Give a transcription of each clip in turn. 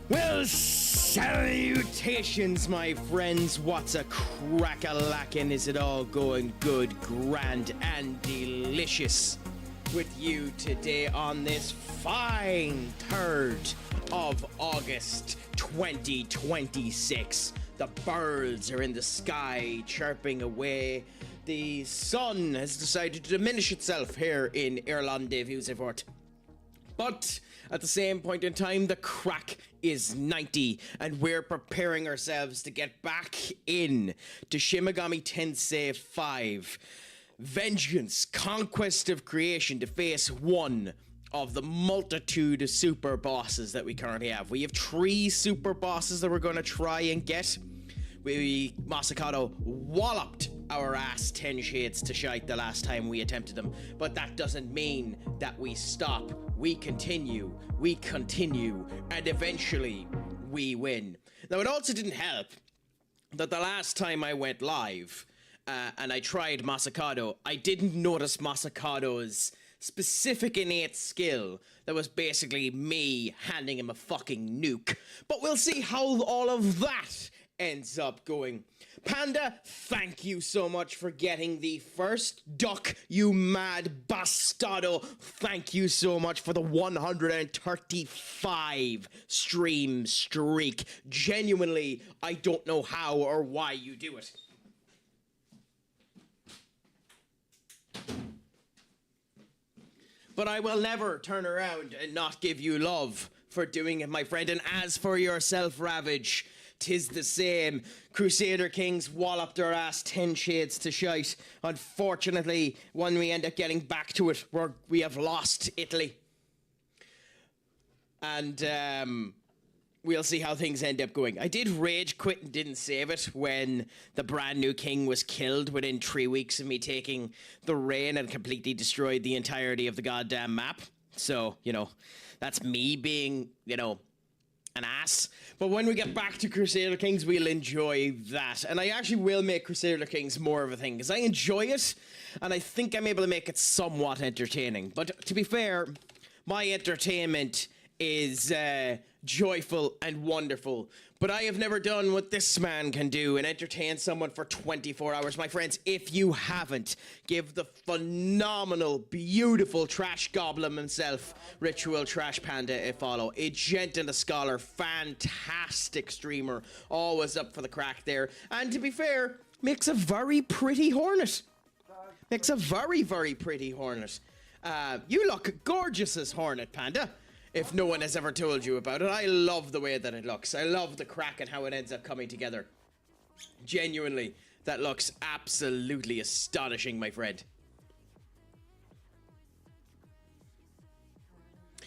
Well, salutations, my friends. What's a crack-a-lackin'? Is it all going good, grand, and delicious with you today on this fine 3rd of August 2026? The birds are in the sky chirping away. The sun has decided to diminish itself here in Irlande Vuesefort. But at the same point in time, the crack is 90, and we're preparing ourselves to get back in to Shin Megami Tensei V. Vengeance, Conquest of Creation, to face one of the multitude of super bosses that we currently have. We have 3 super bosses that we're going to try and get. Masakado walloped our ass 10 shades to shite the last time we attempted them, but that doesn't mean that we stop. We continue, and eventually we win. Now, it also didn't help that the last time I went live and I tried Masakado, I didn't notice Masakado's specific innate skill that was basically me handing him a fucking nuke. But we'll see how all of that ends up going. Panda, thank you so much for getting the first duck, you mad bastardo. Thank you so much for the 135 stream streak. Genuinely, I don't know how or why you do it. But I will never turn around and not give you love for doing it, my friend. And as for yourself, Ravage, 'tis the same. Crusader Kings walloped our ass 10 shades to shite. Unfortunately, when we end up getting back to it, we have lost Italy. And we'll see how things end up going. I did rage quit and didn't save it when the brand new king was killed within 3 weeks of me taking the reign and completely destroyed the entirety of the goddamn map. So, that's me being, an ass. But when we get back to Crusader Kings, we'll enjoy that. And I actually will make Crusader Kings more of a thing, because I enjoy it, and I think I'm able to make it somewhat entertaining. But to be fair, my entertainment is joyful and wonderful. But I have never done what this man can do and entertain someone for 24 hours. My friends, if you haven't, give the phenomenal, beautiful trash goblin himself, Ritual Trash Panda, a follow. A gent and a scholar, fantastic streamer, always up for the crack there. And to be fair, makes a very pretty hornet. Makes a very, very pretty hornet. You look gorgeous as Hornet, Panda. If no one has ever told you about it, I love the way that it looks. I love the crack and how it ends up coming together. Genuinely, that looks absolutely astonishing, my friend.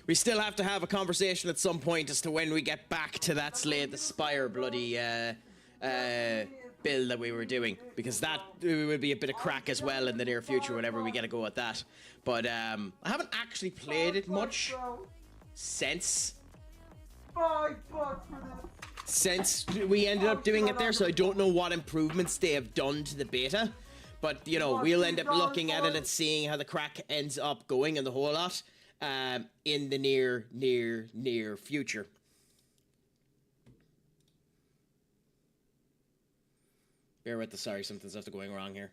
We still have to have a conversation at some point as to when we get back to that Slay the Spire bloody build that we were doing, because that would be a bit of crack as well in the near future whenever we get to go at that. But I haven't actually played it much since we ended up doing it there, so I don't know what improvements they have done to the beta, but we'll end up looking at it and seeing how the crack ends up going and the whole lot in the near future. Bear with the sorry, something's after going wrong here.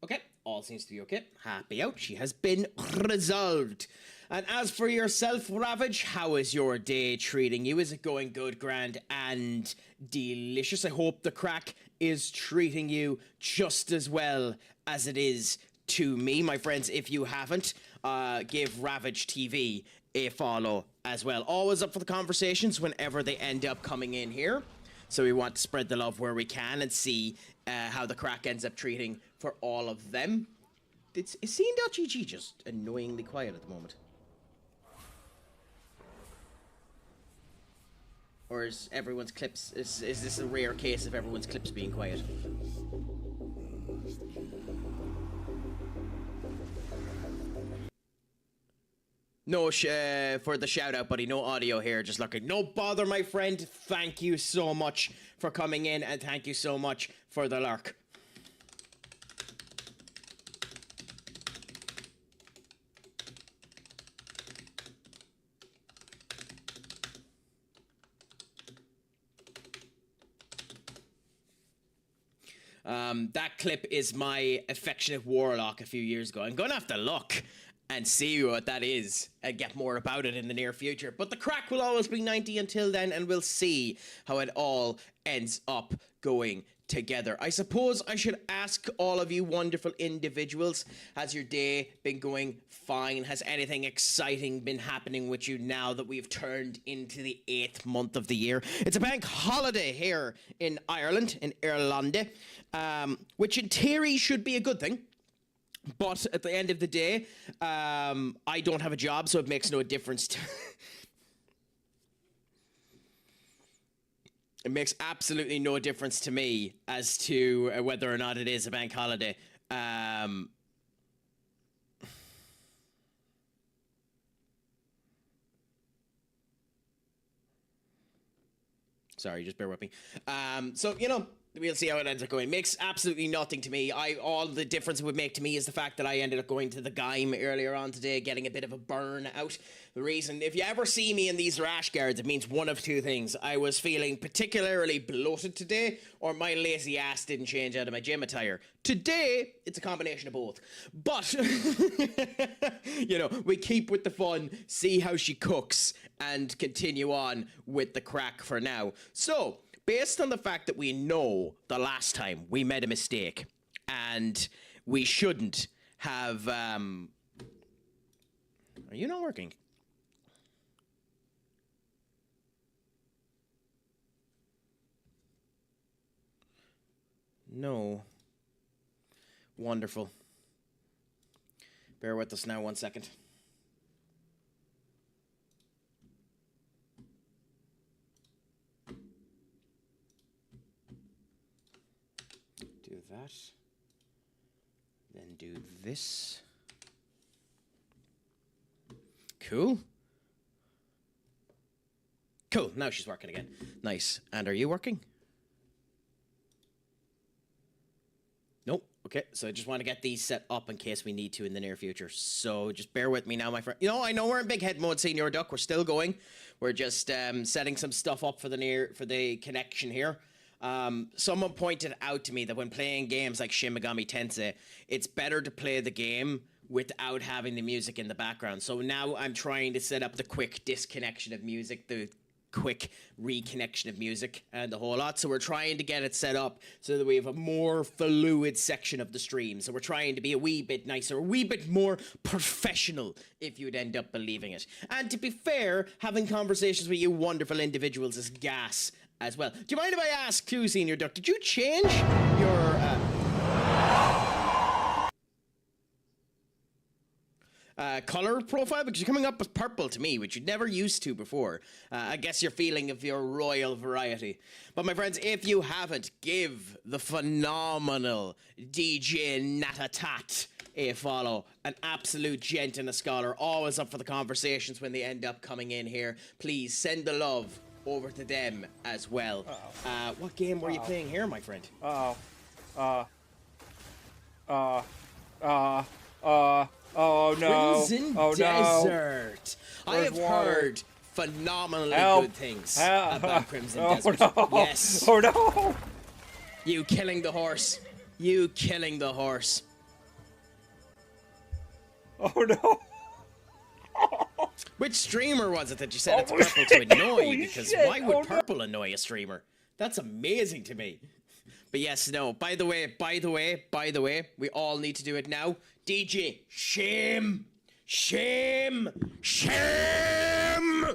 Okay, all seems to be okay. Happy out. She has been resolved. And as for yourself, Ravage, how is your day treating you? Is it going good, grand, and delicious? I hope the crack is treating you just as well as it is to me. My friends, if you haven't, give Ravage TV a follow as well. Always up for the conversations whenever they end up coming in here. So we want to spread the love where we can and see how the crack ends up treating for all of them. Is scene.gg just annoyingly quiet at the moment? Or is everyone's clips, is this a rare case of everyone's clips being quiet? No for the shout out, buddy. No audio here. Just looking. No bother, my friend. Thank you so much for coming in, and thank you so much for the lurk. That clip is my affectionate warlock a few years ago. I'm going to have to look and see what that is and get more about it in the near future. But the Craic will always be 90 until then, and we'll see how it all ends up going together. I suppose I should ask all of you wonderful individuals, has your day been going fine? Has anything exciting been happening with you now that we've turned into the 8th month of the year? It's a bank holiday here in Ireland, in Ireland, which in theory should be a good thing. But at the end of the day, I don't have a job, so it makes no difference to It makes absolutely no difference to me as to whether or not it is a bank holiday. Sorry, just bear with me. So, you know, we'll see how it ends up going. Makes absolutely nothing to me. All the difference it would make to me is the fact that I ended up going to the Gaim earlier on today, getting a bit of a burn out. The reason, if you ever see me in these rash guards, it means one of two things. I was feeling particularly bloated today, or my lazy ass didn't change out of my gym attire. Today, it's a combination of both. But, you know, we keep with the fun, see how she cooks, and continue on with the Craic for now. So, based on the fact that we know the last time we made a mistake, and we shouldn't have, Are you not working? No. Wonderful. Bear with us now 1 second. Do that. Then do this. Cool. Cool. Now she's working again. Nice. And are you working? Nope. Okay, so I just want to get these set up in case we need to in the near future. So just bear with me now, my friend. You know, I know we're in big head mode, Senior Duck. We're still going. We're just setting some stuff up for the connection here. Someone pointed out to me that when playing games like Shin Megami Tensei, it's better to play the game without having the music in the background. So now I'm trying to set up the quick disconnection of music, the quick reconnection of music and the whole lot. So we're trying to get it set up so that we have a more fluid section of the stream. So we're trying to be a wee bit nicer, a wee bit more professional, if you'd end up believing it. And to be fair, having conversations with you wonderful individuals is gas as well. Do you mind if I ask too, Senior Duck, did you change your color profile? Because you're coming up with purple to me, which you never used to before. I guess you're feeling of your royal variety. But my friends, if you haven't, give the phenomenal DJ Natatat a follow. An absolute gent and a scholar, always up for the conversations when they end up coming in here. Please send the love over to them as well. What game were you playing here, my friend? Oh no! Crimson oh Desert. No. I have heard phenomenally good things about Crimson Desert. No. Yes. Oh no! You killing the horse. You killing the horse. Oh no! Which streamer was it that you said it's purple to annoy? Because why would purple annoy a streamer? That's amazing to me. But yes, no. By the way, we all need to do it now. DJ, shame! Shame! Shame!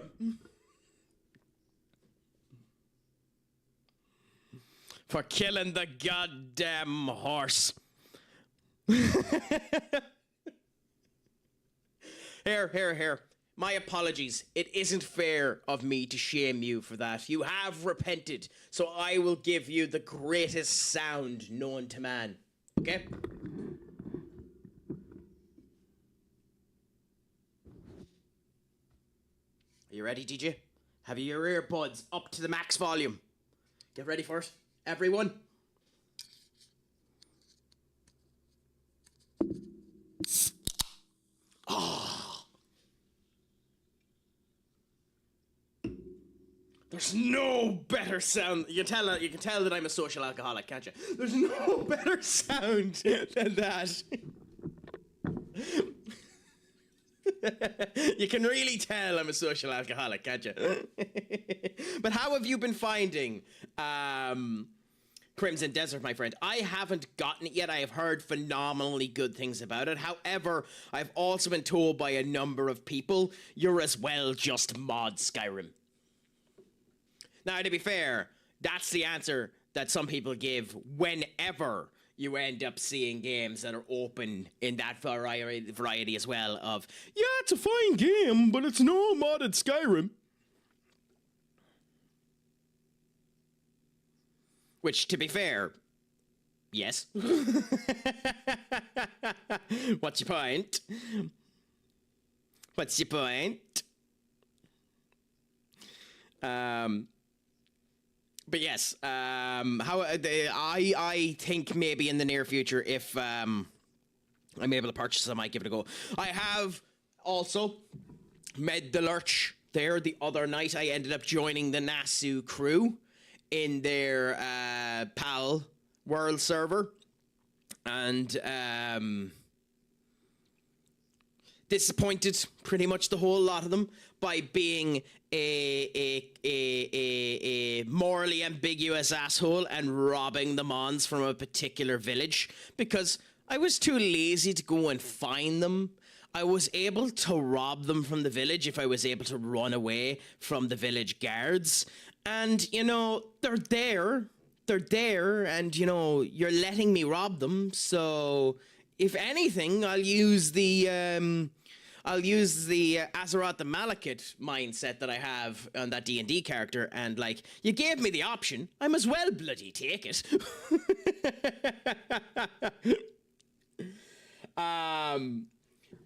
For killing the goddamn horse. Here. My apologies. It isn't fair of me to shame you for that. You have repented, so I will give you the greatest sound known to man. Okay? Are you ready, DJ? Have your earbuds up to the max volume. Get ready for it, everyone. There's no better sound. You can tell that I'm a social alcoholic, can't you? There's no better sound than that. You can really tell I'm a social alcoholic, can't you? But how have you been finding Crimson Desert, my friend? I haven't gotten it yet. I have heard phenomenally good things about it. However, I've also been told by a number of people, you're as well just mod Skyrim. Now, to be fair, that's the answer that some people give whenever you end up seeing games that are open in that variety as well of, yeah, it's a fine game, but it's no modded Skyrim. Which, to be fair, yes. What's your point? What's your point? But yes, I think maybe in the near future, if I'm able to purchase them, I might give it a go. I have also made the lurch there the other night. I ended up joining the Nasu crew in their PAL world server, and disappointed pretty much the whole lot of them by being a morally ambiguous asshole and robbing the mons from a particular village because I was too lazy to go and find them. I was able to rob them from the village if I was able to run away from the village guards. And, you know, they're there, and, you know, you're letting me rob them, so if anything, I'll use the Azeroth the Malekith mindset that I have on that D&D character, and, like, you gave me the option, I must well bloody take it.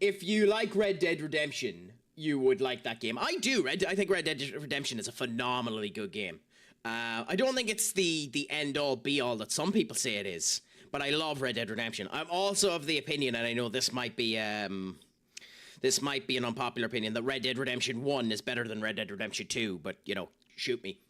If you like Red Dead Redemption, you would like that game. I do. I think Red Dead Redemption is a phenomenally good game. I don't think it's the end-all, be-all that some people say it is, but I love Red Dead Redemption. I'm also of the opinion, and I know this might be an unpopular opinion, that Red Dead Redemption 1 is better than Red Dead Redemption 2, but, you know, shoot me.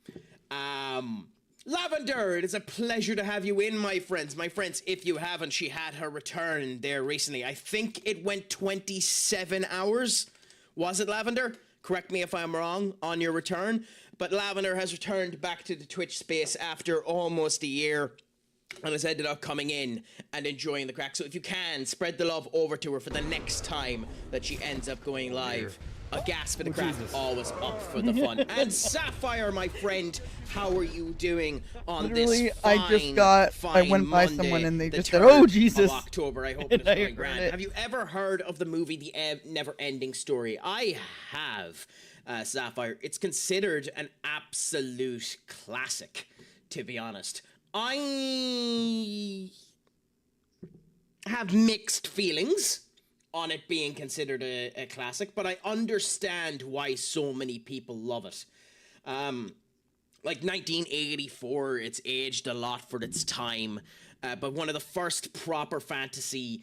Lavender, it is a pleasure to have you in, my friends. My friends, if you haven't, she had her return there recently. I think it went 27 hours. Was it, Lavender? Correct me if I'm wrong on your return. But Lavender has returned back to the Twitch space after almost a year and has ended up coming in and enjoying the crack. So if you can, spread the love over to her for the next time that she ends up going live. A gasp for the crack, always up for the fun. And Sapphire, my friend, how are you doing on Literally, this fine, I went by Monday, someone and they the just said, 3rd "Oh Jesus!" of October. I hope it's going grand. it. Have you ever heard of the movie The Never-Ending Story? I have, Sapphire. It's considered an absolute classic, to be honest. I have mixed feelings on it being considered a classic, but I understand why so many people love it. Like 1984, it's aged a lot for its time, but one of the first proper fantasy,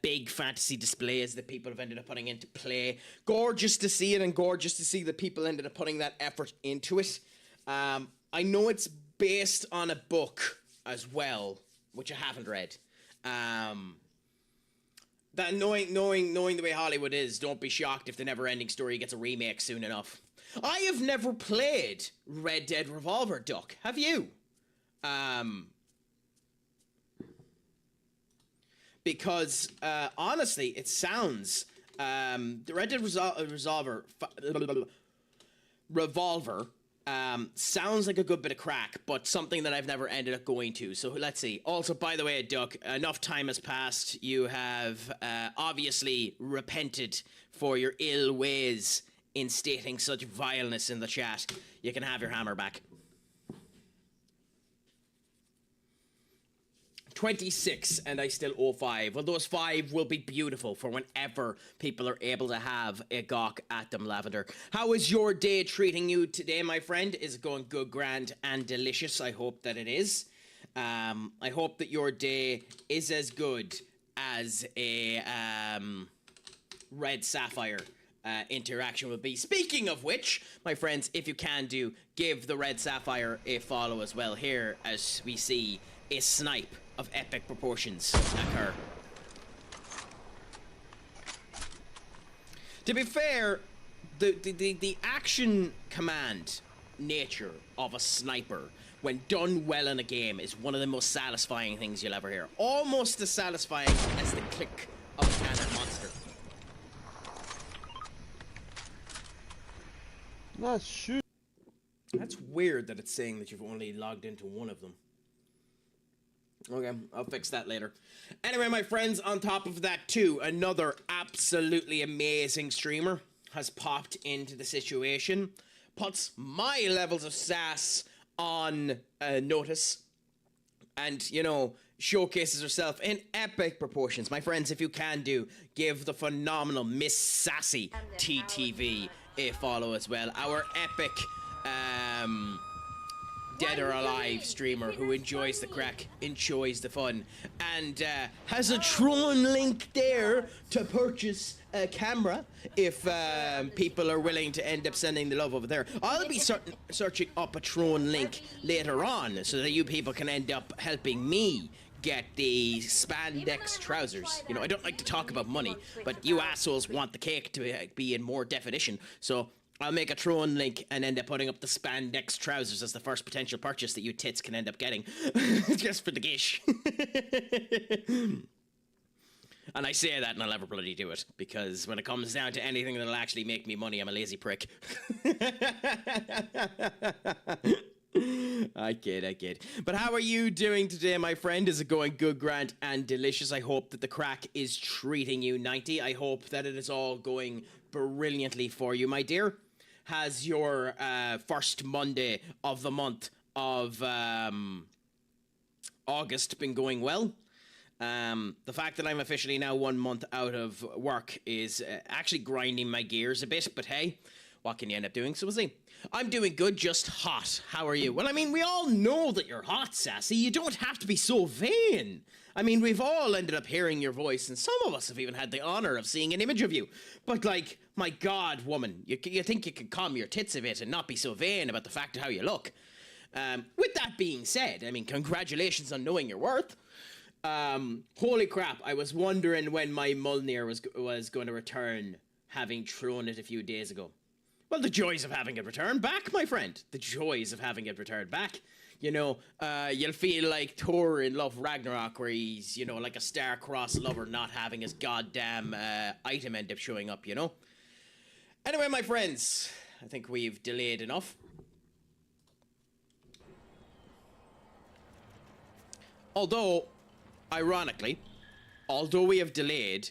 big fantasy displays that people have ended up putting into play. Gorgeous to see it, and gorgeous to see that people ended up putting that effort into it. I know it's based on a book as well, which I haven't read. That knowing the way Hollywood is, don't be shocked if the Never-Ending Story gets a remake soon enough. I have never played Red Dead Revolver, Duck. Have you? Because honestly, it sounds the Red Dead Revolver sounds like a good bit of crack, but something that I've never ended up going to. So let's see. Also, by the way, Duck, enough time has passed. You have obviously repented for your ill ways in stating such vileness in the chat. You can have your hammer back. 26, and I still owe 5. Well, those 5 will be beautiful for whenever people are able to have a gawk at them, Lavender. How is your day treating you today, my friend? Is it going good, grand, and delicious? I hope that it is. I hope that your day is as good as a Red Sapphire interaction will be. Speaking of which, my friends, if you can give the Red Sapphire a follow as well here, as we see a snipe of epic proportions occur. To be fair, the action command nature of a sniper, when done well in a game, is one of the most satisfying things you'll ever hear. Almost as satisfying as the click of a cannon monster. That's shoot. That's weird that it's saying that you've only logged into one of them. Okay, I'll fix that later. Anyway, my friends, on top of that too, another absolutely amazing streamer has popped into the situation, puts my levels of sass on notice, and, you know, showcases herself in epic proportions. My friends, if you can give the phenomenal Miss Sassy TTV a follow as well. Our epic, dead or alive streamer who enjoys the crack, enjoys the fun, and has a Tron link there to purchase a camera if people are willing to end up sending the love over there. I'll be searching up a Tron link later on so that you people can end up helping me get the spandex trousers. You know, I don't like to talk about money, but you assholes want the cake to be in more definition, so I'll make a Tron link and end up putting up the spandex trousers as the first potential purchase that you tits can end up getting. Just for the gish. And I say that and I'll never bloody do it, because when it comes down to anything that'll actually make me money, I'm a lazy prick. I kid. But how are you doing today, my friend? Is it going good, grand, and delicious? I hope that the crack is treating you 90. I hope that it is all going brilliantly for you, my dear. Has your first Monday of the month of August been going well? The fact that I'm officially now 1 month out of work is actually grinding my gears a bit, but hey, what can you end up doing? So we'll see. I'm doing good, just hot. How are you? Well, I mean, we all know that you're hot, Sassy. You don't have to be so vain. I mean, we've all ended up hearing your voice, and some of us have even had the honor of seeing an image of you. But, like, my God, woman, you think you can calm your tits a bit and not be so vain about the fact of how you look. With that being said, I mean, congratulations on knowing your worth. Holy crap, I was wondering when my Mjolnir was going to return, having thrown it a few days ago. Well, the joys of having it returned back, my friend. The joys of having it returned back. You know, you'll feel like Thor in Love Ragnarok, where he's, you know, like a star-crossed lover not having his goddamn item end up showing up, you know? Anyway, my friends, I think we've delayed enough. Although, ironically, although we have delayed,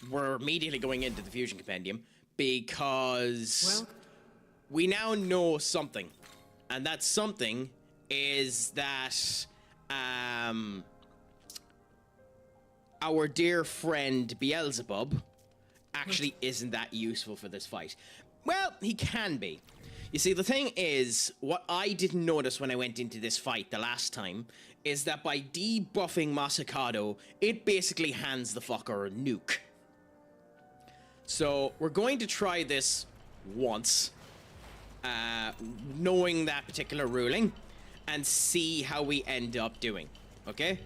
we're immediately going into the Fusion Compendium, because we now know something, and that something is that our dear friend Beelzebub actually isn't that useful for this fight. Well, he can be. You see, the thing is, what I didn't notice when I went into this fight the last time is that by debuffing Masakado, it basically hands the fucker a nuke. So, we're going to try this once, knowing that particular ruling, and see how we end up doing, okay?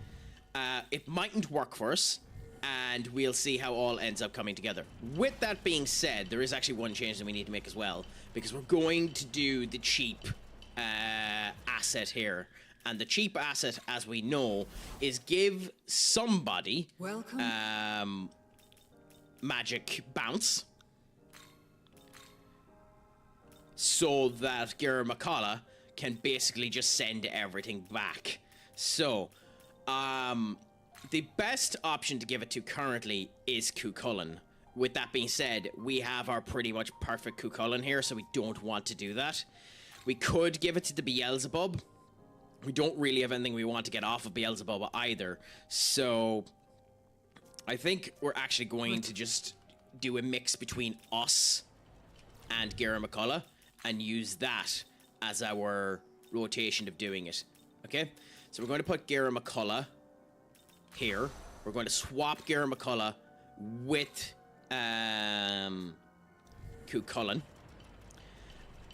It mightn't work for us, and we'll see how all ends up coming together. With that being said, there is actually one change that we need to make as well, because we're going to do the cheap asset here. And the cheap asset, as we know, is give somebody magic bounce, so that Gira McCullough can basically just send everything back. So, the best option to give it to currently is Cuchulainn. With that being said, we have our pretty much perfect Cuchulainn here, so we don't want to do that. We could give it to the Beelzebub. We don't really have anything we want to get off of Beelzebub either, so I think we're actually going to just do a mix between us and Gira McCullough and use that as our rotation of doing it. Okay? So we're going to put Gira McCullough here. We're going to swap Gira McCullough with Cuchulainn.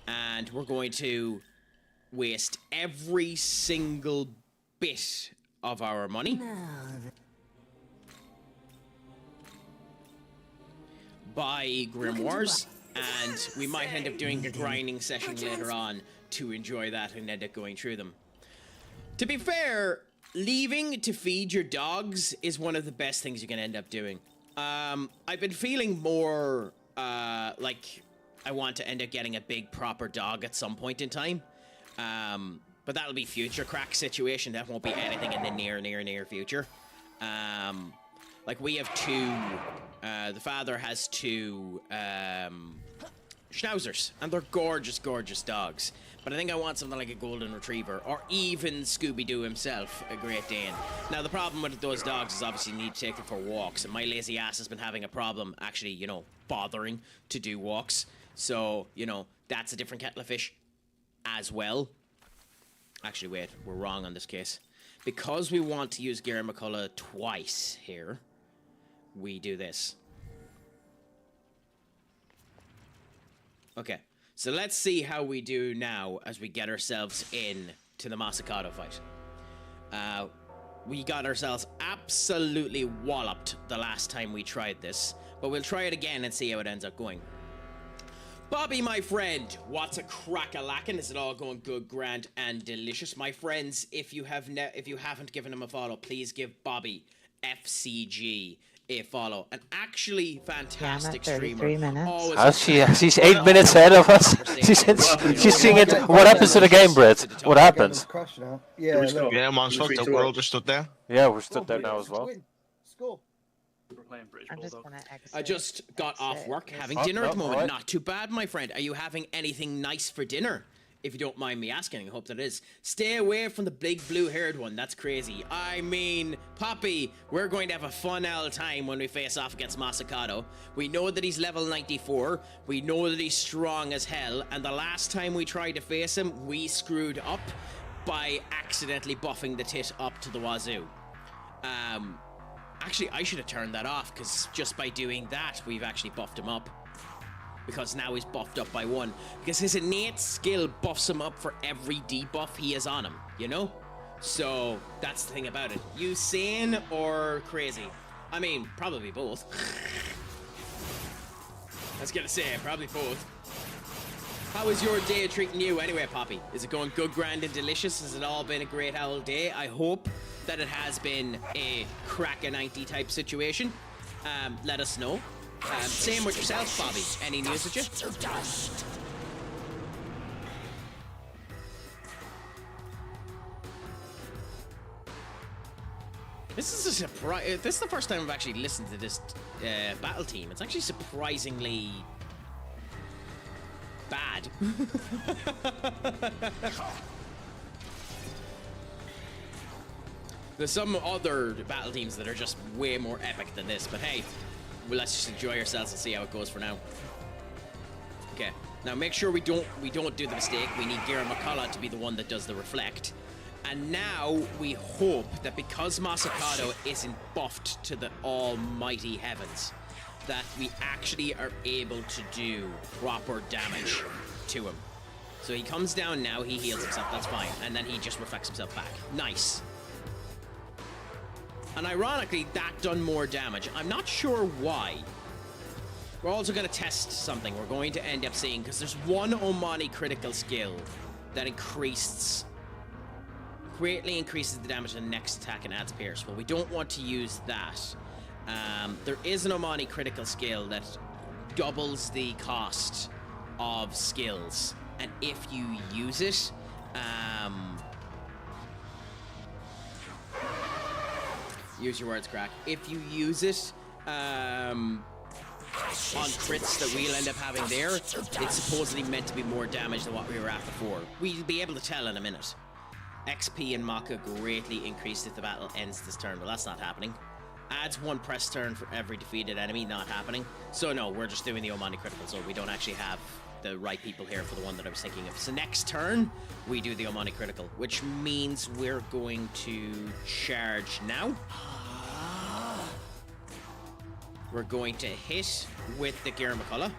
And we're going to waste every single bit of our money. Buy grimoires, and we might end up doing a grinding session later on to enjoy that and end up going through them. To be fair, leaving to feed your dogs is one of the best things you can end up doing. I've been feeling more like I want to end up getting a big proper dog at some point in time. But that'll be future Craic situation. That won't be anything in the near future. Like we have two, the father has two schnauzers, and they're gorgeous, gorgeous dogs. But I think I want something like a golden retriever, or even Scooby-Doo himself, a Great Dane. Now the problem with those dogs is obviously you need to take them for walks, and my lazy ass has been having a problem actually, you know, bothering to do walks. So, you know, that's a different kettle of fish as well. Actually, wait, we're wrong on this case. Because we want to use Gear McCullough twice here, we do this. Okay, so let's see how we do now as we get ourselves in to the Masakado fight. We got ourselves absolutely walloped the last time we tried this, but we'll try it again and see how it ends up going. Bobby, my friend, what's a crack-a-lackin'? Is it all going good, grand, and delicious? My friends, if you haven't given him a follow, please give Bobby FCG a follow. An actually fantastic streamer. Minutes. She's 8 minutes ahead of us. She's seeing it. What happens to the game, Brett? What happens? Yeah, Monster, the world just stood there. Yeah, we're stood there now as well. I just got off work, having dinner at the moment. Right. Not too bad, my friend. Are you having anything nice for dinner? If you don't mind me asking, I hope that is. Stay away from the big blue-haired one. That's crazy. I mean, Poppy, we're going to have a fun old time when we face off against Masakado. We know that he's level 94. We know that he's strong as hell. And the last time we tried to face him, we screwed up by accidentally buffing the tit up to the wazoo. Actually, I should have turned that off, because just by doing that, we've actually buffed him up. Because now he's buffed up by 1. Because his innate skill buffs him up for every debuff he has on him, you know? So, that's the thing about it. You sane or crazy? I mean, probably both. I was gonna say, probably both. How is your day treating you anyway, Poppy? Is it going good, grand, and delicious? Has it all been a great old day? I hope that it has been a crack-a-90 type situation. Let us know. Same with yourself, Bobby. Any news with you? This is a surprise. This is the first time I've actually listened to this battle team. It's actually surprisingly bad. There's some other battle teams that are just way more epic than this, but hey, well, let's just enjoy ourselves and see how it goes for now. Okay, now make sure we don't do the mistake. We need Gear McCullough to be the one that does the reflect. And now we hope that because Masakado isn't buffed to the almighty heavens, that we actually are able to do proper damage to him. So he comes down now, he heals himself, that's fine. And then he just reflects himself back. Nice. And ironically, that done more damage. I'm not sure why. We're also going to test something. We're going to end up seeing, because there's one Omani critical skill that greatly increases the damage of the next attack and adds pierce. Well, we don't want to use that. There is an Omani critical skill that doubles the cost of skills. And if you use it, use your words, Craic. If you use it on crits that we'll end up having there, it's supposedly meant to be more damage than what we were at before. We'll be able to tell in a minute. XP and Maka greatly increased if the battle ends this turn. Well, that's not happening. Adds 1 press turn for every defeated enemy. Not happening. So no, we're just doing the Omani critical, so we don't actually have the right people here for the one that I was thinking of. So next turn, we do the Omani critical, which means we're going to charge now. We're going to hit with the Gear McCullough.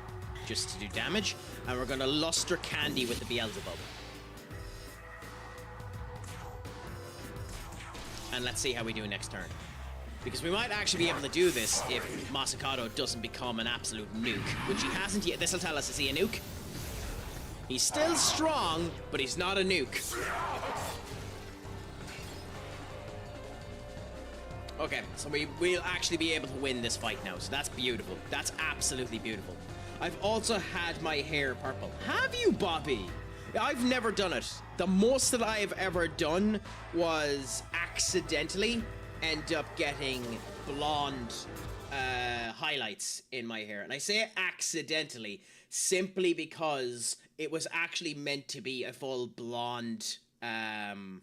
just to do damage. And we're going to luster Candy with the Beelzebub. And let's see how we do next turn. Because we might actually be able to do this if Masakado doesn't become an absolute nuke, which he hasn't yet. This will tell us, is he a nuke? He's still strong, but he's not a nuke. Okay, so we'll actually be able to win this fight now, so that's beautiful. That's absolutely beautiful. I've also had my hair purple. Have you, Bobby? I've never done it. The most that I have ever done was accidentally end up getting blonde highlights in my hair. And I say accidentally simply because it was actually meant to be a full blonde hair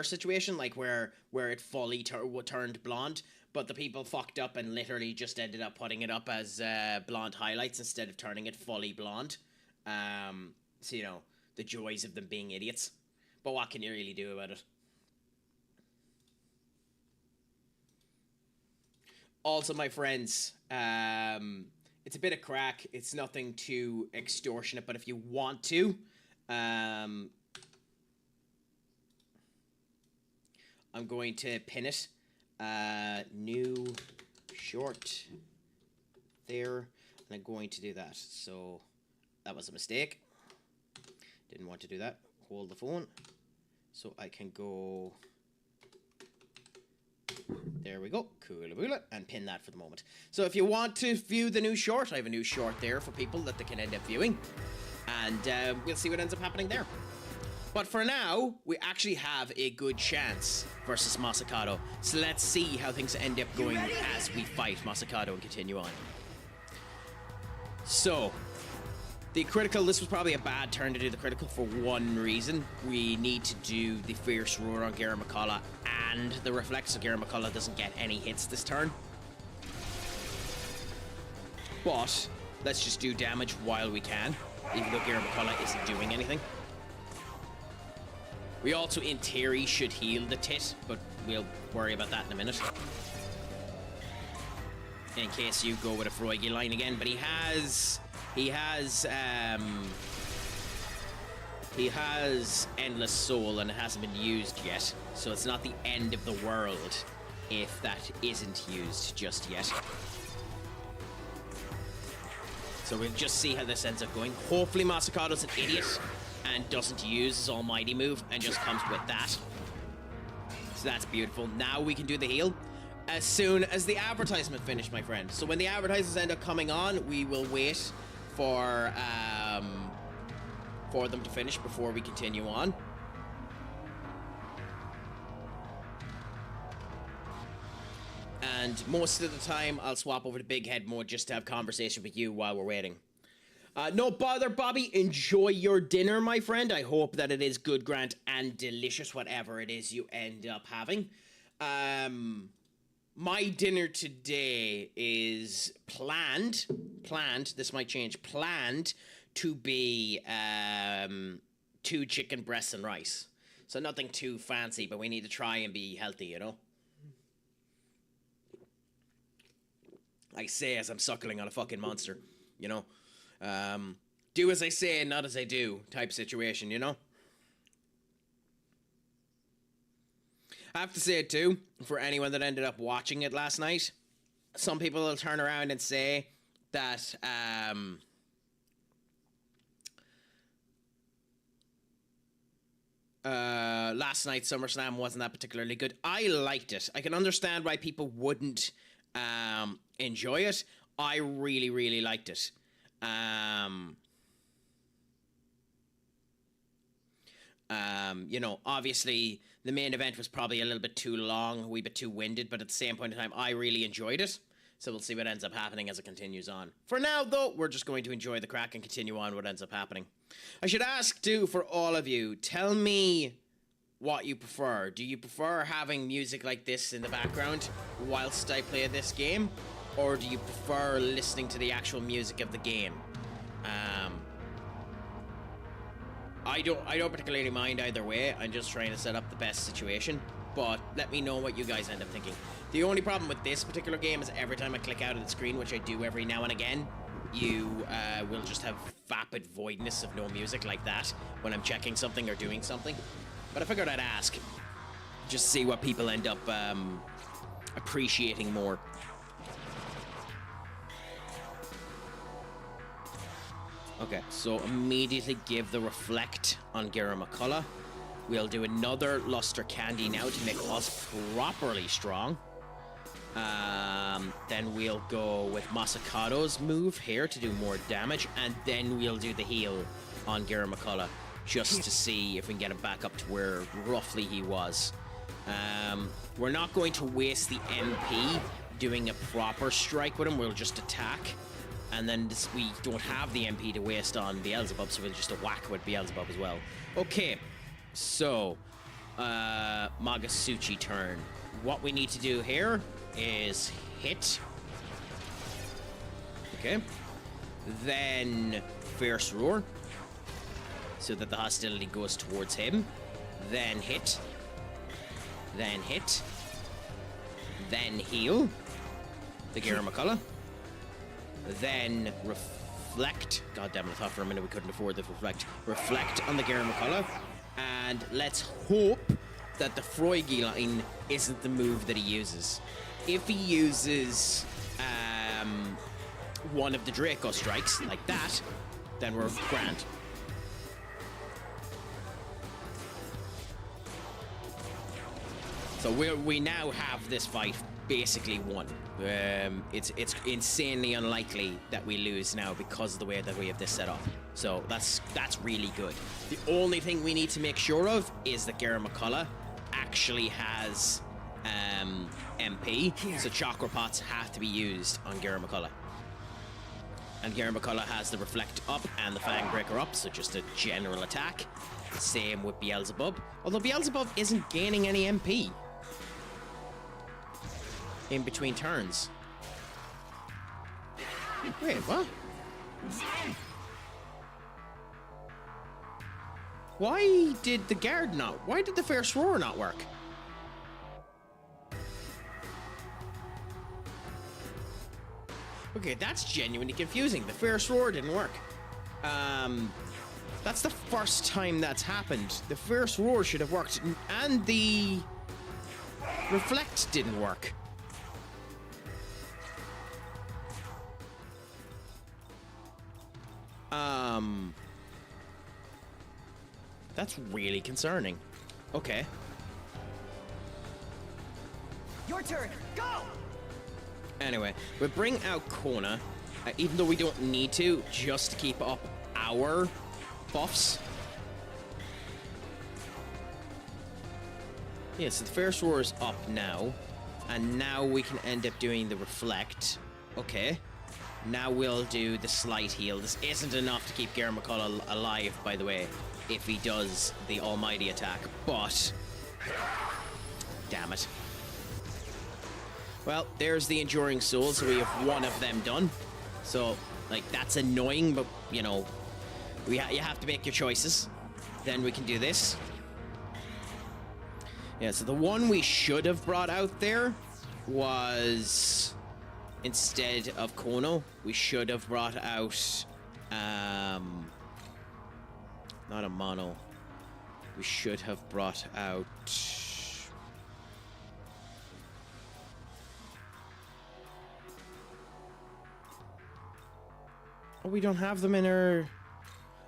situation, like where it fully turned blonde, but the people fucked up and literally just ended up putting it up as blonde highlights instead of turning it fully blonde. So, you know, the joys of them being idiots. But what can you really do about it? Also, my friends, it's a bit of crack. It's nothing too extortionate, but if you want to, I'm going to pin it. New short there, and I'm going to do that. So that was a mistake. Didn't want to do that. Hold the phone so I can go. There we go. Coolaboola, and pin that for the moment. So if you want to view the new short, I have a new short there for people that they can end up viewing, and we'll see what ends up happening there. But for now, we actually have a good chance versus Masakado. So let's see how things end up going as we fight Masakado and continue on. So, the critical, this was probably a bad turn to do the critical for one reason. We need to do the Fierce Roar on Gera McCullough and the Reflect, so Gera McCullough doesn't get any hits this turn. But, let's just do damage while we can, even though Gera McCullough isn't doing anything. We also, in theory, should heal the tit, but we'll worry about that in a minute. In case you go with a Freugy line again, but he has Endless Soul and it hasn't been used yet, so it's not the end of the world if that isn't used just yet. So we'll just see how this ends up going. Hopefully Masakado's an idiot and doesn't use his almighty move and just comes with that. So that's beautiful. Now we can do the heal as soon as the advertisement finished, my friend. So when the advertisements end up coming on, we will wait for them to finish before we continue on. And most of the time, I'll swap over to big head mode just to have conversation with you while we're waiting. No bother, Bobby. Enjoy your dinner, my friend. I hope that it is good, grand, and delicious, whatever it is you end up having. My dinner today is planned, this might change, planned to be 2 chicken breasts and rice. So nothing too fancy, but we need to try and be healthy, you know? I say as I'm suckling on a fucking monster, you know? Do as I say and not as I do type situation, you know? I have to say it too, for anyone that ended up watching it last night, some people will turn around and say that last night's SummerSlam wasn't that particularly good. I liked it. I can understand why people wouldn't enjoy it. I really, really liked it. You know, obviously the main event was probably a little bit too long, a wee bit too winded, but at the same point in time, I really enjoyed it. So we'll see what ends up happening as it continues on. For now, though, we're just going to enjoy the crack and continue on what ends up happening. I should ask, too, for all of you, tell me what you prefer. Do you prefer having music like this in the background whilst I play this game? Or do you prefer listening to the actual music of the game? I don't particularly mind either way. I'm just trying to set up the best situation. But let me know what you guys end up thinking. The only problem with this particular game is every time I click out of the screen, which I do every now and again, you will just have vapid voidness of no music like that when I'm checking something or doing something. But I figured I'd ask, just see what people end up appreciating more. Okay, so immediately give the reflect on Gira McCullough. We'll do another luster candy now to make us properly strong. Then we'll go with Masakado's move here to do more damage, and then we'll do the heal on Gira McCullough just to see if we can get him back up to where roughly he was. We're not going to waste the MP doing a proper strike with him. We'll just attack, and then we don't have the MP to waste on Beelzebub, so we'll just whack with Beelzebub as well. Okay, so Magasuchi turn. What we need to do here is hit. Okay. Then Fierce Roar, so that the hostility goes towards him. Then hit. Then hit. Then heal the Gira McCullough. Then reflect. God damn it, I thought for a minute we couldn't afford the reflect. Reflect on the Gira McCullough. And let's hope that the Freugi line isn't the move that he uses. If he uses one of the Draco strikes like that, then we're grand. So we now have this fight basically won. It's insanely unlikely that we lose now because of the way that we have this set up. So that's really good. The only thing we need to make sure of is that Gira McCullough actually has MP, so chakra pots have to be used on Gira McCullough. And Gira McCullough has the reflect up and the fang breaker up, so just a general attack. Same with Beelzebub, although Beelzebub isn't gaining any MP in between turns. Wait, what? Why did the guard not? Why did the Fierce Roar not work? Okay, that's genuinely confusing. The Fierce Roar didn't work. That's the first time that's happened. The Fierce Roar should have worked, and the Reflect didn't work. That's really concerning. Okay. Your turn. Go. Anyway, we bring out Kona, even though we don't need to, just to keep up our buffs. Yeah, so the Fierce Roar is up now, and now we can end up doing the Reflect. Okay. Now we'll do the Slight Heal. This isn't enough to keep Gira McCullough alive, by the way, if he does the Almighty attack, but... damn it. Well, there's the Enduring Soul, so we have one of them done. So, like, that's annoying, but, you know, you have to make your choices. Then we can do this. Yeah, so the one we should have brought out there was... instead of Kono, we should have brought out... not a mono. We should have brought out... oh, we don't have them in our...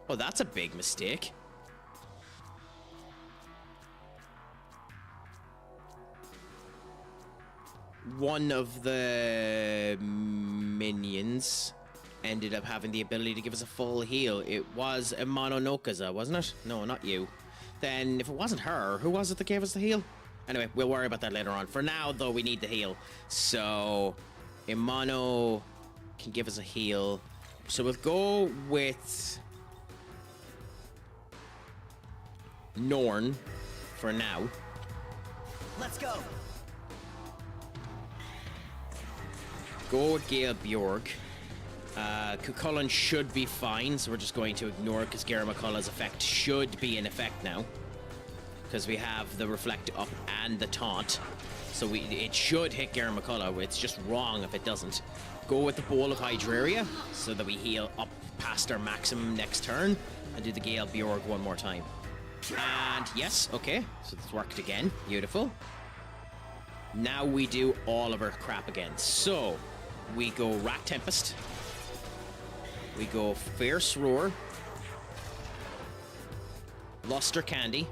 oh, that's a big mistake. One of the minions ended up having the ability to give us a full heal. It was a Mononokaza, wasn't it? No, not you. Then, if it wasn't her, who was it that gave us the heal? Anyway, we'll worry about that later on. For now, though, we need the heal. So, Imano can give us a heal. So we'll go with Norn for now. Let's go. Go with Gale Bjork. Cucullin should be fine, so we're just going to ignore it because Gira McCullough's effect should be in effect now. Because we have the Reflect up and the Taunt. So it should hit Gira McCullough. It's just wrong if it doesn't. go with the Bowl of Hydraria so that we heal up past our maximum next turn, and do the Gale Bjorg one more time. And yes, okay, so it's worked again. Beautiful. Now we do all of our crap again. So we go Rat Tempest. We go Fierce Roar. Luster Candy.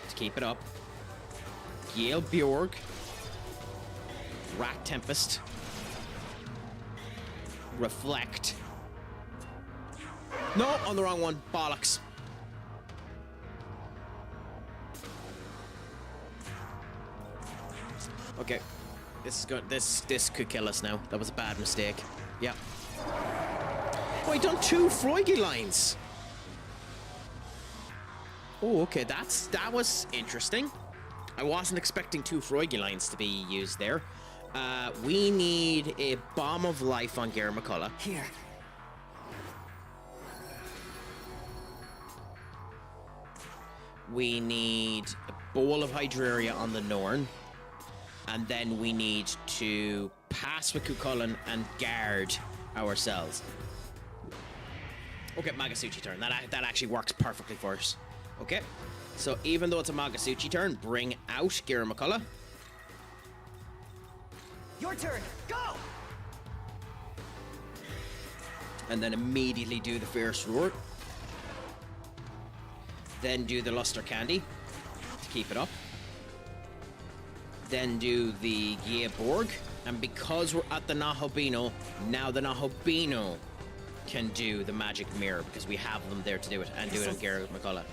To keep it up. Gale Bjorg. Rat Tempest. Reflect. No, on the wrong one. Bollocks. Okay. This is good. This could kill us now. That was a bad mistake. Yeah. Oh, I done 2 Freugy lines. Oh, okay. That was interesting. I wasn't expecting 2 Freugy lines to be used there. We need a Bomb of Life on Gare McCullough. Here. We need a Bowl of Hydraria on the Norn. And then we need to pass with Cuchulainn and guard ourselves. Okay, Magasuchi turn. That actually works perfectly for us. Okay, so even though it's a Magasuchi turn, bring out Gare McCullough. Your turn. Go. And then immediately do the Fierce Roar. Then do the Luster Candy to keep it up. Then do the Geoborg. And because we're at the Nahobino, now the Nahobino can do the Magic Mirror because we have them there to do it, and do it on Garrett McCullough.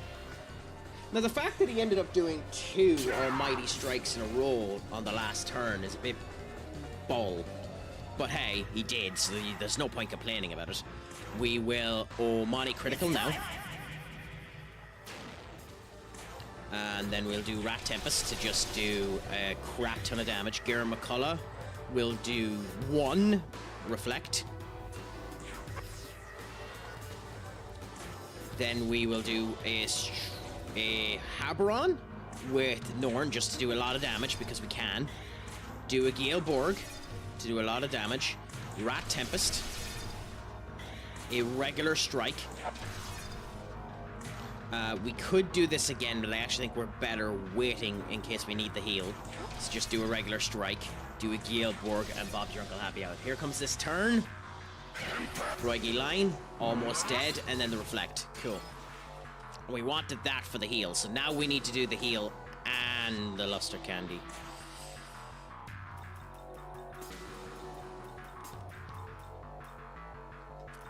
Now, the fact that he ended up doing 2 Almighty Strikes in a row on the last turn is a bit bull. But hey, he did, so there's no point complaining about it. We will Omani Critical now. And then we'll do Rat Tempest to just do a crap ton of damage. Garrett McCullough will do 1 Reflect. Then we will do a Haberon with Norn just to do a lot of damage because we can. Do a Geoborg to do a lot of damage. Rat Tempest. A regular strike. We could do this again, but I actually think we're better waiting in case we need the heal. So just do a regular strike, do a Geoborg, and Bob's your Uncle Happy out. Here comes this turn. Roigi line, almost dead, and then the Reflect. Cool. We wanted that for the heal, so now we need to do the heal and the Luster Candy.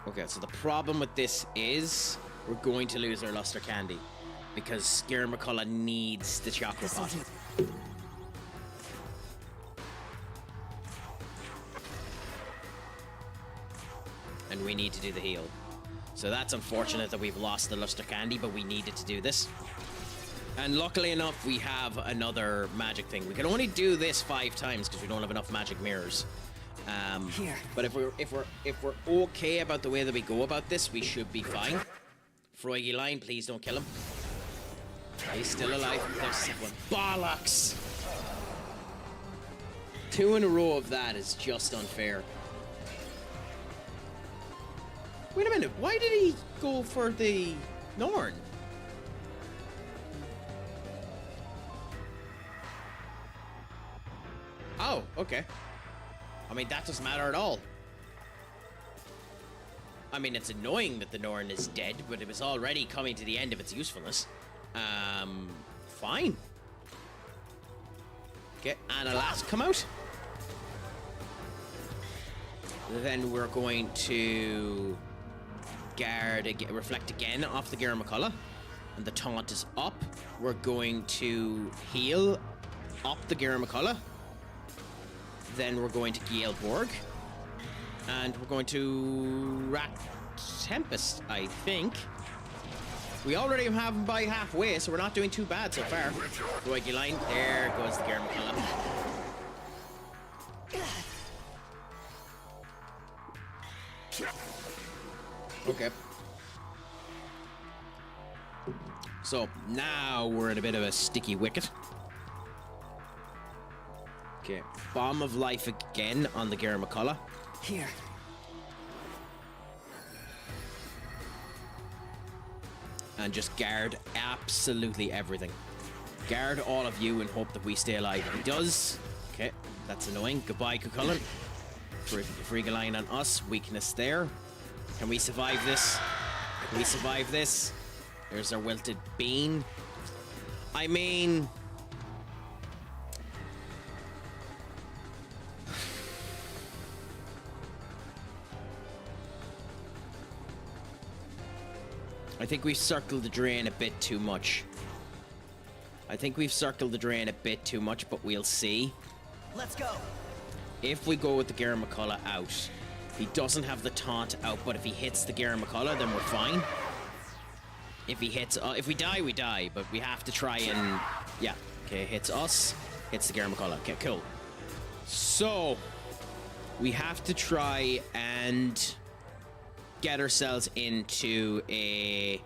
Okay, so the problem with this is we're going to lose our Luster Candy because Garrett McCullough needs the Chakra Pot. And we need to do the heal. So that's unfortunate that we've lost the Luster Candy, but we needed to do this. And luckily enough, we have another magic thing. We can only do this 5 times because we don't have enough magic mirrors. But if we're okay about the way that we go about this, we should be fine. Freugy line, please don't kill him. He's still alive. There's one. Bollocks! 2 in a row of that is just unfair. Wait a minute, why did he go for the Norn? Oh, okay. I mean, that doesn't matter at all. I mean, it's annoying that the Norn is dead, but it was already coming to the end of its usefulness. Fine. Okay, and a last come out. Then we're going to reflect again off the Garrett McCullough. And the taunt is up. We're going to heal up the Garrett McCullough. Then we're going to Geelborg. And we're going to Rat Tempest, I think. We already have him by halfway, so we're not doing too bad so far. Roigi line. There goes the Garrett McCullough. Okay. So now we're in a bit of a sticky wicket. Okay, Bomb of Life again on the Gera McCullough. Here. And just guard absolutely everything. Guard all of you and hope that we stay alive. He does. Okay, that's annoying. Goodbye, Cucullin. Frigga line on us. Weakness there. Can we survive this? Can we survive this? There's our wilted bean. I mean... I think we've circled the drain a bit too much. But we'll see. Let's go. If we go with the Gera McCullough out, he doesn't have the taunt out, but if he hits the Gera McCullough, then we're fine. If he hits, if we die, we die, but we have to try and, yeah. Okay, hits us, hits the Gera McCullough. Okay, cool. So, we have to try and get ourselves into a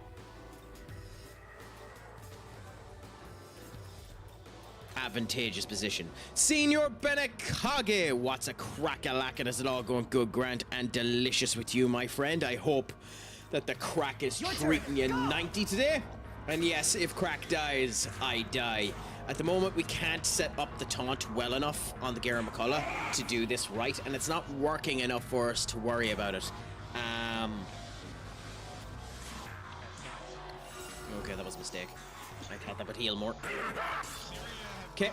advantageous position. Senior Benekage, what's a crack-a-lackin'? Is it all going good, Grant, and delicious with you, my friend? I hope that the crack is treating you 90 today. And yes, if crack dies, I die. At the moment, we can't set up the taunt well enough on the Gera McCullough to do this right, and it's not working enough for us to worry about it. Okay, that was a mistake. I thought that would heal more. Okay,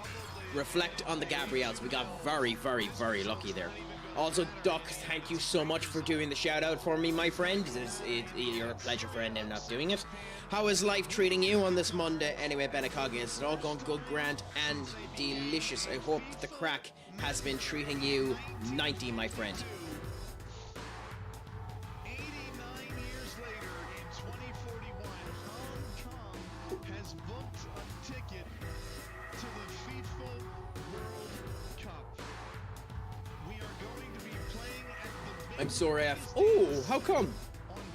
reflect on the Gabriels. We got very, very, very lucky there. Also, Duck, thank you so much for doing the shout out for me, my friend. You're a pleasure for ending up doing it. How is life treating you on this Monday? Anyway, Benekage, is it all going good, Grant, and delicious? I hope that the crack has been treating you 90, my friend. 89 years later, in 2041, Hong Kong has booked a ticket to the FIFA World Cup. We are going to be playing at the... I'm sorry, F. Oh, how come?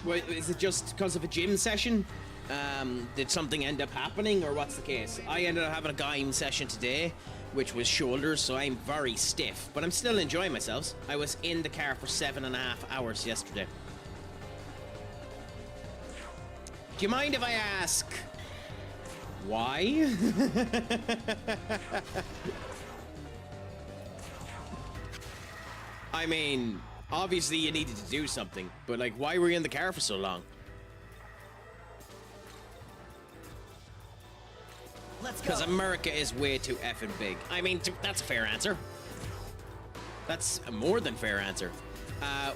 Wait, is it just because of a gym session? Did something end up happening, or what's the case? I ended up having a game session today, which was shoulders, so I'm very stiff, but I'm still enjoying myself. I was in the car for 7.5 hours yesterday. Do you mind if I ask why? I mean, obviously you needed to do something, but like, why were you in the car for so long? Let's go. Because America is way too effing big. I mean, that's a fair answer. That's a more than fair answer.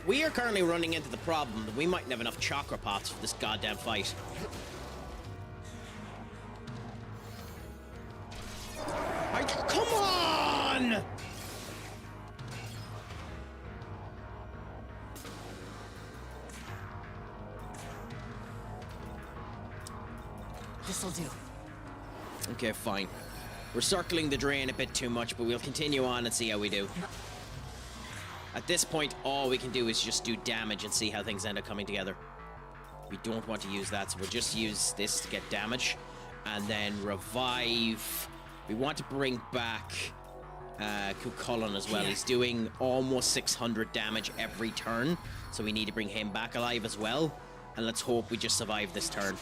We are currently running into the problem that we mightn't have enough chakra pots for this goddamn fight. Come on! This'll do. Okay, fine. We're circling the drain a bit too much, but we'll continue on and see how we do. At this point, all we can do is just do damage and see how things end up coming together. We don't want to use that, so we'll just use this to get damage. And then revive. We want to bring back Cucullin as well. Yeah. He's doing almost 600 damage every turn, so we need to bring him back alive as well. And let's hope we just survive this turn.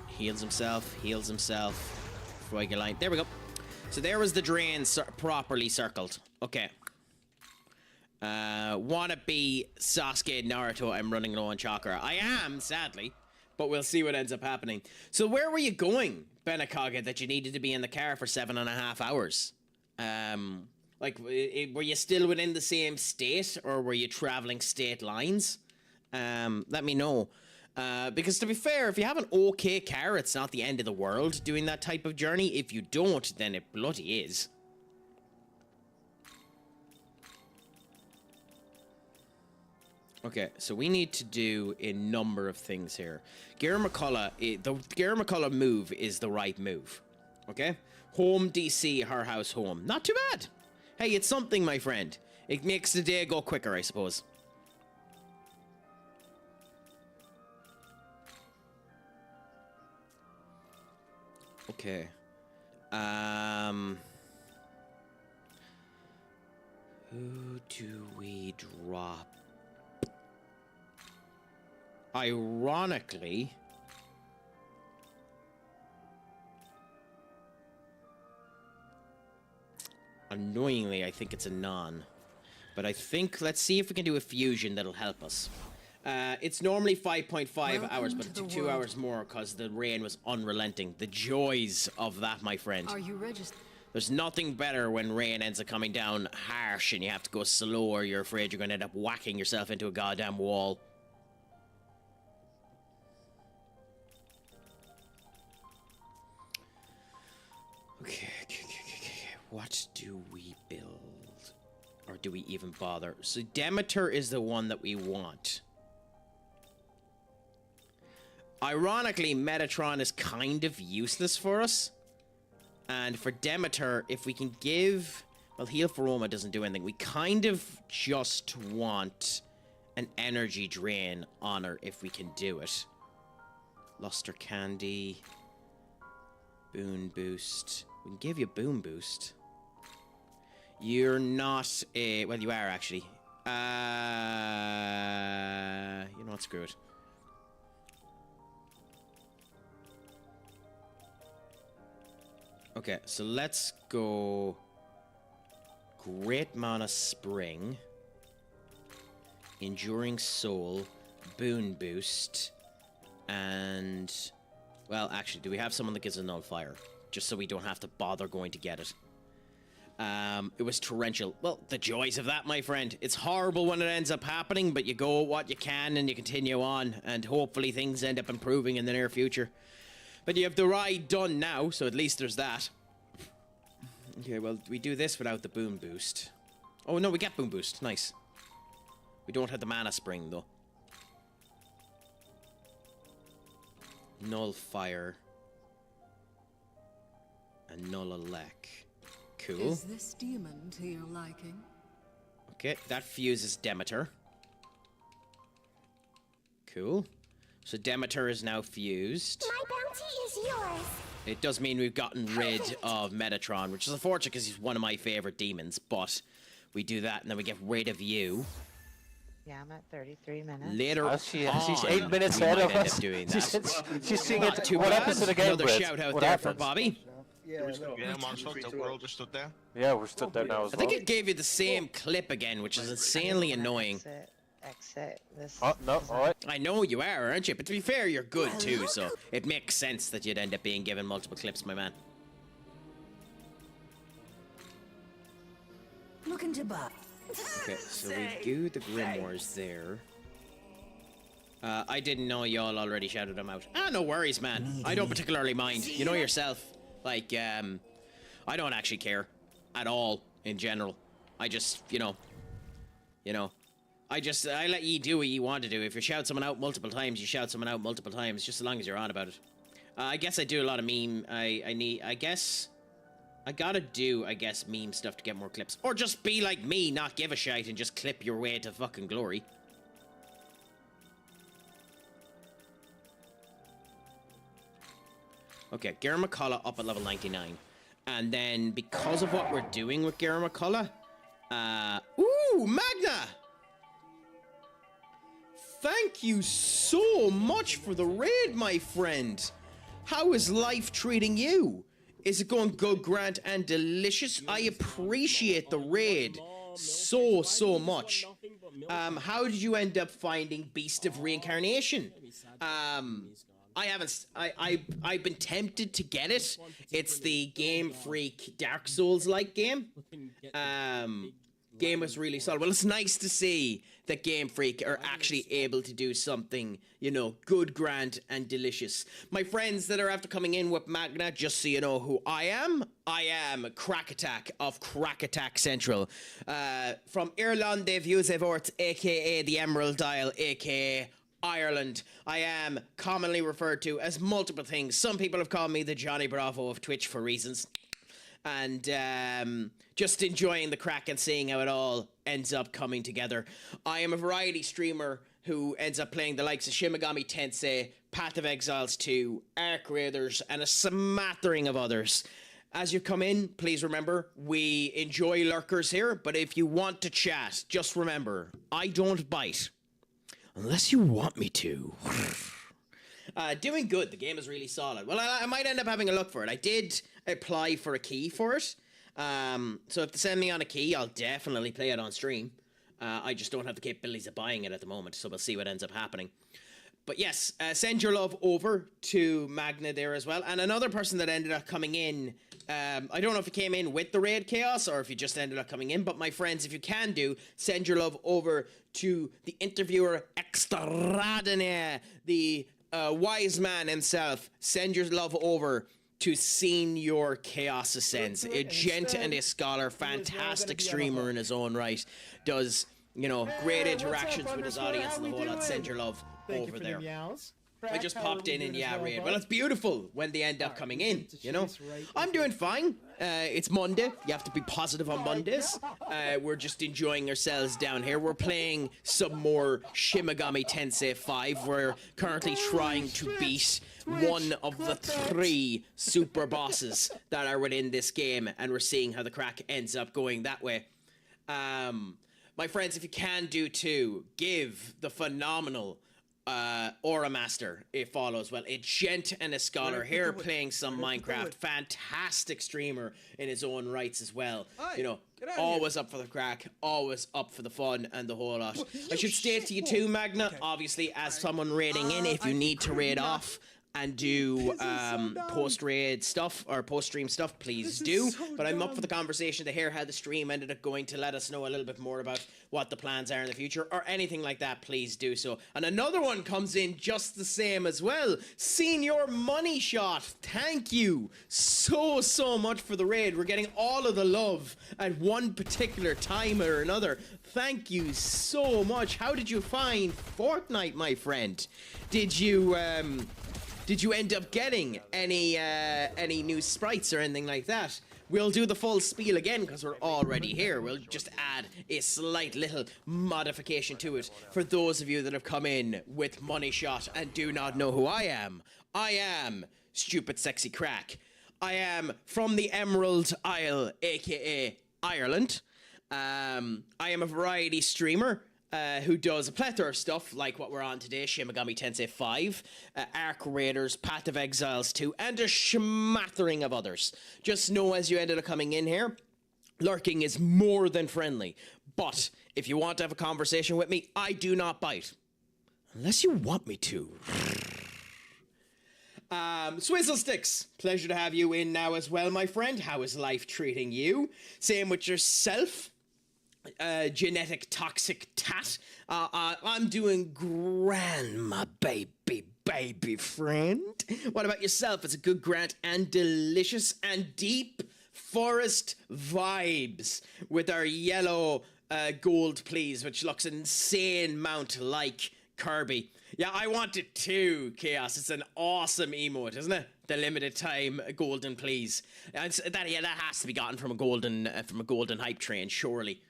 Heals himself, heals himself. Freuge line. There we go. So there was the drain properly circled. Okay. Wanna be Sasuke Naruto, I'm running low on chakra. I am, sadly. But we'll see what ends up happening. So where were you going, Benekage, that you needed to be in the car for 7.5 hours? Like, were you still within the same state, or were you traveling state lines? Let me know. Because to be fair, if you have an okay car, it's not the end of the world doing that type of journey. If you don't, then it bloody is. Okay, so we need to do a number of things here. Gera McCullough, the Gera McCullough move is the right move. Okay? Home DC, her house home. Not too bad. Hey, it's something, my friend. It makes the day go quicker, I suppose. Okay. Who do we drop? Ironically, annoyingly, I think it's a non. But I think, let's see if we can do a fusion that'll help us. It's normally 5.5 hours, but it took 2 hours more because the rain was unrelenting. The joys of that, my friend. Are you registered? There's nothing better when rain ends up coming down harsh and you have to go slow or you're afraid you're going to end up whacking yourself into a goddamn wall. Okay. What do we build? Or do we even bother? So Demeter is the one that we want. Ironically, Metatron is kind of useless for us. And for Demeter, if we can give... Well, Heal for Roma doesn't do anything. We kind of just want an energy drain on her if we can do it. Luster Candy. Boon Boost. We can give you Boon Boost. You're not a... Well, you are, actually. You know what? Screw it. Okay, so let's go... Great Mana Spring. Enduring Soul. Boon Boost. And... Well, actually, do we have someone that gives a Nullifier? Just so we don't have to bother going to get it. It was torrential. Well, the joys of that, my friend. It's horrible when it ends up happening, but you go what you can and you continue on, and hopefully things end up improving in the near future. But you have the ride done now, so at least there's that. Okay, well, we do this without the Boon Boost. Oh, no, we get Boon Boost. Nice. We don't have the Mana Spring, though. Nullifier. And Null-Elec. Cool. Is this demon to your liking? Okay, that fuses Demeter. Cool. So Demeter is now fused. My bounty is yours. It does mean we've gotten rid of Metatron, which is unfortunate because he's one of my favorite demons, but we do that and then we get rid of you. Yeah, I'm at 33 minutes. Later on, She's 8 minutes we ahead might of end us. up doing that. She's seeing Not it. too What bad. happens to the game, Another Brett? shout out What there for happens? Bobby. Yeah, Yeah, Monsoft, we're all just stood there. Yeah, we're stood there now as I well. think it gave you the same clip again, which is insanely annoying. Exit this. Oh, no, alright. I know you are, aren't you? But to be fair, you're good too, so it makes sense that you'd end up being given multiple clips, my man. Looking to buy. Okay, so we do the Grimoires there. I didn't know y'all already shouted them out. Ah, no worries, man. I don't particularly mind. You know yourself. Like, I don't actually care at all in general. I just, I let you do what you want to do. If you shout someone out multiple times, you shout someone out multiple times, just as long as you're on about it. I guess I do a lot of meme. I gotta do, meme stuff to get more clips. Or just be like me, not give a shite, and just clip your way to fucking glory. Okay, Garamakala up at level 99. And then, because of what we're doing with Garamakala... ooh, Magna! Thank you so much for the raid, my friend. How is life treating you? Is it going good, grand, and delicious? I appreciate the raid so much. How did you end up finding Beast of Reincarnation? I've been tempted to get it. It's the Game Freak Dark Souls-like game. Game was really solid. Well, it's nice to see that Game Freak are actually able to do something, good, grand, and delicious. My friends that are after coming in with Magna, just so you know who I am CraicAttack of CraicAttackCentral. From Ireland, they've used Evort, aka the Emerald Dial, aka Ireland. I am commonly referred to as multiple things. Some people have called me the Johnny Bravo of Twitch for reasons. And just enjoying the crack and seeing how it all ends up coming together. I am a variety streamer who ends up playing the likes of Shin Megami Tensei, Path of Exiles 2, Arc Raiders, and a smattering of others. as you come in, please remember, we enjoy lurkers here, but if you want to chat, just remember, I don't bite. Unless you want me to. Doing good. The game is really solid. Well, I might end up having a look for it. I did apply for a key for it. So if they send me on a key, I'll definitely play it on stream. I just don't have the capabilities of buying it at the moment, so we'll see what ends up happening. But yes, send your love over to Magna there as well. And another person that ended up coming in, I don't know if you came in with the Raid Chaos or if you just ended up coming in, but my friends, if you can do, send your love over to the interviewer extraordinaire, the wise man himself. Send your love over to Senior Chaos Ascends, a gent and a scholar, fantastic streamer in his own right, does, you know, great interactions with his audience and the whole lot. Send your love over there. I just popped in and yeah, Raid. Well, it's beautiful when they end up coming in, you know. I'm doing fine. It's Monday. You have to be positive on Mondays. We're just enjoying ourselves down here. We're playing some more Shin Megami Tensei V. We're currently trying to beat one of the 3 super bosses that are within this game, and we're seeing how the crack ends up going that way. My friends, if you can do too, give the phenomenal Aura Master a follow as well. A gent and a scholar here playing some Minecraft. Fantastic streamer in his own rights as well. You know, always up for the crack, always up for the fun and the whole lot. I should state to you too, Magna, obviously as someone raiding in, if you need to raid off and do post-raid stuff or post-stream stuff, please do. But I'm up for the conversation to hear how the stream ended up going, to let us know a little bit more about what the plans are in the future or anything like that. Please do so. And another one comes in just the same as well. Senior Money Shot, thank you so much for the raid. We're getting all of the love at one particular time or another. Thank you so much. How did you find Fortnite, my friend? Did you end up getting any new sprites or anything like that? We'll do the full spiel again because we're already here. We'll just add a slight little modification to it for those of you that have come in with Money Shot and do not know who I am. I am Stupid Sexy Craic. I am from the Emerald Isle, aka Ireland. I am a variety streamer who does a plethora of stuff like what we're on today, Shin Megami Tensei V, Arc Raiders, Path of Exiles 2, and a schmattering of others. Just know as you ended up coming in here, lurking is more than friendly. But if you want to have a conversation with me, I do not bite. Unless you want me to. Swizzle Sticks, pleasure to have you in now as well, my friend. How is life treating you? Same with yourself. Genetic toxic tat. I'm doing grand, my baby friend. What about yourself? It's a good grant and delicious and deep forest vibes with our yellow gold please, which looks an insane mount like Kirby. Yeah, I want it too, Chaos. It's an awesome emote, isn't it? The limited time golden please. And that has to be gotten from a golden hype train, surely.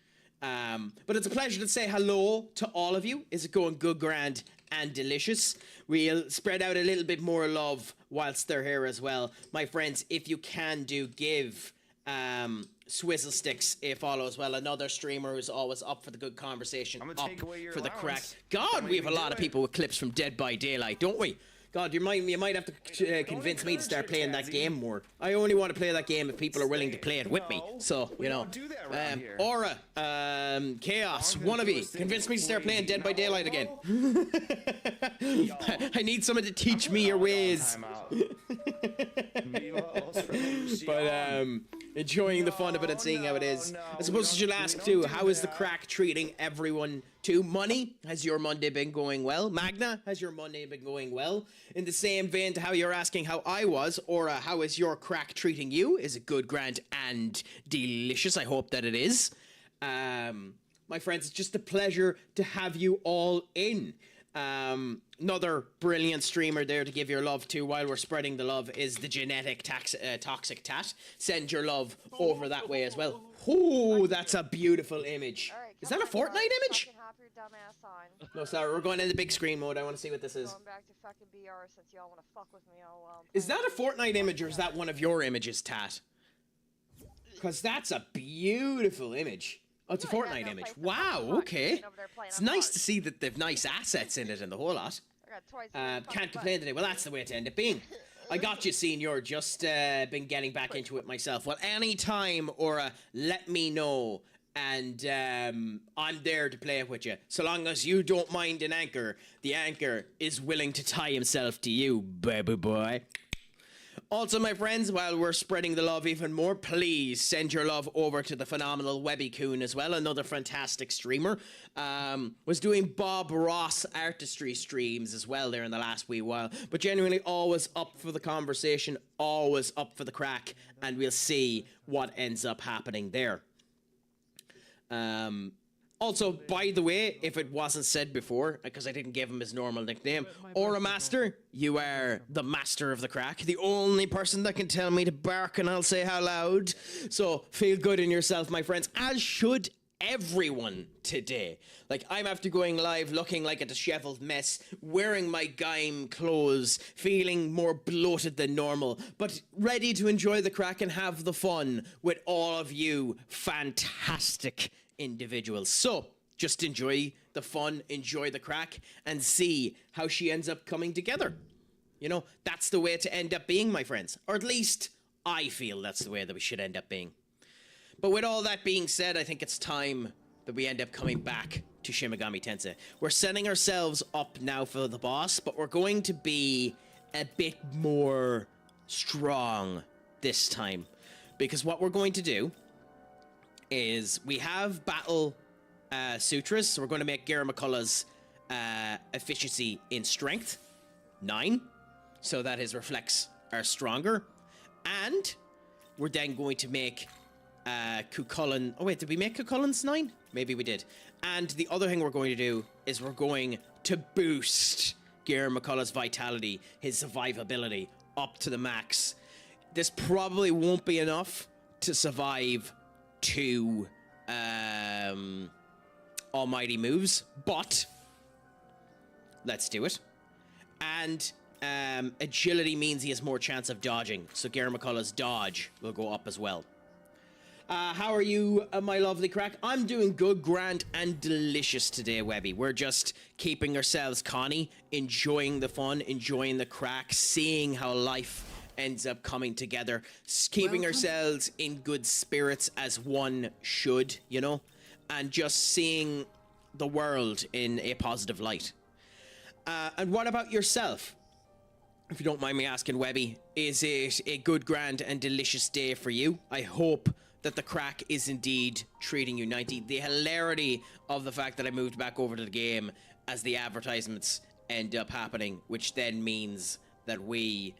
But it's a pleasure to say hello to all of you. Is it going good, grand, and delicious? We'll spread out a little bit more love whilst they're here as well. My friends, if you can do, give Swizzle Sticks a follow as well. Another streamer who's always up for the good conversation, up for the crack. God, we have a lot of people with clips from Dead by Daylight, don't we? God, you might have to convince me to start playing that game more. I only want to play that game if people are willing to play it with me. So, you know, Aura, Chaos, one of you, convince me to start playing Dead by Daylight again. I need someone to teach me your ways. But enjoying the fun of it and seeing how it is. I suppose I should ask too, how is the crack treating everyone too? Money, has your Monday been going well? Magna, has your Monday been going well? In the same vein to how you're asking how I was, or how is your crack treating you? Is it good, grand, and delicious? I hope that it is. My friends, it's just a pleasure to have you all in. Another brilliant streamer there to give your love to while we're spreading the love is the Genetic Toxic Tat. Send your love over that way as well. Oh, that's a beautiful image. Is that a Fortnite image? No, sorry, we're going in the big screen mode. I want to see what this is. Going back to fucking BR since y'all want to fuck with me. Is that a Fortnite image or is that one of your images, Tat? Because that's a beautiful image. Oh, it's a Fortnite image. Wow, okay. It's nice to see that they've nice assets in it and the whole lot. Can't complain today. Well, that's the way to end up being. I got you, Senior. Just been getting back into it myself. Well, anytime, Aura, let me know. And I'm there to play it with you. So long as you don't mind an anchor, the anchor is willing to tie himself to you, baby boy. Also, my friends, while we're spreading the love even more, please send your love over to the phenomenal Webby Coon as well, another fantastic streamer. Was doing Bob Ross artistry streams as well there in the last wee while, but genuinely always up for the conversation, always up for the crack, and we'll see what ends up happening there. Also, by the way, if it wasn't said before, because I didn't give him his normal nickname, Aura Master, you are the master of the crack, the only person that can tell me to bark and I'll say how loud. So feel good in yourself, my friends, as should everyone today. Like, I'm after going live looking like a disheveled mess, wearing my Gaim clothes, feeling more bloated than normal, but ready to enjoy the crack and have the fun with all of you fantastic individuals. So just enjoy the fun, enjoy the crack, and see how she ends up coming together. You know, that's the way to end up being, my friends. Or at least I feel that's the way that we should end up being. But with all that being said, I think it's time that we end up coming back to Shin Megami Tensei. We're setting ourselves up now for the boss, but we're going to be a bit more strong this time. Because what we're going to do is we have battle sutras, so we're going to make Gera McCullough's efficiency in strength 9, so that his reflex are stronger, and we're then going to make Cuchulainn. Oh wait, did we make Cuchulainn's 9? Maybe we did. And the other thing we're going to do is we're going to boost Gera McCullough's vitality, his survivability up to the max. This probably won't be enough to survive 2 almighty moves, but let's do it. And agility means he has more chance of dodging, so Gera McCullough's dodge will go up as well. How are you, my lovely crack? I'm doing good, grand, and delicious today, Webby. We're just keeping ourselves Connie, enjoying the fun, enjoying the crack, seeing how life ends up coming together, keeping ourselves in good spirits as one should, you know, and just seeing the world in a positive light. And what about yourself? If you don't mind me asking, Webby, is it a good, grand, and delicious day for you? I hope that the crack is indeed treating you 90. The hilarity of the fact that I moved back over to the game as the advertisements end up happening, which then means that we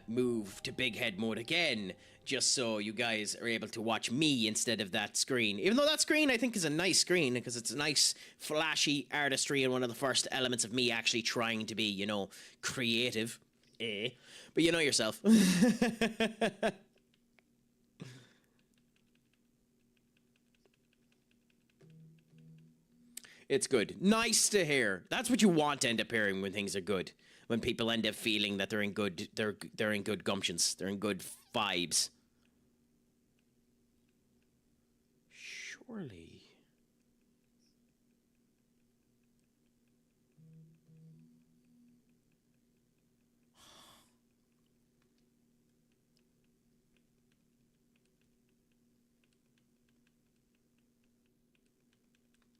move to big head mode again, just so you guys are able to watch me instead of that screen. Even though that screen I think is a nice screen, because it's a nice flashy artistry and one of the first elements of me actually trying to be, you know, creative. But you know yourself. It's good. Nice to hear. That's what you want to end up hearing when things are good. When people end up feeling that they're in good, they're in good gumptions. They're in good vibes. Surely.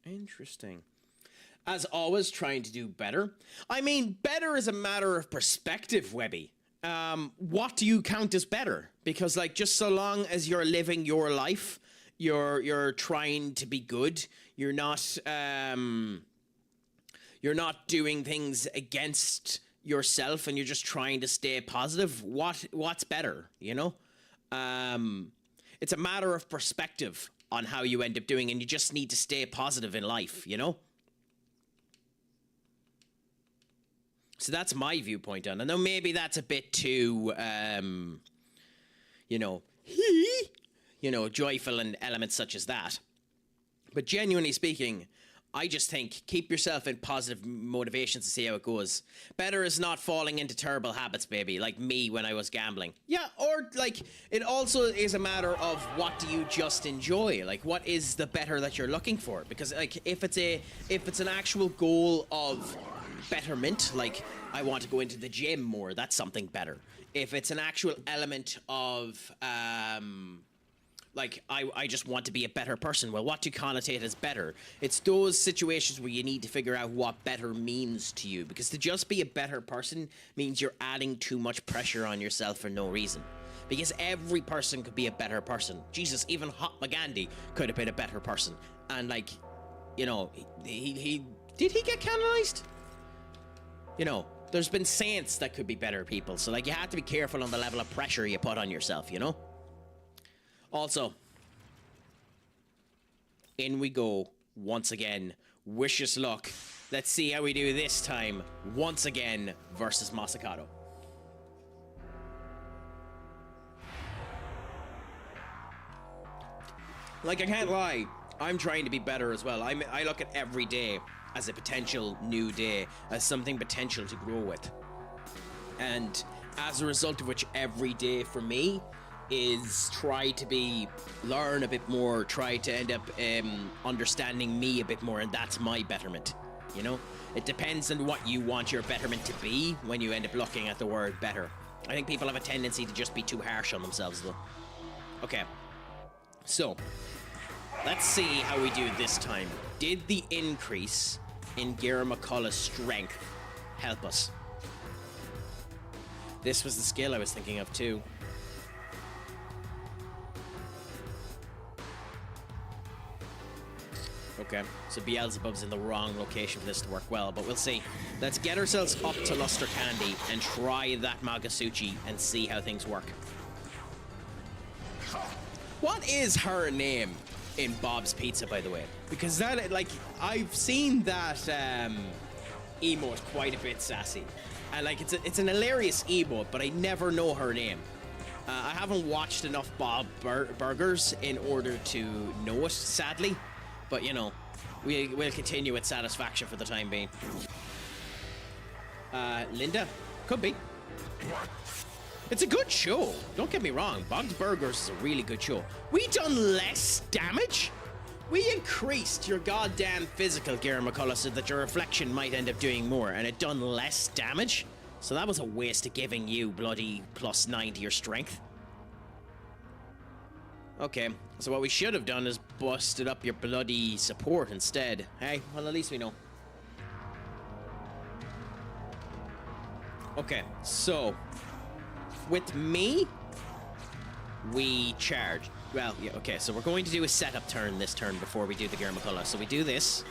Interesting. As always, trying to do better. I mean, better is a matter of perspective, Webby. What do you count as better? Because, like, just so long as you're living your life, you're trying to be good. You're not doing things against yourself, and you're just trying to stay positive. What's better? You know, it's a matter of perspective on how you end up doing, and you just need to stay positive in life. You know. So that's my viewpoint on it. Now, maybe that's a bit too, joyful and elements such as that. But genuinely speaking, I just think keep yourself in positive motivations to see how it goes. Better is not falling into terrible habits, baby, like me when I was gambling. Yeah, or like it also is a matter of what do you just enjoy? Like what is the better that you're looking for? Because like if it's an actual goal of betterment, like I want to go into the gym more, that's something better. If it's an actual element of like, I just want to be a better person. Well, what do you connotate as better? It's those situations where you need to figure out what better means to you. Because to just be a better person means you're adding too much pressure on yourself for no reason. Because every person could be a better person. Jesus, even Mahatma Gandhi could have been a better person. And, like, you know, he did he get canonized? You know, there's been saints that could be better people. So, like, you have to be careful on the level of pressure you put on yourself, you know? Also, in we go once again. Wish us luck. Let's see how we do this time. Once again versus Masakato. Like, I can't lie. I'm trying to be better as well. I look at every day as a potential new day, as something potential to grow with. And as a result of which, every day for me is try to learn a bit more, try to end up understanding me a bit more, and that's my betterment, you know? It depends on what you want your betterment to be when you end up looking at the word better. I think people have a tendency to just be too harsh on themselves, though. Okay, so let's see how we do this time. Did the increase in Gera McCullough's strength help us? This was the skill I was thinking of, too. Okay, so Beelzebub's in the wrong location for this to work well, but we'll see. Let's get ourselves up to Luster Candy and try that Magasuchi and see how things work. What is her name in Bob's Pizza, by the way? Because that, like, I've seen that emote quite a bit sassy. And, like, it's an hilarious emote, but I never know her name. I haven't watched enough Bob Burgers in order to know it, sadly. But, you know, we'll continue with satisfaction for the time being. Linda? Could be. It's a good show. Don't get me wrong. Bob's Burgers is a really good show. We done less damage? We increased your goddamn physical, Gera McCullough, so that your reflection might end up doing more, and it done less damage? So that was a waste of giving you bloody +9 to your strength. Okay, so what we should have done is busted up your bloody support instead. Hey, well, at least we know. Okay, so with me, we charge. Well, yeah, okay, so we're going to do a setup turn this turn before we do the Gera McCullough. So we do this,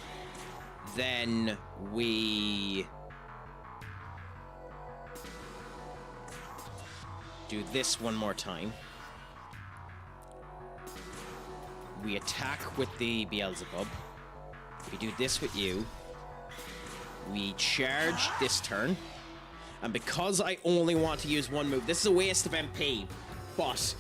then we do this one more time. We attack with the Beelzebub. We do this with you. We charge this turn. And because I only want to use one move, this is a waste of MP, but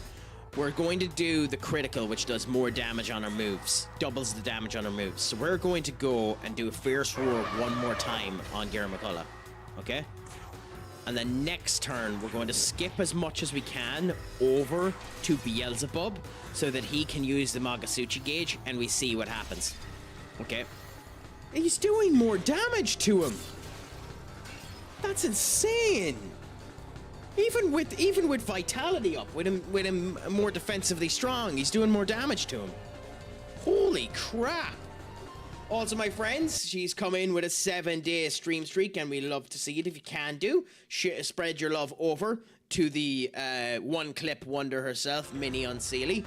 we're going to do the critical, which does more damage on our moves. Doubles the damage on our moves. So we're going to go and do a Fierce Roar one more time on Gera McCullough. Okay? And then next turn, we're going to skip as much as we can over to Beelzebub so that he can use the Magasuchi gauge and we see what happens. Okay? He's doing more damage to him. That's insane. Even with vitality up, with him more defensively strong, he's doing more damage to him. Holy crap. Also, my friends, she's come in with a 7-day stream streak, and we love to see it if you can do. Spread your love over to the one-clip wonder herself, Minnie Unseelie.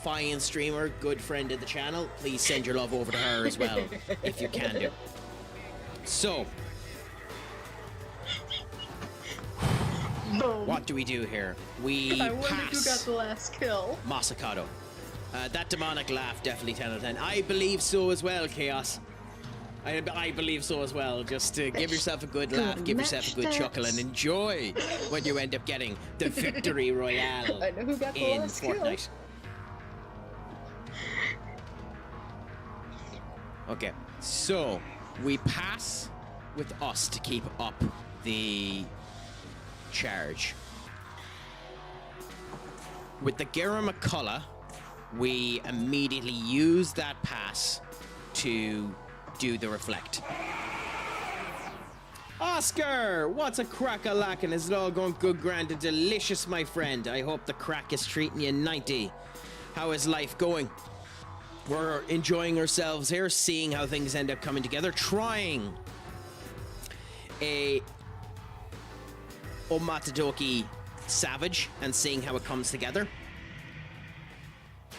Fine streamer, good friend of the channel. Please send your love over to her as well, if you can do. So, what do we do here? We I wonder pass who got the last kill. Masakato. That demonic laugh, definitely 10 out of 10. I believe so as well, Chaos. I believe so as well. Just give yourself a good laugh, give yourself a good chuckle, and enjoy when you end up getting the victory royale I know who got the in last Fortnite. Okay, so we pass with us to keep up the charge. With the Gera McCullough, we immediately use that pass to do the reflect. Oscar, what's a crack-a-lackin'? Is it all going good, grand, and delicious, my friend? I hope the crack is treating you 90. How is life going? We're enjoying ourselves here, seeing how things end up coming together, trying a Omatadoki Savage and seeing how it comes together.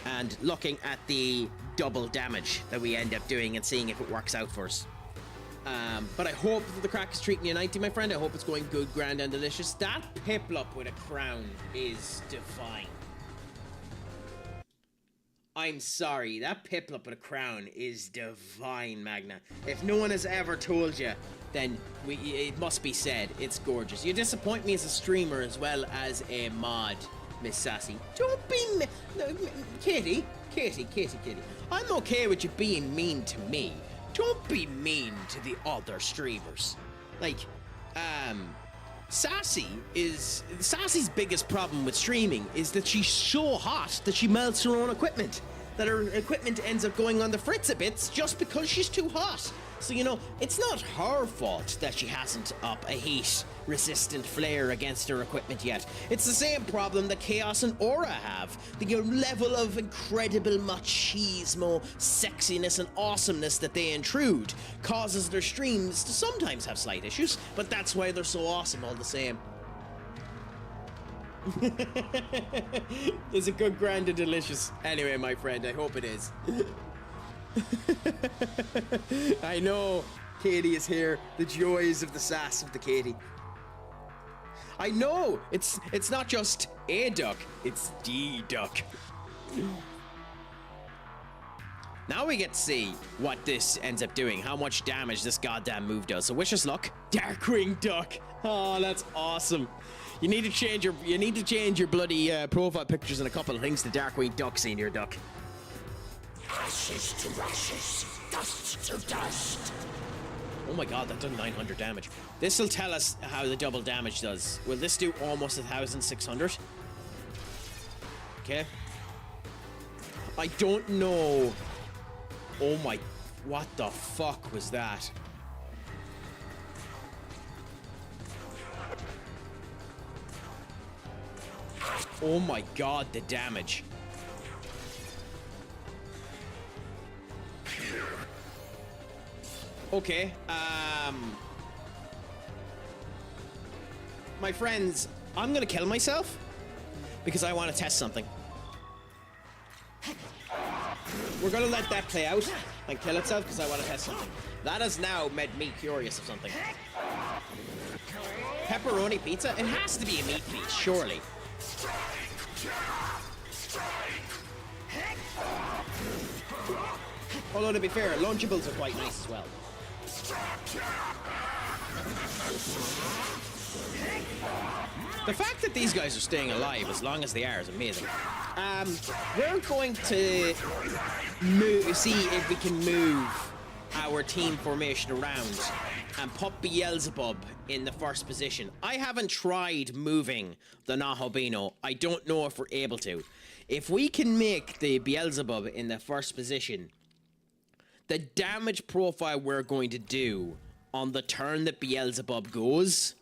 And looking at the double damage that we end up doing and seeing if it works out for us. But I hope that the crack is treating you 90, my friend. I hope it's going good, grand, and delicious. That Piplup with a crown is divine. I'm sorry, that Piplup with a crown is divine, Magna. If no one has ever told you, then it must be said. It's gorgeous. You disappoint me as a streamer as well as a mod, Miss Sassy. Don't be no, Katie. I'm okay with you being mean to me. Don't be mean to the other streamers. Like, Sassy's biggest problem with streaming is that she's so hot that she melts her own equipment. That her equipment ends up going on the fritz a bits just because she's too hot. So, you know, it's not her fault that she hasn't up a heat-resistant flare against her equipment yet. It's the same problem that Chaos and Aura have. The level of incredible machismo, sexiness, and awesomeness that they intrude causes their streams to sometimes have slight issues, but that's why they're so awesome all the same. Is it good, grand, and delicious? Anyway, my friend, I hope it is. I know Katie is here. The joys of the sass of the Katie. I know it's not just a duck, it's the duck. Now we get to see what this ends up doing, how much damage this goddamn move does. So wish us luck. Darkwing Duck. Oh, that's awesome. You need to change your bloody profile pictures and a couple of things to Darkwing Duck, Senior Duck. Ashes to ashes, dust to dust. Oh my god, that done 900 damage. This will tell us how the double damage does. Will this do almost 1,600? Okay. I don't know. Oh my, what the fuck was that? Oh my god, the damage. Okay, my friends, I'm gonna kill myself because I want to test something. We're gonna let that play out and kill itself because I want to test something. That has now made me curious of something. Pepperoni pizza? It has to be a meat piece, surely. Although to be fair, Lunchables are quite nice as well. The fact that these guys are staying alive as long as they are is amazing. We're going to see if we can move our team formation around and put Beelzebub in the first position. I haven't tried moving the Nahobino. I don't know if we're able to. If we can make the Beelzebub in the first position, the damage profile we're going to do on the turn that Beelzebub goes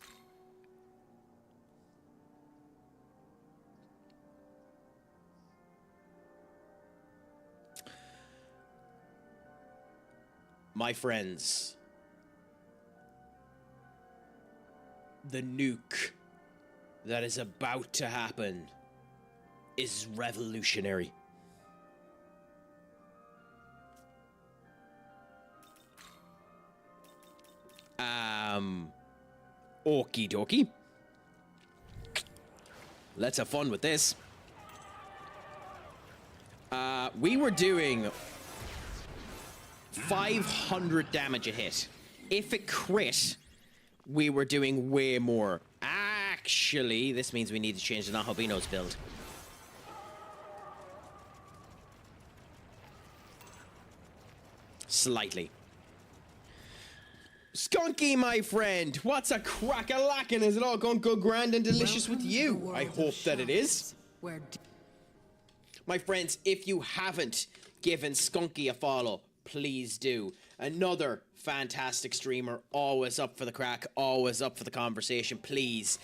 my friends, the nuke that is about to happen is revolutionary. Okie dokie. Let's have fun with this. We were doing 500 damage a hit. If it crit, we were doing way more. Actually, this means we need to change the Nahobino's build. slightly. Skunky, my friend, what's a crack-a-lackin'? Is it all going good, grand, and delicious with Welcome to the you? world I of hope that it is. shadows, where My friends, if you haven't given Skunky a follow, please do. Another fantastic streamer, always up for the crack, always up for the conversation. Please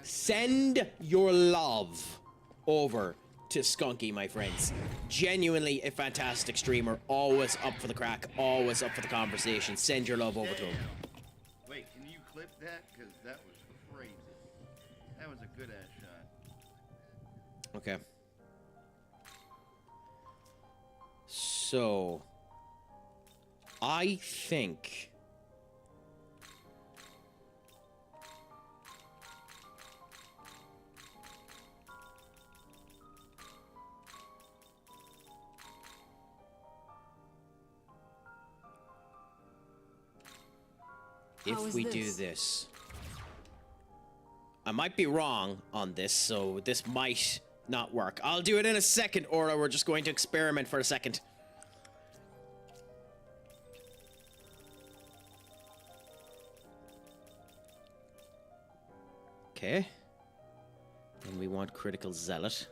send your love over to Skunky, my friends. Genuinely a fantastic streamer, always up for the crack, always up for the conversation. Send your love over to him. Wait, can you clip that? Because that was crazy. That was a good ass shot. Okay. So, I think How if is we do this? this, I might be wrong on this, so this might not work. I'll do it in a second, or we're just going to experiment for a second. Okay. Then we want critical zealot.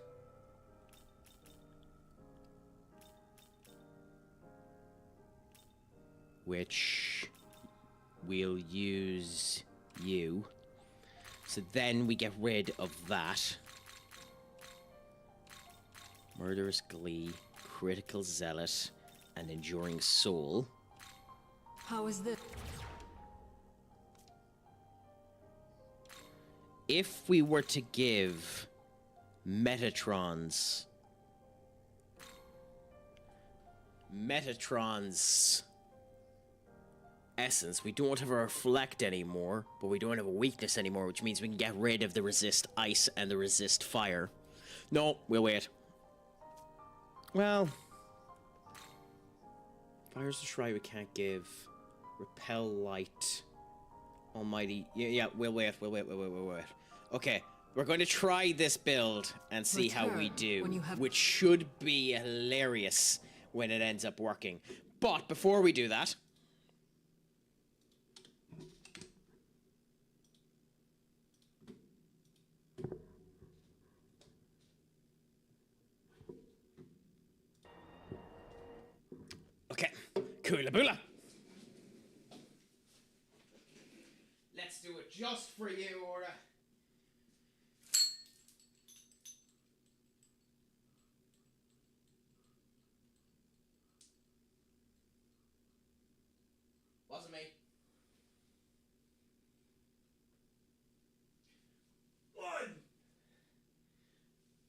Which we'll use you. So then we get rid of that. Murderous Glee, Critical Zealot, and Enduring Soul. how is this? If we were to give Metatron's essence, we don't have a reflect anymore, but we don't have a weakness anymore, which means we can get rid of the resist ice and the resist fire. No, we'll wait. Well, fire's the Shry we can't give. Repel light. Almighty. Yeah, we'll wait. Okay, we're going to try this build and see how we Return when do, you have- which should be hilarious when it ends up working. But before we do that, okay, Kula Bula. Let's do it just for you, Aura. Wasn't me. 1,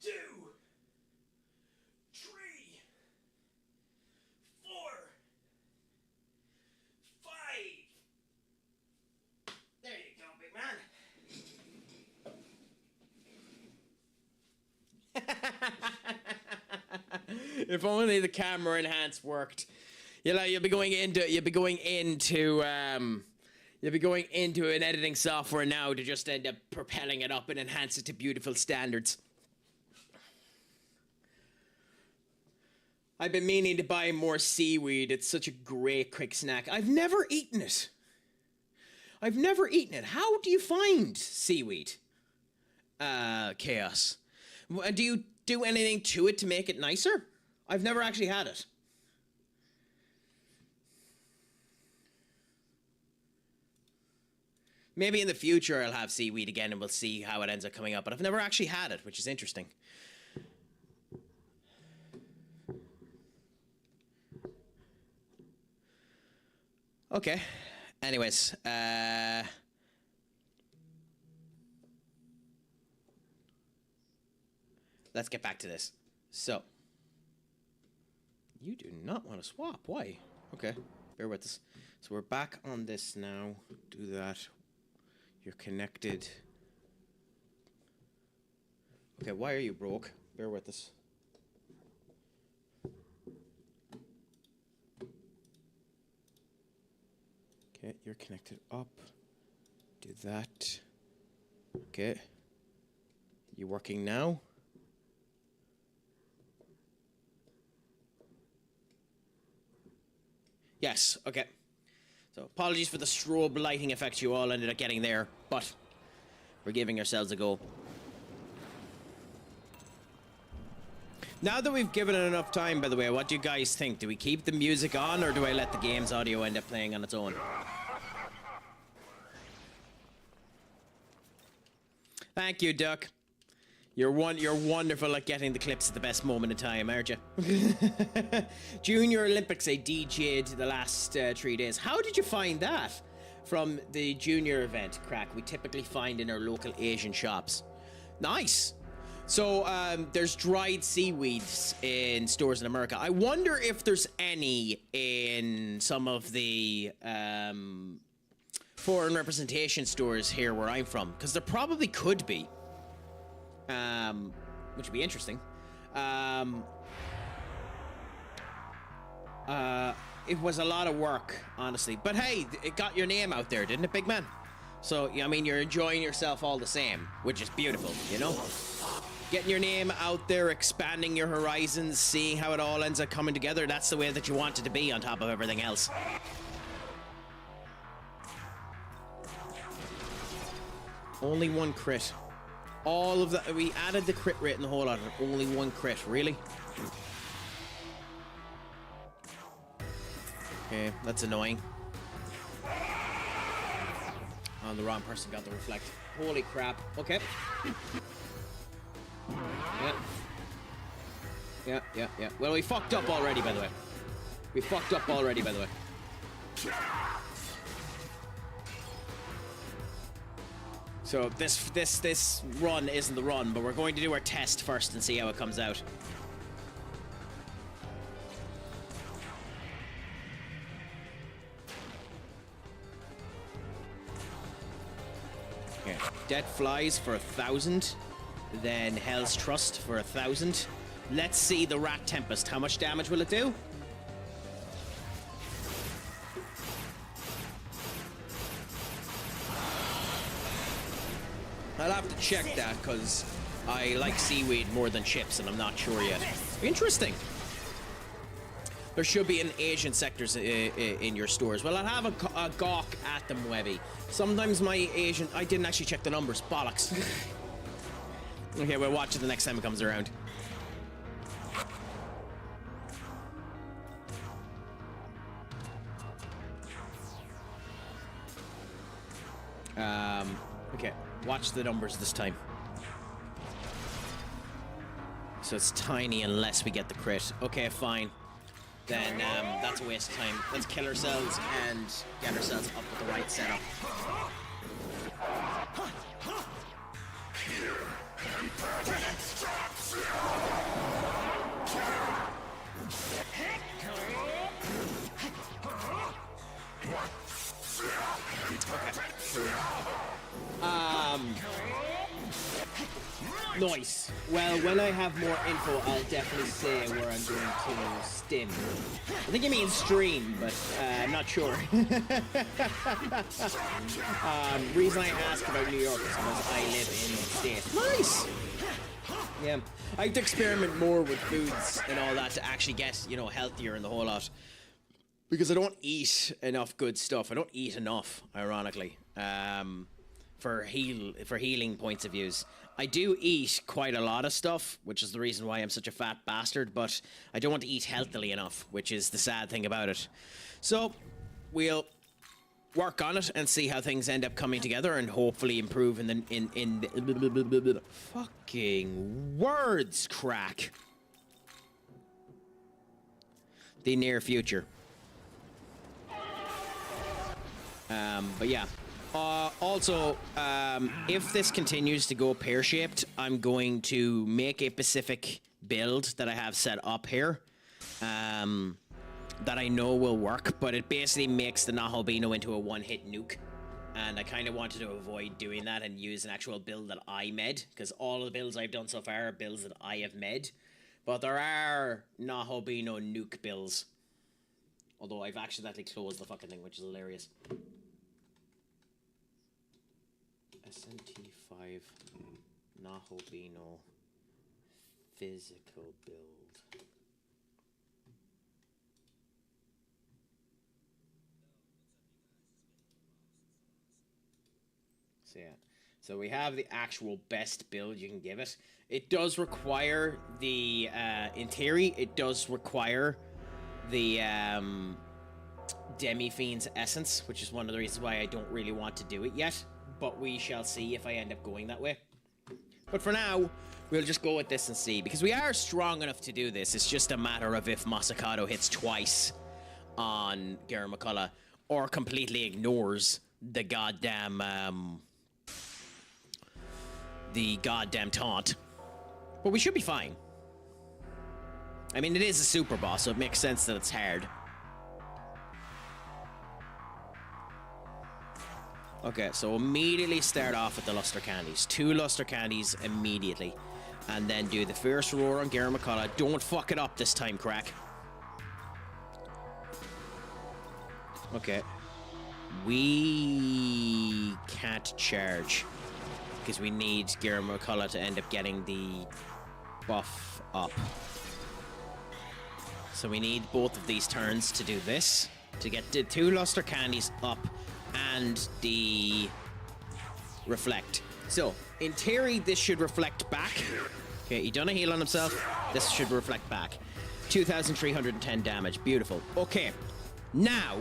2, 3, 4, 5. There you go, big man. If only the camera enhance worked. You'll be going into an editing software now to just end up propelling it up and enhance it to beautiful standards. I've been meaning to buy more seaweed. It's such a great quick snack. I've never eaten it. How do you find seaweed? Chaos. Do you do anything to it to make it nicer? I've never actually had it. Maybe in the future I'll have seaweed again and we'll see how it ends up coming up, but I've never actually had it, which is interesting. Okay. Anyways, let's get back to this. So, you do not want to swap. Why? Okay, bear with us. So we're back on this now. Do that. You're connected. Okay, why are you broke? Bear with us. Okay, you're connected up. Do that. Okay. You working now? Yes, okay. So apologies for the strobe lighting effect you all ended up getting there, but we're giving ourselves a go. Now that we've given it enough time, by the way, what do you guys think? Do we keep the music on, or do I let the game's audio end up playing on its own? Thank you, Duck. You're wonderful at getting the clips at the best moment in time, aren't you? Junior Olympics, I DJ'd the last 3 days. How did you find that? From the junior event, Craic, we typically find in our local Asian shops. Nice. So there's dried seaweeds in stores in America. I wonder if there's any in some of the foreign representation stores here where I'm from, because there probably could be. Which would be interesting. It was a lot of work, honestly. But hey, it got your name out there, didn't it, big man? So, I mean, you're enjoying yourself all the same, which is beautiful, you know? Getting your name out there, expanding your horizons, seeing how it all ends up coming together, that's the way that you want it to be on top of everything else. Only one crit. All of the... We added the crit rate in the whole lot. Only one crit. Really? Okay, that's annoying. Oh, the wrong person got the reflect. Holy crap. Okay. Yeah. Well, we fucked up already, by the way. So this run isn't the run, but we're going to do our test first and see how it comes out. Okay. Dead Flies for 1,000. Then Hell's Trust for 1,000. Let's see the Rat Tempest. How much damage will it do? I'll have to check that, because I like seaweed more than chips, and I'm not sure yet. Interesting. There should be an Asian sectors in your stores. Well, I'll have a gawk at them, Webby. Sometimes my Asian... I didn't actually check the numbers. Bollocks. Okay, we'll watch it the next time it comes around. Okay, watch the numbers this time. So it's tiny unless we get the crit. Okay, fine. Then that's a waste of time. Let's kill ourselves and get ourselves up with the right setup. Nice. Well, when I have more info, I'll definitely say where I'm going to stim. I think you mean stream, but I'm not sure. Reason I ask about New York is because I live in the state. Nice. Yeah, I have to experiment more with foods and all that to actually get, you know, healthier and the whole lot. Because I don't eat enough good stuff. I don't eat enough, ironically, for healing points of views. I do eat quite a lot of stuff, which is the reason why I'm such a fat bastard, but I don't want to eat healthily enough, which is the sad thing about it. So, we'll work on it and see how things end up coming together and hopefully improve in the fucking words, Craic. The near future. But yeah. Also, if this continues to go pear-shaped, I'm going to make a specific build that I have set up here that I know will work, but it basically makes the Naholbino into a one-hit nuke. And I kind of wanted to avoid doing that and use an actual build that I made, because all of the builds I've done so far are builds that I have made. But there are Naholbino nuke builds. Although I've accidentally closed the fucking thing, which is hilarious. SMT5 Naholbino physical build. So yeah. So we have the actual best build you can give it. It does require the, in theory, it does require the Demi-Fiend's Essence, which is one of the reasons why I don't really want to do it yet. But we shall see if I end up going that way. But for now, we'll just go with this and see. Because we are strong enough to do this. It's just a matter of if Masakado hits twice on Garen McCullough or completely ignores the goddamn taunt. But we should be fine. I mean, it is a super boss, so it makes sense that it's hard. Okay, so immediately start off with the Luster Candies. 2 Luster Candies immediately. And then do the Fierce Roar on Garen McCullough. Don't fuck it up this time, Craic. Okay. We can't charge. Because we need Garen McCullough to end up getting the buff up. So we need both of these turns to do this. To get the 2 Luster Candies up and the reflect. So, in theory, this should reflect back. Okay, he done a heal on himself. This should reflect back. 2,310 damage. Beautiful. Okay, now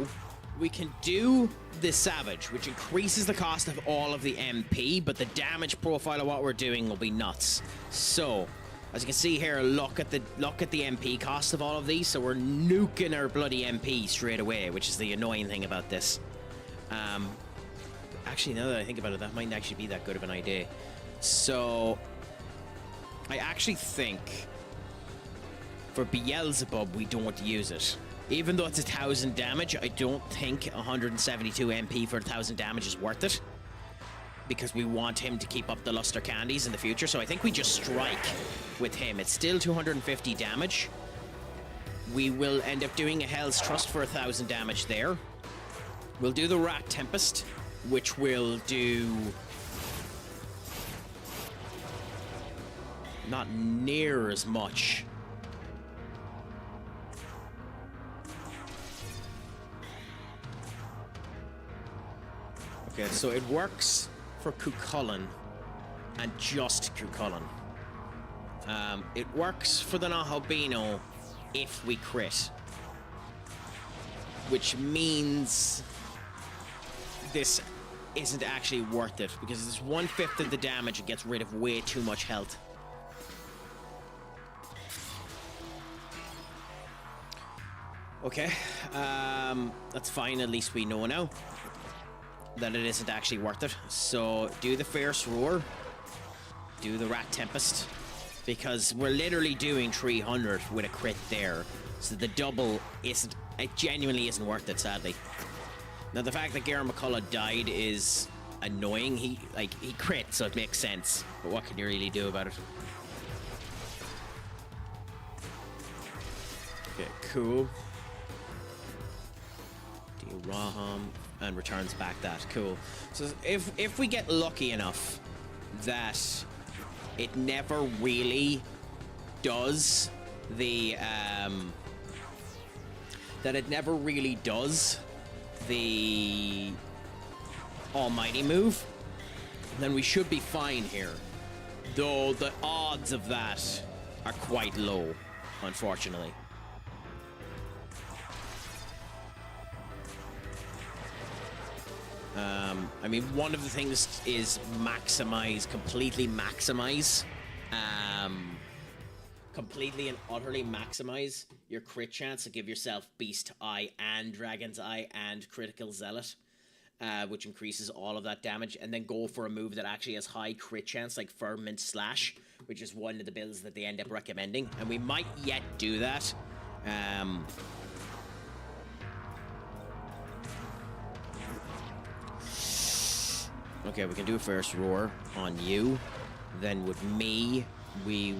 we can do the Savage, which increases the cost of all of the MP, but the damage profile of what we're doing will be nuts. So, as you can see here, look at the MP cost of all of these. So we're nuking our bloody MP straight away, which is the annoying thing about this. Actually, now that I think about it, that might actually be that good of an idea. So, I actually think for Beelzebub, we don't use it. Even though it's 1,000 damage, I don't think 172 MP for 1,000 damage is worth it. Because we want him to keep up the Luster Candies in the future. So I think we just strike with him. It's still 250 damage. We will end up doing a Hell's Trust for 1,000 damage there. We'll do the Rat Tempest, which will do not near as much. Okay, so it works for Cuchulainn and just Cuchulainn. It works for the Nahalbino if we crit, which means this isn't actually worth it because it's 1/5 of the damage. It gets rid of way too much health. Okay, that's fine. At least we know now that it isn't actually worth it. So do the Fierce Roar, do the Rat Tempest, because we're literally doing 300 with a crit there. So the double isn't, it genuinely isn't worth it, sadly. Now the fact that Garen McCullough died is annoying. He crit, so it makes sense. But what can you really do about it? Okay, cool. Do Raham and returns back that. Cool. So if we get lucky enough that it never really does the the almighty move, then we should be fine here. Though the odds of that are quite low, unfortunately. I mean, one of the things is completely and utterly maximize your crit chance to give yourself Beast Eye and Dragon's Eye and Critical Zealot, which increases all of that damage, and then go for a move that actually has high crit chance, like Firmament Slash, which is one of the builds that they end up recommending, and we might yet do that. Okay, we can do a First Roar on you. Then with me, we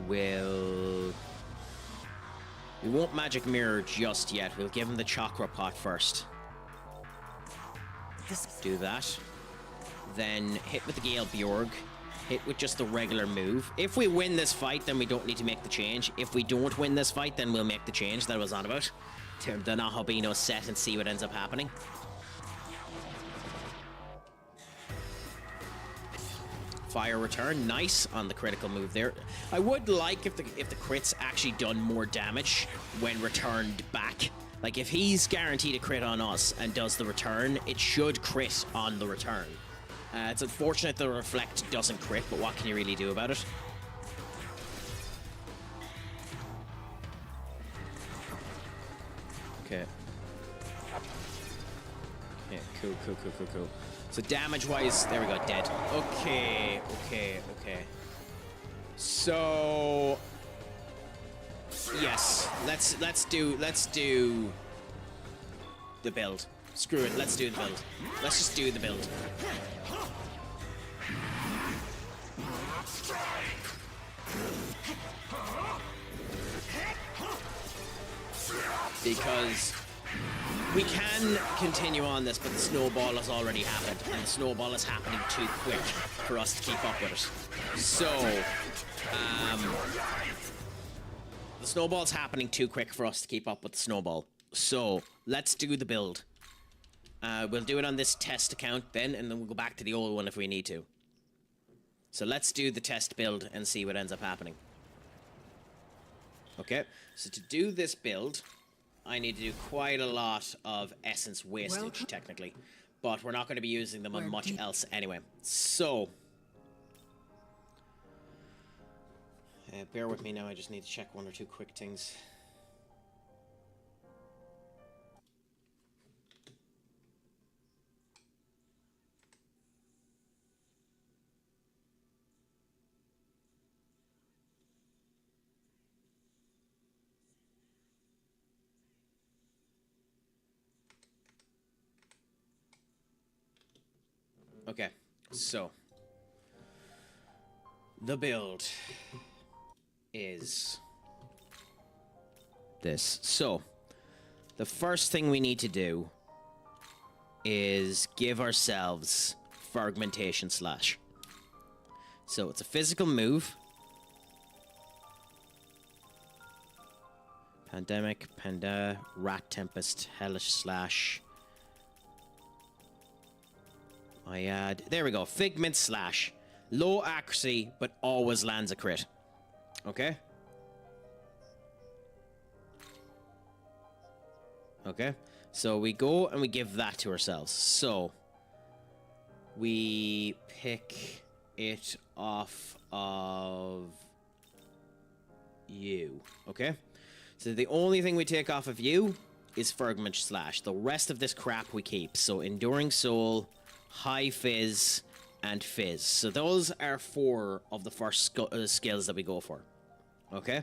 won't Magic Mirror just yet. We'll give him the Chakra Pot first. Do that. Then hit with the Gale Bjorg. Hit with just the regular move. If we win this fight, then we don't need to make the change. If we don't win this fight, then we'll make the change that I was on about. Turn the Nahabino set and see what ends up happening. Fire return, nice on the critical move there. I would like if the crit's actually done more damage when returned back. Like if he's guaranteed a crit on us and does the return, it should crit on the return. It's unfortunate the reflect doesn't crit, but what can you really do about it? Okay. Yeah, cool. So damage-wise, there we go, dead. Okay. So yes, let's do the build. Screw it, let's do the build. Let's just do the build. Because we can continue on this, but the snowball has already happened, and the snowball is happening too quick for us to keep up with it. So, the snowball's happening too quick for us to keep up with the snowball. So, let's do the build. We'll do it on this test account then, and then we'll go back to the old one if we need to. So let's do the test build and see what ends up happening. Okay, so to do this build, I need to do quite a lot of essence wastage, technically. But we're not going to be using them on much else anyway. So, bear with me now, I just need to check one or two quick things. Okay, so the build is this. So the first thing we need to do is give ourselves Fragmentation Slash. So it's a physical move. Pandemic, Panda, Rat Tempest, Hellish Slash. I add, there we go, Figment Slash. Low accuracy, but always lands a crit. Okay? Okay, so we go and we give that to ourselves. So, we pick it off of you. Okay? So the only thing we take off of you is Fragment Slash. The rest of this crap we keep. So, Enduring Soul, High Fizz, and Fizz. So those are 4 of the first skills that we go for. Okay?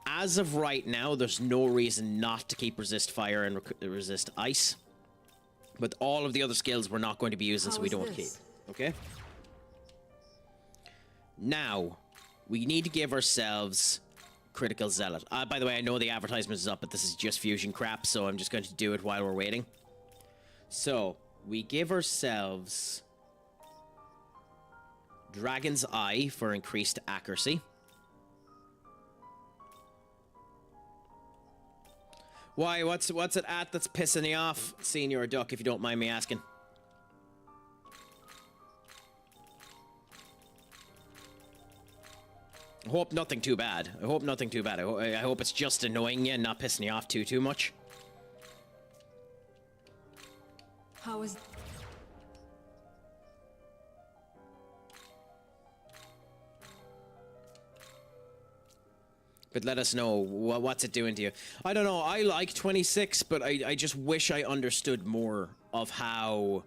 As of right now, there's no reason not to keep Resist Fire and Resist Ice. But all of the other skills we're not going to be using, so we don't keep. Okay? Now, we need to give ourselves Critical Zealot. By the way, I know the advertisement is up, but this is just fusion crap, so I'm just going to do it while we're waiting. So, we give ourselves Dragon's Eye for increased accuracy. Why? What's it at that's pissing you off, Senior Duck, if you don't mind me asking? I hope nothing too bad. I hope nothing too bad. I hope it's just annoying you and not pissing you off too much. How is... But let us know, what's it doing to you? I don't know, I like 26, but I just wish I understood more of how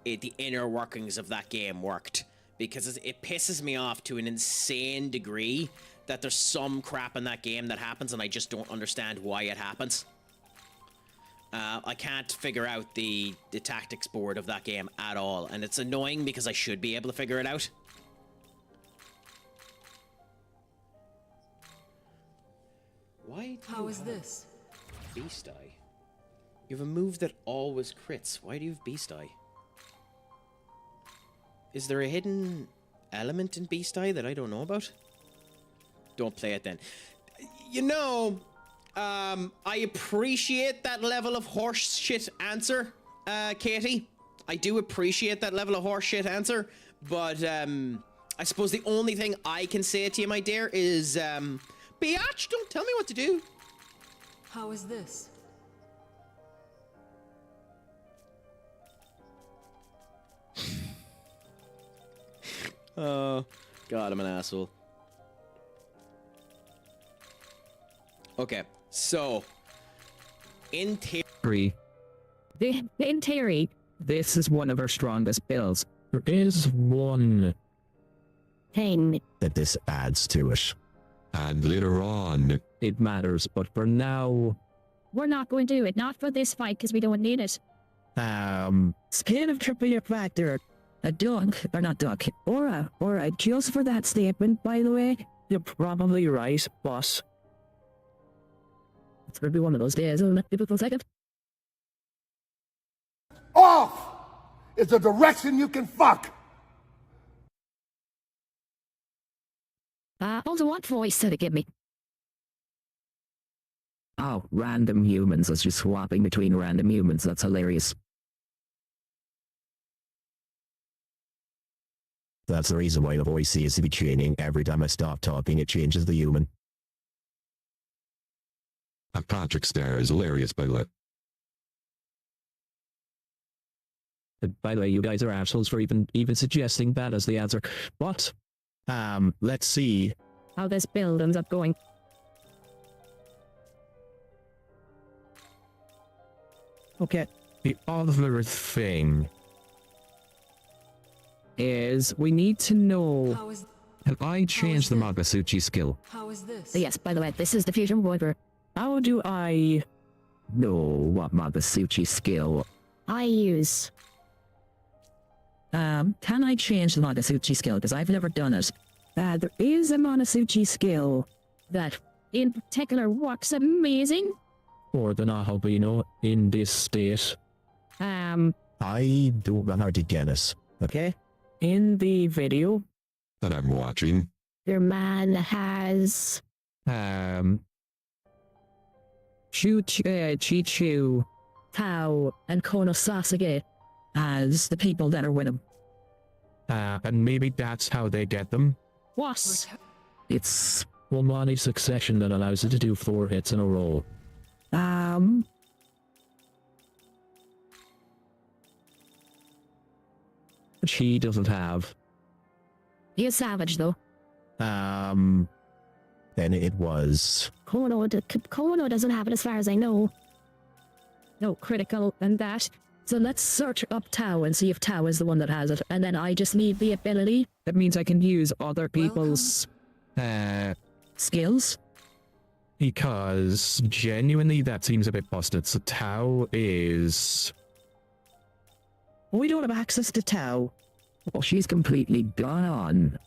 the inner workings of that game worked. Because it pisses me off to an insane degree that there's some crap in that game that happens and I just don't understand why it happens. I can't figure out the tactics board of that game at all, and it's annoying because I should be able to figure it out. Why do How you is have this? Beast Eye? You have a move that always crits. Why do you have Beast Eye? Is there a hidden element in Beast Eye that I don't know about? Don't play it then. You know... I appreciate that level of horse shit answer, Katie. I do appreciate that level of horseshit answer, but I suppose the only thing I can say to you, my dear, is biatch, don't tell me what to do. How is this? Oh, God, I'm an asshole. Okay, so in theory, In theory, this is one of our strongest builds. There is one thing That this adds to it. And later on, it matters, but for now, we're not going to do it. Not for this fight, because we don't need it. Skin of triple factor. A duck, or not duck, Aura, just for that statement, by the way. You're probably right, boss. It's gonna be one of those days, isn't it? Give it a second. Off is a direction you can fuck. Also, what voice did it give me? Oh, random humans. It's just swapping between random humans. That's hilarious. That's the reason why the voice seems to be changing. Every time I stop talking, it changes the human. and Patrick's stare is hilarious, by the way. By the way, you guys are assholes for even suggesting that as the answer. But, let's see how this build ends up going. Okay. the other thing. Is we need to know. How is Have I changed the this? Magasuchi skill? how is this? Yes, by the way, this is the fusion warrior. How do I know what Magasuchi skill I use? Can I change the Magasuchi skill? Because I've never done it. There is a Magasuchi skill that in particular works amazing. For the Nahabino in this state. I don't know how to get us. Okay. In the video, That I'm watching. your man has Chichu, Tao, and Kono Sasage as the people that are with him. And maybe that's how they get them. What? It's one money succession that allows it to do 4 hits in a row. Which he doesn't have. He is savage, though. Then it was. Kono doesn't have it as far as I know. No, critical and that. So let's search up Tao and see if Tao is the one that has it. And then I just need the ability. That means I can use other people's skills. Because genuinely that seems a bit busted. So Tao is. We don't have access to Tao. Oh, she's completely gone.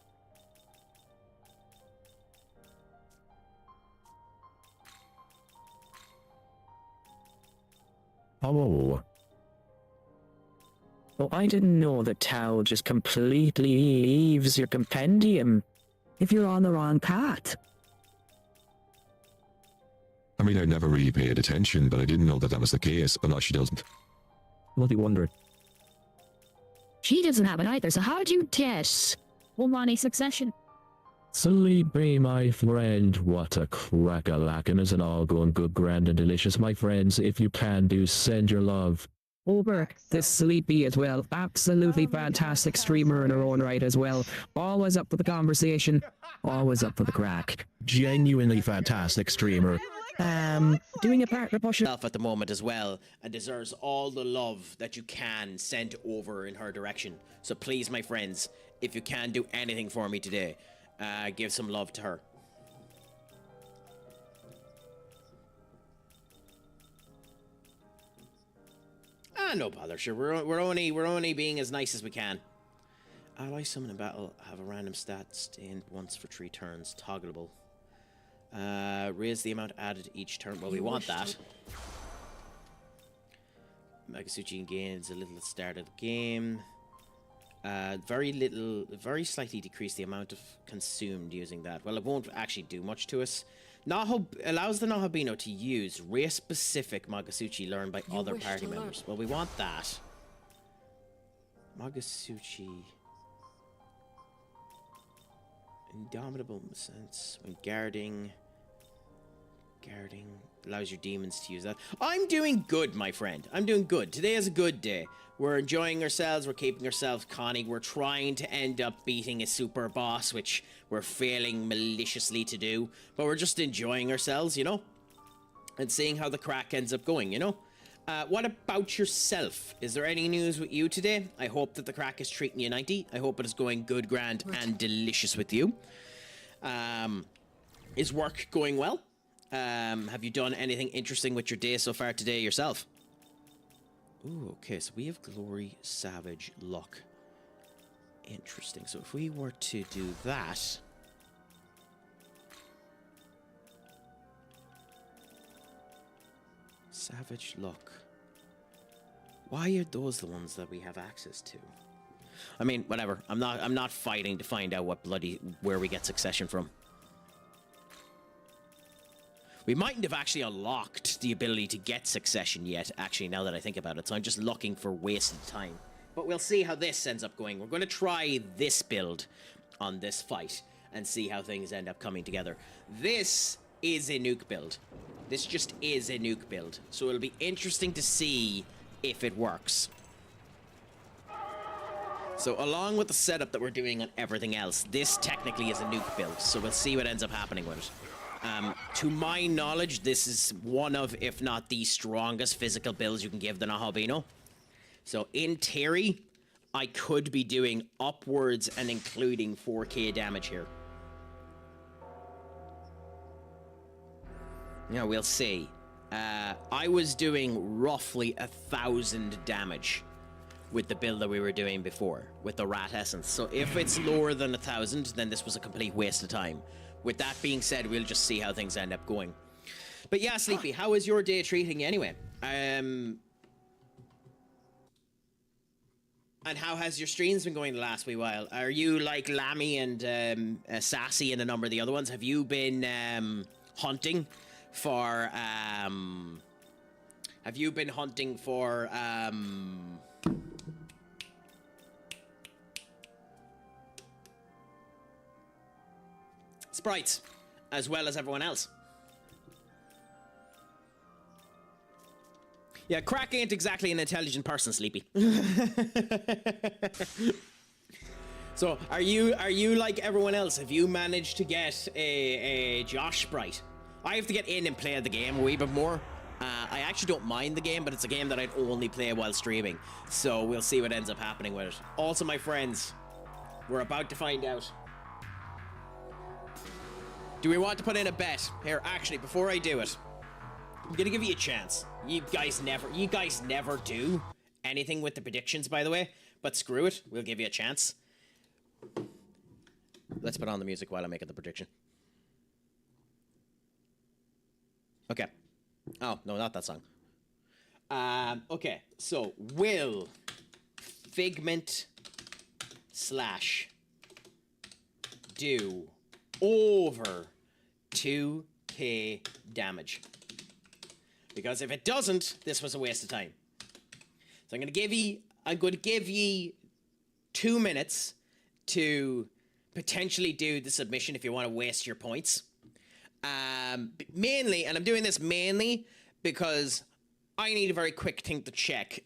Oh. Well, I didn't know that Tao just completely leaves your compendium if you're on the wrong path. I mean, I never really paid attention, but I didn't know that that was the case. But no, she doesn't. What do you wonder? She doesn't have it either, so how do you get one succession? Sleep me, my friend. What a crack-a-lackin'. Isn't all going good, grand, and delicious? My friends, if you can do, send your love. Over this Sleepy as well. Absolutely fantastic streamer in her own right as well. Always up for the conversation. Always up for the crack. Genuinely fantastic streamer. Doing a partner push. At the moment as well, and deserves all the love that you can send over in her direction. So please, my friends, if you can do anything for me today, give some love to her. No bother, sure. We're only being as nice as we can. Ally summon in battle have a random stat staying once for 3 turns, toggleable. Raise the amount added each turn. Well, we want that. Magasuchi gains a little at the start of the game. Very slightly decrease the amount of consumed using that. Well, it won't actually do much to us. Allows the Nahabino to use race-specific Magasuchi learned by other party members. Well, we want that. Magasuchi. Indomitable sense when guarding allows your demons to use that. I'm doing good, my friend. I'm doing good. Today is a good day. We're enjoying ourselves. We're keeping ourselves conning. We're trying to end up beating a super boss, which we're failing maliciously to do. But we're just enjoying ourselves, you know? And seeing how the crack ends up going, you know? What about yourself? Is there any news with you today? I hope that the crack is treating you 90. I hope it is going good, grand, and delicious with you. Is work going well? Have you done anything interesting with your day so far today yourself? Ooh, okay, so we have Glory, Savage, Luck. Interesting. So if we were to do that... Savage, Luck. Why are those the ones that we have access to? I mean, whatever. I'm not fighting to find out where we get succession from. We mightn't have actually unlocked the ability to get succession yet, actually, now that I think about it. So I'm just looking for wasted time. But we'll see how this ends up going. We're going to try this build on this fight and see how things end up coming together. This is a nuke build. This just is a nuke build. So it'll be interesting to see if it works. So along with the setup that we're doing on everything else, this technically is a nuke build. So we'll see what ends up happening with it. To my knowledge, this is one of, if not the strongest physical builds you can give the Nahabino. So in theory, I could be doing upwards and including 4k damage here. Yeah, we'll see. I was doing roughly 1,000 damage with the build that we were doing before, with the rat essence. So if it's lower than 1,000, then this was a complete waste of time. With that being said, we'll just see how things end up going. But yeah, Sleepy, how is your day treating you anyway? And how has your streams been going the last wee while? Are you like Lammy and Sassy and a number of the other ones? Have you been hunting for sprites, as well as everyone else? Yeah, Craic ain't exactly an intelligent person, Sleepy. So, are you like everyone else? Have you managed to get a Josh sprite? I have to get in and play the game a wee bit more. I actually don't mind the game, but it's a game that I'd only play while streaming. So we'll see what ends up happening with it. Also, my friends, we're about to find out. Do we want to put in a bet? Here, actually, before I do it, I'm gonna give you a chance. You guys never do anything with the predictions, by the way. But screw it, we'll give you a chance. Let's put on the music while I'm making the prediction. Okay. Oh, no, not that song. Okay, so will Figment / do over 2k damage? Because if it doesn't, this was a waste of time. So I'm going to give you 2 minutes to potentially do the submission if you want to waste your points. Mainly, and I'm doing this mainly because I need a very quick thing to check.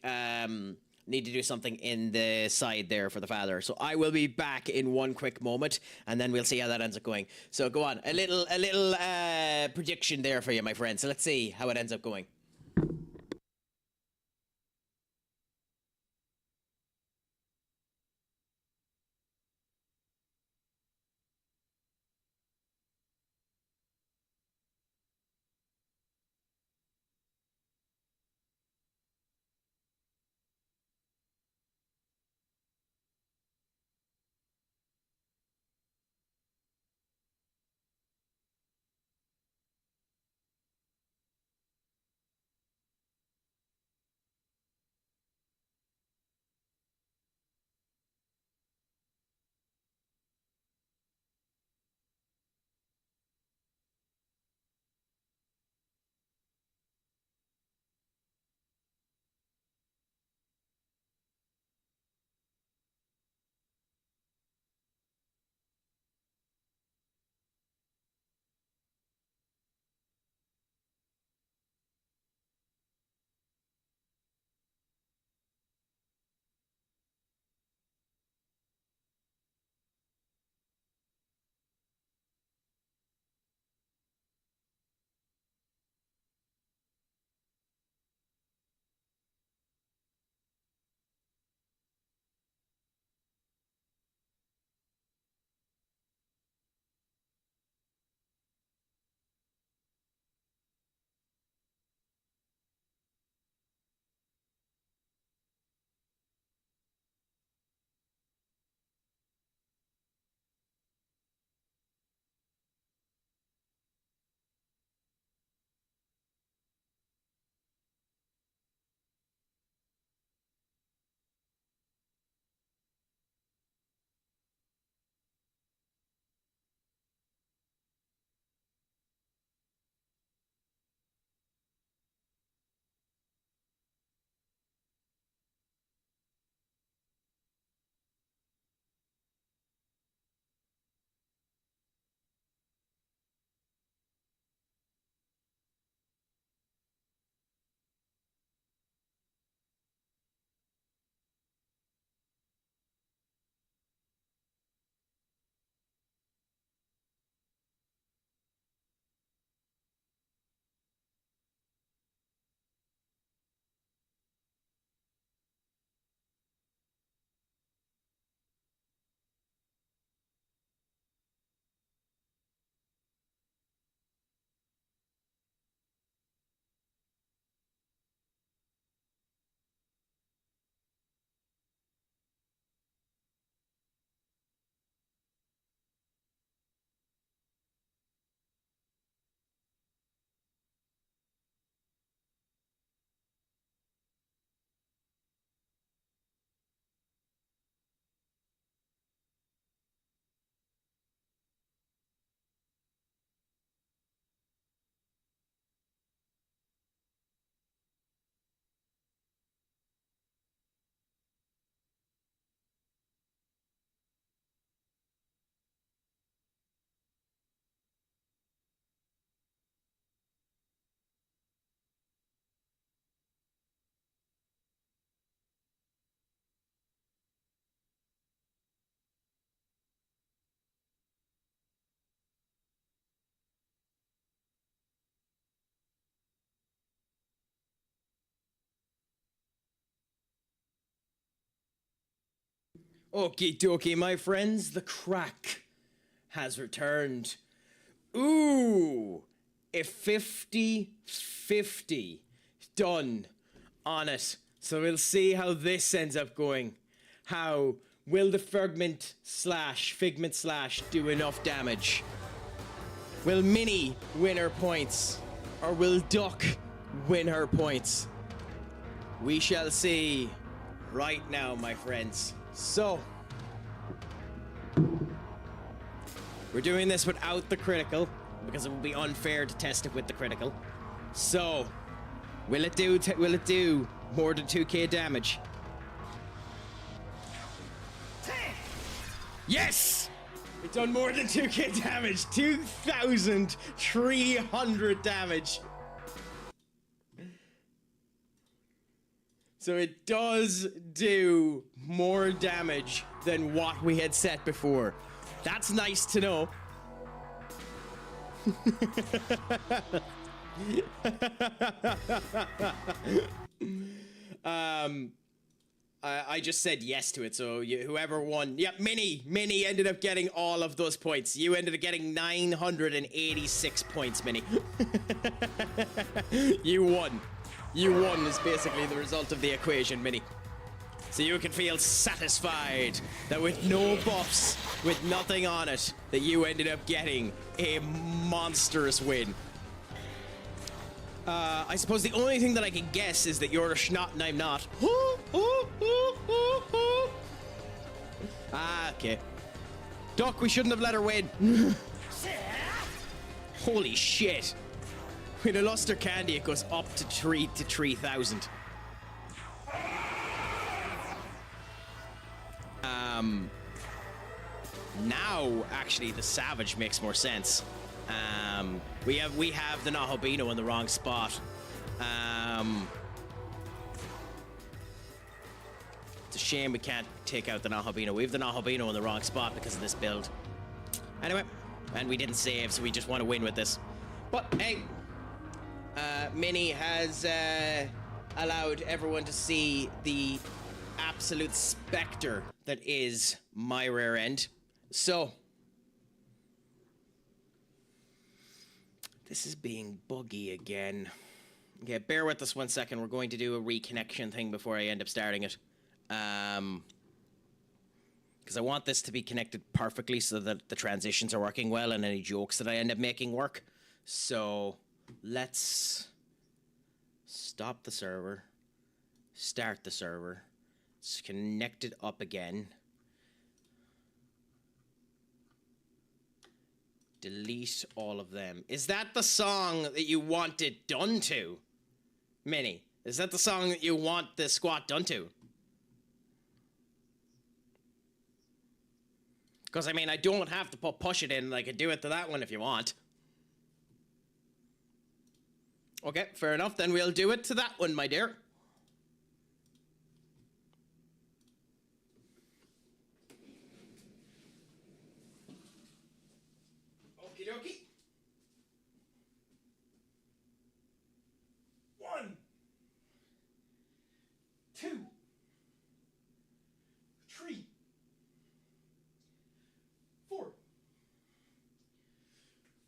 Need to do something in the side there for the father. So I will be back in one quick moment, and then we'll see how that ends up going. So go on, a little prediction there for you, my friend. So let's see how it ends up going. Okie dokie, my friends, the Craic has returned. Ooh, a 50-50 done on it. So we'll see how this ends up going. How will the Figment slash do enough damage? Will Minnie win her points? Or will Duck win her points? We shall see right now, my friends. So, we're doing this without the critical, because it will be unfair to test it with the critical. So, will it do more than 2k damage? Yes! It done more than 2k damage. 2,300 damage. So it does do more damage than what we had set before. That's nice to know. I just said yes to it, so whoever won. Yep, Minnie ended up getting all of those points. You ended up getting 986 points, Minnie. You won. You won is basically the result of the equation, Minnie. So you can feel satisfied that with no buffs, with nothing on it, that you ended up getting a monstrous win. I suppose the only thing that I can guess is that you're a schnot and I'm not. Ah, okay. Duck, we shouldn't have let her win. Holy shit. With a luster candy, it goes up to 3,000. Now, actually, the Savage makes more sense. We have the Nahobino in the wrong spot. It's a shame we can't take out the Nahobino. We have the Nahobino in the wrong spot because of this build. Anyway, and we didn't save, so we just want to win with this. But hey, Minnie has allowed everyone to see the absolute specter that is my rear end. So, this is being buggy again. Okay, bear with us 1 second. We're going to do a reconnection thing before I end up starting it. Because I want this to be connected perfectly so that the transitions are working well and any jokes that I end up making work. So, let's stop the server, start the server, let's connect it up again. Delete all of them. Is that the song that you want it done to? Minnie, is that the song that you want the squat done to? Because, I mean, I don't have to push it in. I can do it to that one if you want. Okay, fair enough. Then we'll do it to that one, my dear. Okie dokie. 1, 2, 3, 4,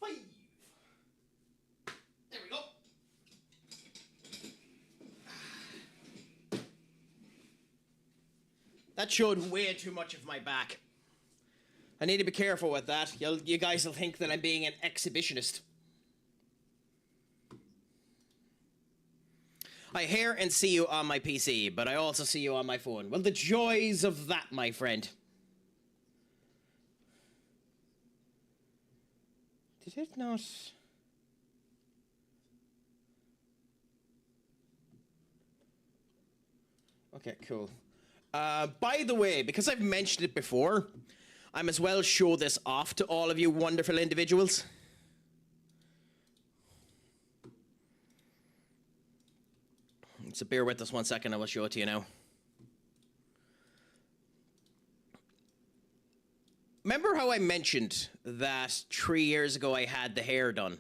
5. There we go. That showed way too much of my back. I need to be careful with that. You guys will think that I'm being an exhibitionist. I hear and see you on my PC, but I also see you on my phone. Well, the joys of that, my friend. Did it not... Okay, cool. By the way, because I've mentioned it before, I must well show this off to all of you wonderful individuals. So bear with us 1 second, I will show it to you now. Remember how I mentioned that 3 years ago I had the hair done?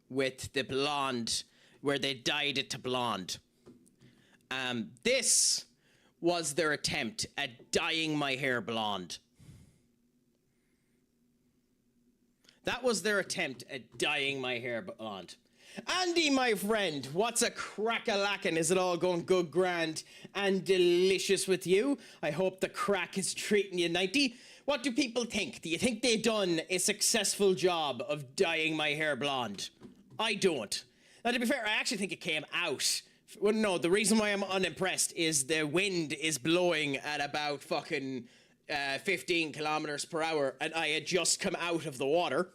With the blonde, where they dyed it to blonde. This was their attempt at dyeing my hair blonde. That was their attempt at dyeing my hair blonde. Andy, my friend, what's a crack-a-lackin'? Is it all going good, grand, and delicious with you? I hope the crack is treating you 90. What do people think? Do you think they done a successful job of dyeing my hair blonde? I don't. Now, to be fair, I actually think it came out. Well, no, the reason why I'm unimpressed is the wind is blowing at about fucking 15 kilometers per hour, and I had just come out of the water.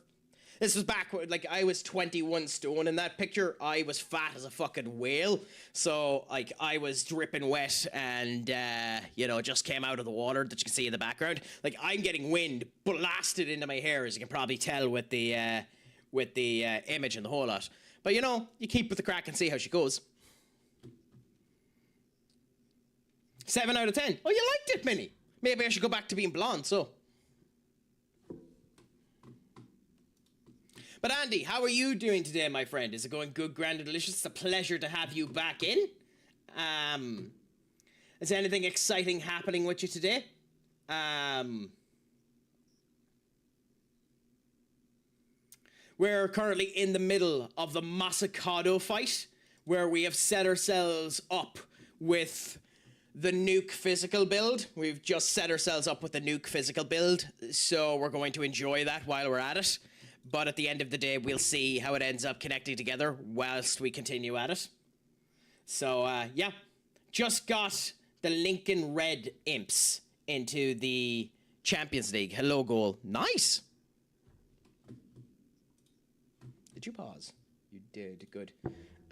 This was back when, like, I was 21 stone in that picture. I was fat as a fucking whale. So, like, I was dripping wet and, you know, just came out of the water that you can see in the background. Like, I'm getting wind blasted into my hair, as you can probably tell with the image and the whole lot. But, you know, you keep with the crack and see how she goes. 7 out of 10. Oh, you liked it, Minnie. Maybe I should go back to being blonde, so. But Andy, how are you doing today, my friend? Is it going good, grand, and delicious? It's a pleasure to have you back in. Is anything exciting happening with you today? We're currently in the middle of the Masakado fight, where we have set ourselves up with the nuke physical build. We've just set ourselves up with the nuke physical build, so we're going to enjoy that while we're at it. But at the end of the day, we'll see how it ends up connecting together whilst we continue at it. So, yeah. Just got the Lincoln Red Imps into the Champions League. Hello, goal. Nice! Did you pause? You did. Good.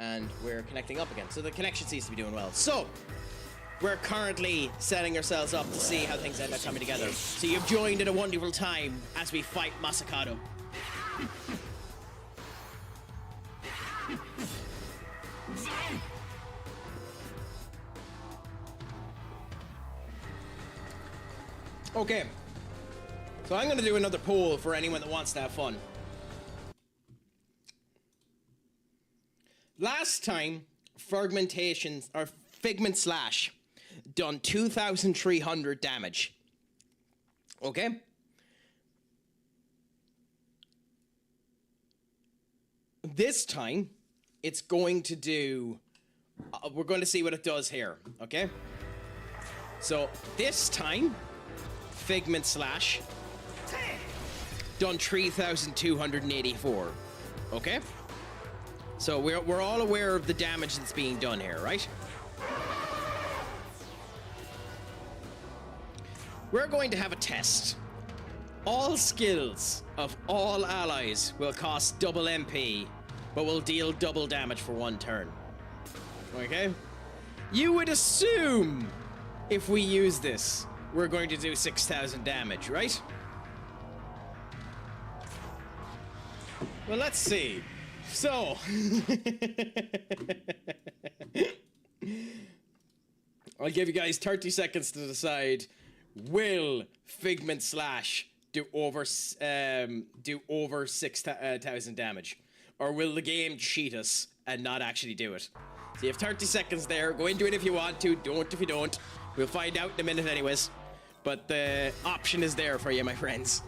And we're connecting up again. So the connection seems to be doing well. So, we're currently setting ourselves up to see how things end up coming together. So you've joined at a wonderful time as we fight Masakado. Okay. So I'm going to do another poll for anyone that wants to have fun. Last time, Figment Slash done 2,300 damage. Okay? This time, it's going to do... we're going to see what it does here, okay? So, this time, Figment Slash done 3,284, okay? So, we're all aware of the damage that's being done here, right? We're going to have a test. All skills of all allies will cost double MP, but will deal double damage for 1 turn. Okay? You would assume if we use this, we're going to do 6,000 damage, right? Well, let's see. So... I'll give you guys 30 seconds to decide. Will Figment Slash do over 6,000 damage? Or will the game cheat us and not actually do it? So you have 30 seconds there. Go into it if you want to. Don't if you don't. We'll find out in a minute anyways. But the option is there for you, my friends.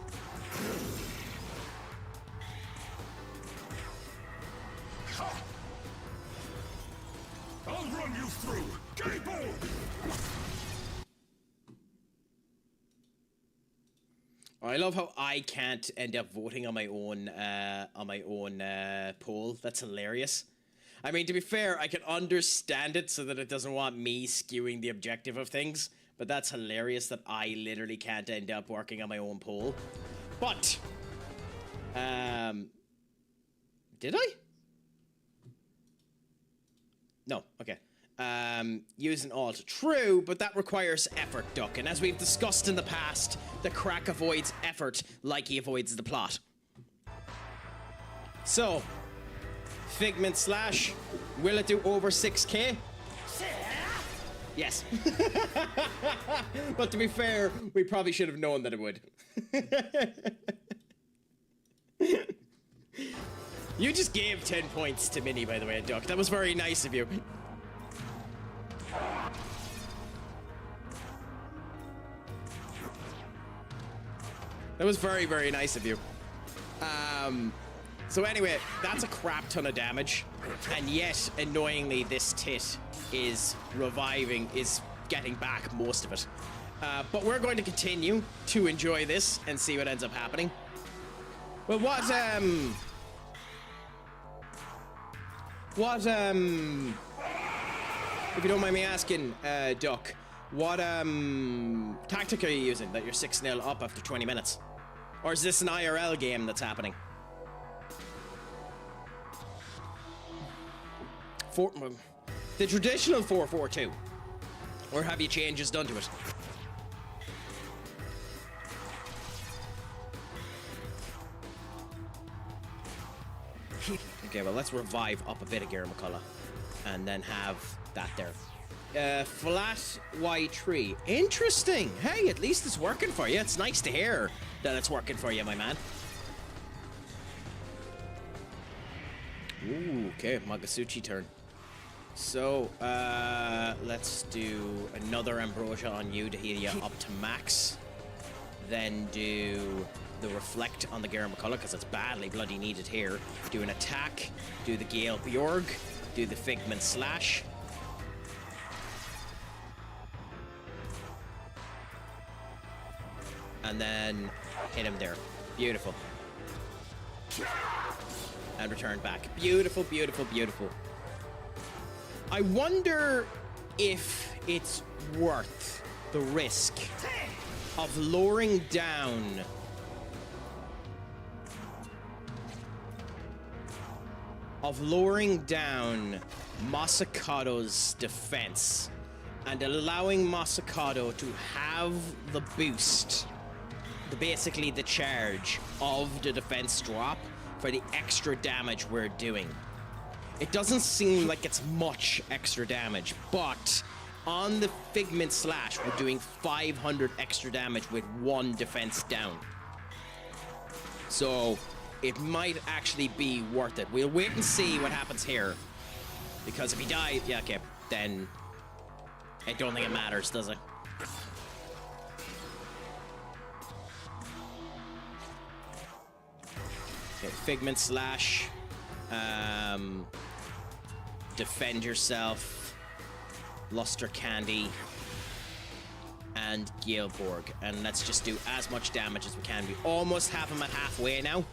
I'll run you through. Game on! I love how I can't end up voting on my own poll. That's hilarious. I mean, to be fair, I can understand it so that it doesn't want me skewing the objective of things, but that's hilarious that I literally can't end up working on my own poll. But, did I? No, okay. Use an alt. True, but that requires effort, Duck. And as we've discussed in the past, the crack avoids effort like he avoids the plot. So, Figment Slash, will it do over 6k? Yes. But to be fair, we probably should have known that it would. You just gave 10 points to Minnie, by the way, Duck. That was very nice of you. That was very, very nice of you. So anyway, that's a crap ton of damage. And yet, annoyingly, this tit is reviving, is getting back most of it. But we're going to continue to enjoy this and see what ends up happening. Well, if you don't mind me asking, Duck, what tactic are you using that you're 6-0 up after 20 minutes? Or is this an IRL game that's happening? The traditional 4-4-2. Or have you changes done to it? Okay, well, let's revive up a bit of Gary McCullough. And then have that there. Flat white tree. Interesting. Hey, at least it's working for you. It's nice to hear that it's working for you, my man. Ooh, okay, Magasuchi turn. So, let's do another Ambrosia on you to heal you up to max. Then do the Reflect on the Garen McCullough, because it's badly bloody needed here. Do an attack, do the Gale Bjorg, do the Figment Slash. And then hit him there. Beautiful. And return back. Beautiful, beautiful, beautiful. I wonder if it's worth the risk of lowering down Masakado's defense and allowing Masakado to have the boost, basically the charge of the defense drop for the extra damage we're doing. It doesn't seem like it's much extra damage, but on the Figment Slash, we're doing 500 extra damage with one defense down. So it might actually be worth it. We'll wait and see what happens here. Because if he dies, yeah, okay, then I don't think it matters, does it? Okay, Figment Slash. Defend yourself. Luster Candy. And Galeborg. And let's just do as much damage as we can. We almost have him at halfway now.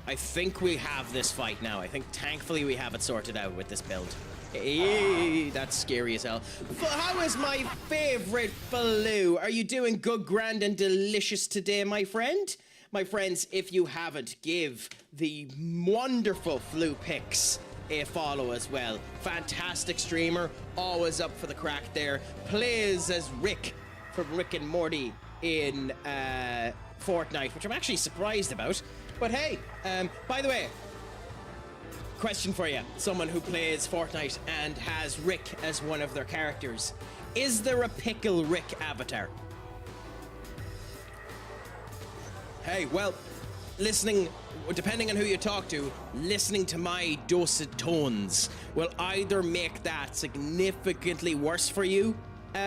I think we have this fight now. I think thankfully we have it sorted out with this build. Hey, that's scary as hell. How is my favorite Faloo? Are you doing good, grand, and delicious today, my friend? My friends, if you haven't, give the wonderful Flu Picks a follow as well. Fantastic streamer, always up for the crack there. Plays as Rick from Rick and Morty in Fortnite, which I'm actually surprised about. But hey, by the way, question for you. Someone who plays Fortnite and has Rick as one of their characters. Is there a Pickle Rick avatar? Hey, well, listening, depending on who you talk to, listening to my dulcet tones will either make that significantly worse for you,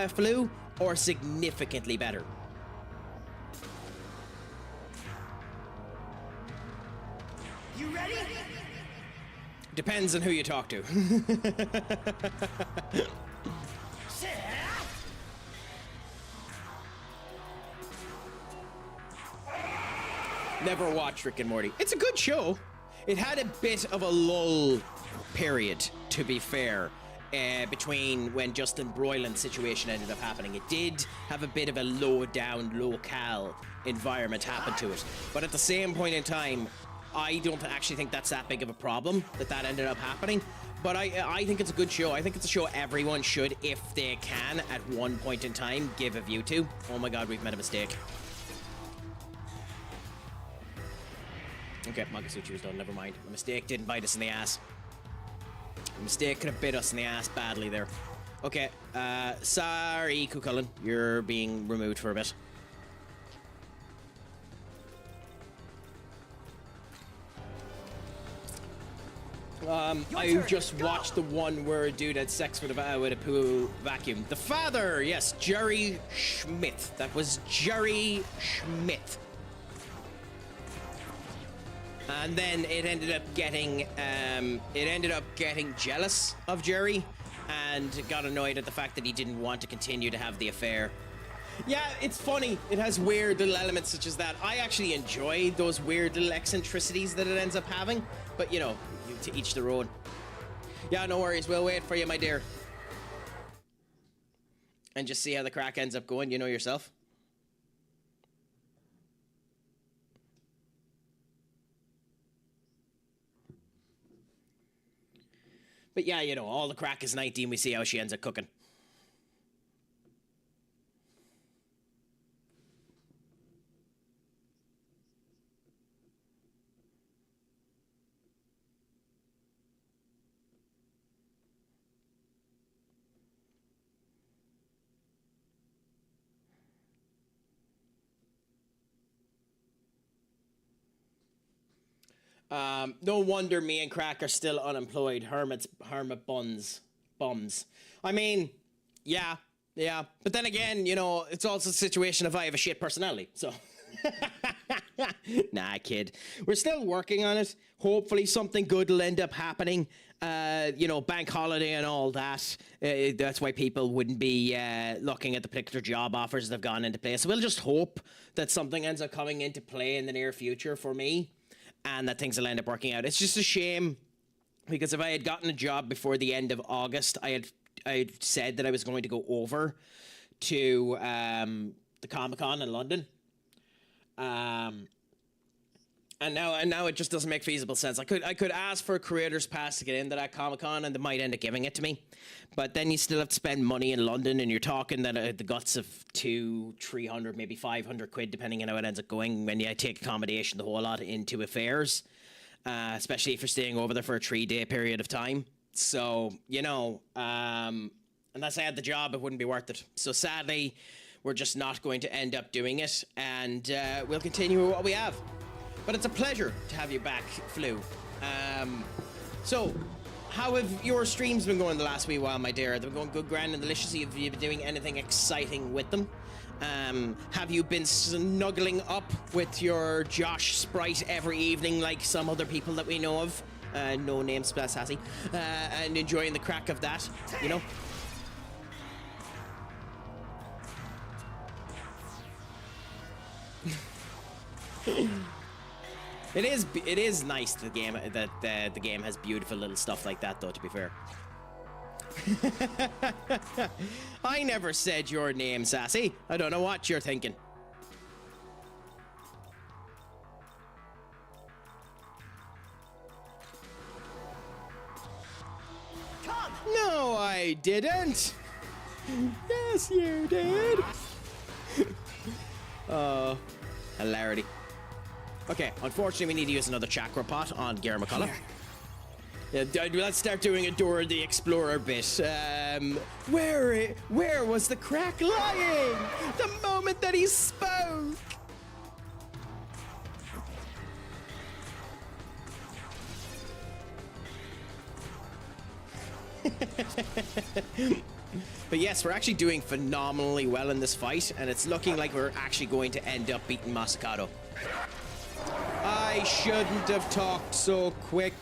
Flu, or significantly better. You ready? Depends on who you talk to. Never watched Rick and Morty. It's a good show. It had a bit of a lull period, to be fair, between when Justin Broiland's situation ended up happening. It did have a bit of a low-down, low-cal environment happen to it. But at the same point in time, I don't actually think that's that big of a problem that ended up happening. But I think it's a good show. I think it's a show everyone should, if they can, at one point in time, give a view to. Oh my god, we've made a mistake. Okay, Magasuchi was done, never mind. A mistake didn't bite us in the ass. A mistake could have bit us in the ass badly there. Okay, sorry, Cucullin. You're being removed for a bit. I just watched the one where a dude had sex with a pool vacuum. The father, yes, Jerry Schmidt. That was Jerry Schmidt. And then it ended up getting jealous of Jerry and got annoyed at the fact that he didn't want to continue to have the affair. Yeah, it's funny. It has weird little elements such as that. I actually enjoy those weird little eccentricities that it ends up having. But, you know, to each their own. Yeah, no worries. We'll wait for you, my dear. And just see how the crack ends up going. You know yourself. But yeah, you know, all the crack is 19. We see how she ends up cooking. No wonder me and Craic are still unemployed. Hermit bums. I mean, yeah. But then again, you know, it's also a situation of I have a shit personality, so. Nah, kid. We're still working on it. Hopefully something good will end up happening. You know, bank holiday and all that. That's why people wouldn't be looking at the particular job offers that have gone into place. So we'll just hope that something ends up coming into play in the near future for me. And that things will end up working out. It's just a shame because if I had gotten a job before the end of August, I had said that I was going to go over to the Comic-Con in London. And now it just doesn't make feasible sense. I could ask for a creator's pass to get into that Comic-Con, and they might end up giving it to me. But then you still have to spend money in London, and you're talking that the guts of 200-300, maybe 500 quid, depending on how it ends up going when you take accommodation, the whole lot into affairs, especially if you're staying over there for a 3-day period of time. So, you know, unless I had the job, it wouldn't be worth it. So sadly, we're just not going to end up doing it, and we'll continue with what we have. But it's a pleasure to have you back, Flu. So, how have your streams been going the last wee while, my dear? They've been going good, grand, and delicious. Have you been doing anything exciting with them? Have you been snuggling up with your Josh Sprite every evening like some other people that we know of? No name, sassy. And enjoying the crack of that, you know? It is nice the game that the game has beautiful little stuff like that, though, to be fair. I never said your name, Sassy. I don't know what you're thinking. Come! No, I didn't. Yes, you did. Oh, hilarity. Okay, unfortunately, we need to use another chakra pot on Gare McCullough. Yeah, let's start doing a Dora the Explorer bit. Where was the crack lying? The moment that he spoke. But yes, we're actually doing phenomenally well in this fight, and it's looking like we're actually going to end up beating Masakado. I shouldn't have talked so quick.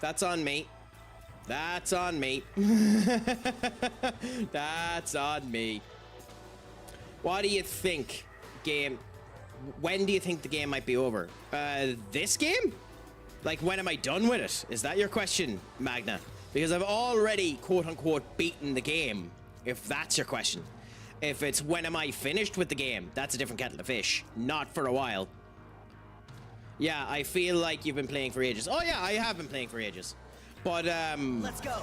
That's on me. That's on me. That's on me. What do you think, game? When do you think the game might be over? This game? Like, when am I done with it? Is that your question, Magna? Because I've already, quote-unquote, beaten the game, if that's your question. If it's when am I finished with the game, that's a different kettle of fish. Not for a while. Yeah, I feel like you've been playing for ages. Oh yeah, I have been playing for ages. But, Let's go.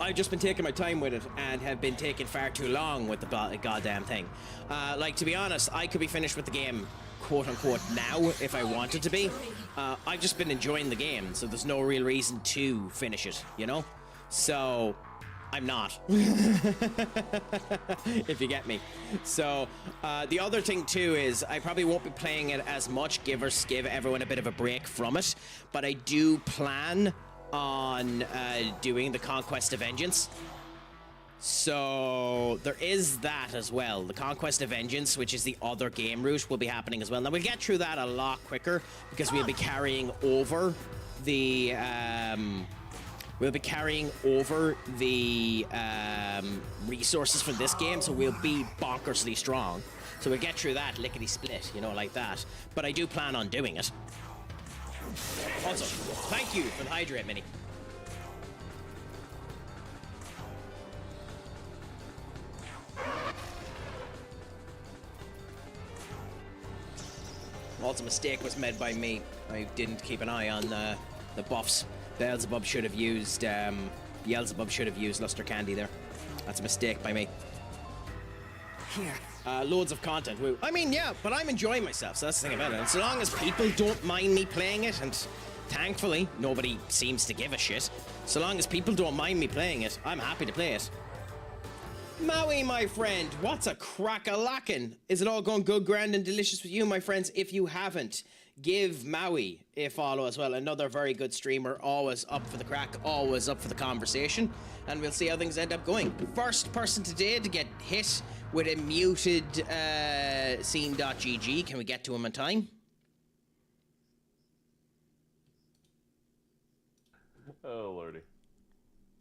I've just been taking my time with it and have been taking far too long with the goddamn thing. Like, to be honest, I could be finished with the game, quote-unquote, now, if I wanted to be. I've just been enjoying the game, so there's no real reason to finish it, you know? So, I'm not. If you get me. So, the other thing too is I probably won't be playing it as much, give everyone a bit of a break from it, but I do plan on doing the Conquest of Vengeance. So there is that as well. The Conquest of Vengeance, which is the other game route, will be happening as well. Now we'll get through that a lot quicker because we'll be carrying over the resources for this game, so we'll be bonkersly strong. So we'll get through that lickety split, you know, like that. But I do plan on doing it. Also, thank you for the hydrate mini. Also, mistake was made by me. I didn't keep an eye on the buffs. Beelzebub should have used Luster Candy there. That's a mistake by me. Here. Loads of content. Woo. I mean, yeah, but I'm enjoying myself, so that's the thing about it. And so long as people don't mind me playing it, and thankfully nobody seems to give a shit, so long as people don't mind me playing it, I'm happy to play it. Maui, my friend, what's a crack-a-lackin'? Is it all going good, grand, and delicious with you, my friends? If you haven't, give Maui a follow as well. Another very good streamer, always up for the crack, always up for the conversation, and we'll see how things end up going. First person today to get hit with a muted scene.gg. Can we get to him in time? Oh, lordy.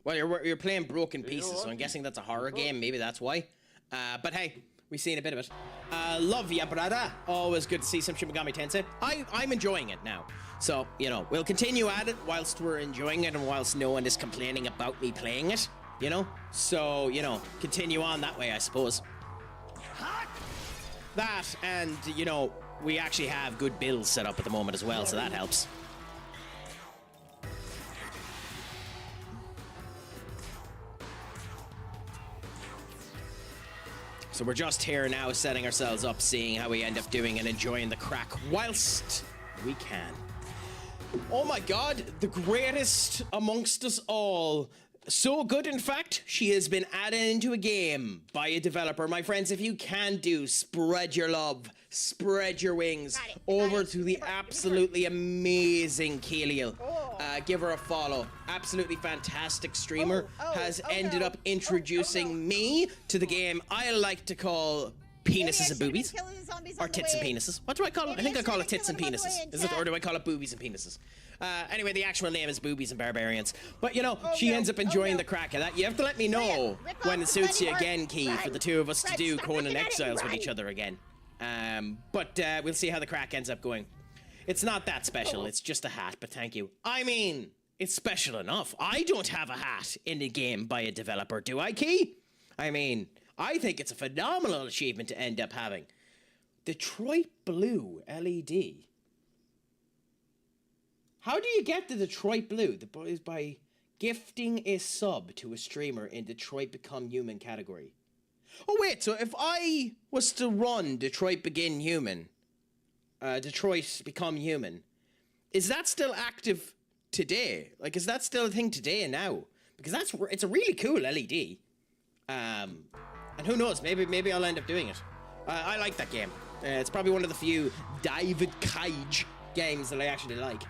Well, you're playing Broken Pieces, so I'm guessing that's a horror game. Maybe that's why. But hey, we've seen a bit of it. Love ya, brother. Always good to see some Shin Megami Tensei. I'm enjoying it now. So, you know, we'll continue at it whilst we're enjoying it and whilst no one is complaining about me playing it, you know? So, you know, continue on that way, I suppose. That, and, you know, we actually have good builds set up at the moment as well, so that helps. So we're just here now setting ourselves up, seeing how we end up doing and enjoying the crack whilst we can. Oh my god, the greatest amongst us all. So good, in fact, she has been added into a game by a developer. My friends, if you can do, spread your love, spread your wings over to the absolutely amazing Keliel. Give her a follow. Absolutely fantastic streamer. Has ended up introducing me to the game I like to call penises and boobies. Or tits and penises. What do I call it? I think I call it tits and penises. Is it? Or do I call it boobies and penises? Anyway, the actual name is Boobies and Barbarians. But, you know, she ends up enjoying the crack of that. You have to let me know when it suits you again, Key, for the two of us to do Conan Exiles with each other again. But we'll see how the crack ends up going. It's not that special. It's just a hat, but thank you. I mean, it's special enough. I don't have a hat in a game by a developer, do I, Key? I mean, I think it's a phenomenal achievement to end up having. Detroit Blue LED. How do you get the Detroit Blue? The boys by gifting a sub to a streamer in Detroit Become Human category. Oh wait, so if I was to run Detroit Begin Human, Detroit Become Human, is that still active today? Like, is that still a thing today and now? Because it's a really cool LED. And who knows, maybe I'll end up doing it. I like that game. It's probably one of the few David Cage games that I actually like.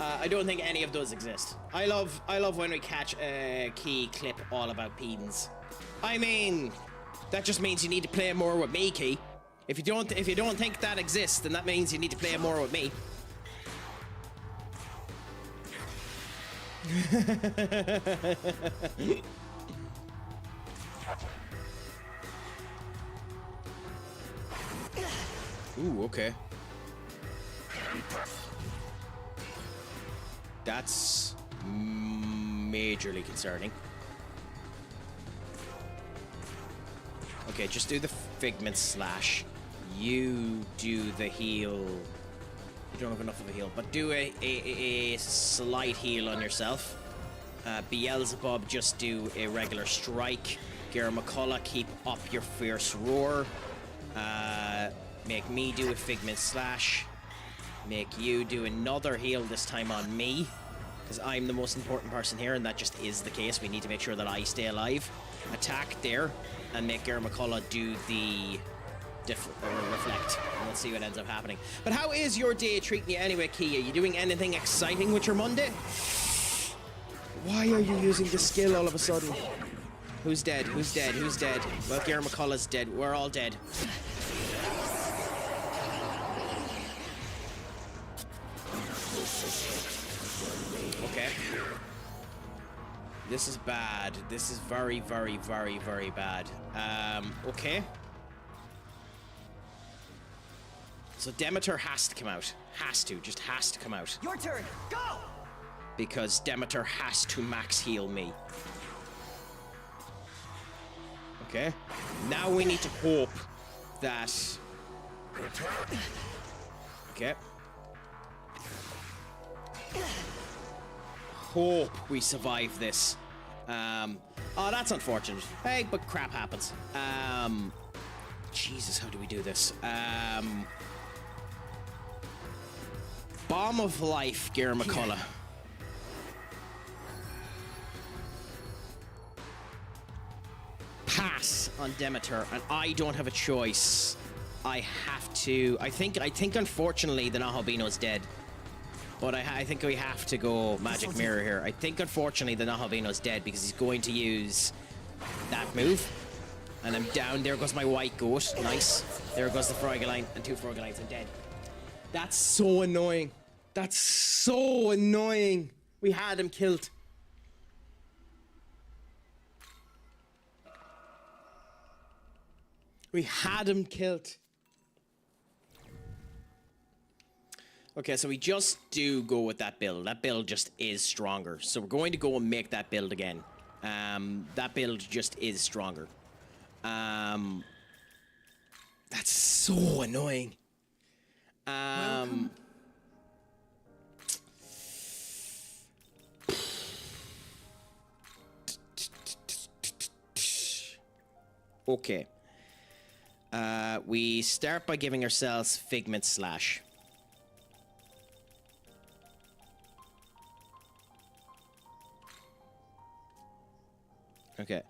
I don't think any of those exist. I love when we catch a Key clip all about peens. I mean, that just means you need to play more with me, Key. If you don't think that exists, then that means you need to play more with me. Ooh, okay. That's majorly concerning. Okay, just do the Figment Slash. You do the heal. You don't have enough of a heal, but do a slight heal on yourself. Beelzebub, just do a regular strike. Gera McCullough, keep up your fierce roar. Make me do a Figment Slash. Make you do another heal, this time on me. Because I'm the most important person here, and that just is the case. We need to make sure that I stay alive. Attack there, and make Garrett McCullough do the reflect. And we'll see what ends up happening. But how is your day treating you anyway, Kia? You doing anything exciting with your Monday? Why are you using the skill all of a sudden? Who's dead? Who's dead? Who's dead? Well, Garrett McCullough's dead. We're all dead. Okay. This is bad. This is very, very, very, very bad. Okay. So Demeter has to come out. Just has to come out. Your turn. Go. Because Demeter has to max heal me. Okay. Now we need to hope that... Okay. Hope we survive this. Oh, that's unfortunate. Hey, but crap happens. Jesus, how do we do this? Bomb of Life, Garrett McCullough. Pass on Demeter, and I don't have a choice. I have to. I think unfortunately the Nahalbino's dead. But I think we have to go Magic Mirror here. I think unfortunately the Nahalbino's dead because he's going to use that move. And I'm down. There goes my white goat. Nice. There goes the Froggeline and 2 Froggelines. I'm dead. That's so annoying. That's so annoying. We had him killed. We had him killed. Okay, so we just do go with that build. That build just is stronger. So we're going to go and make that build again. That build just is stronger. That's so annoying. Okay. We start by giving ourselves Figment Slash. Okay.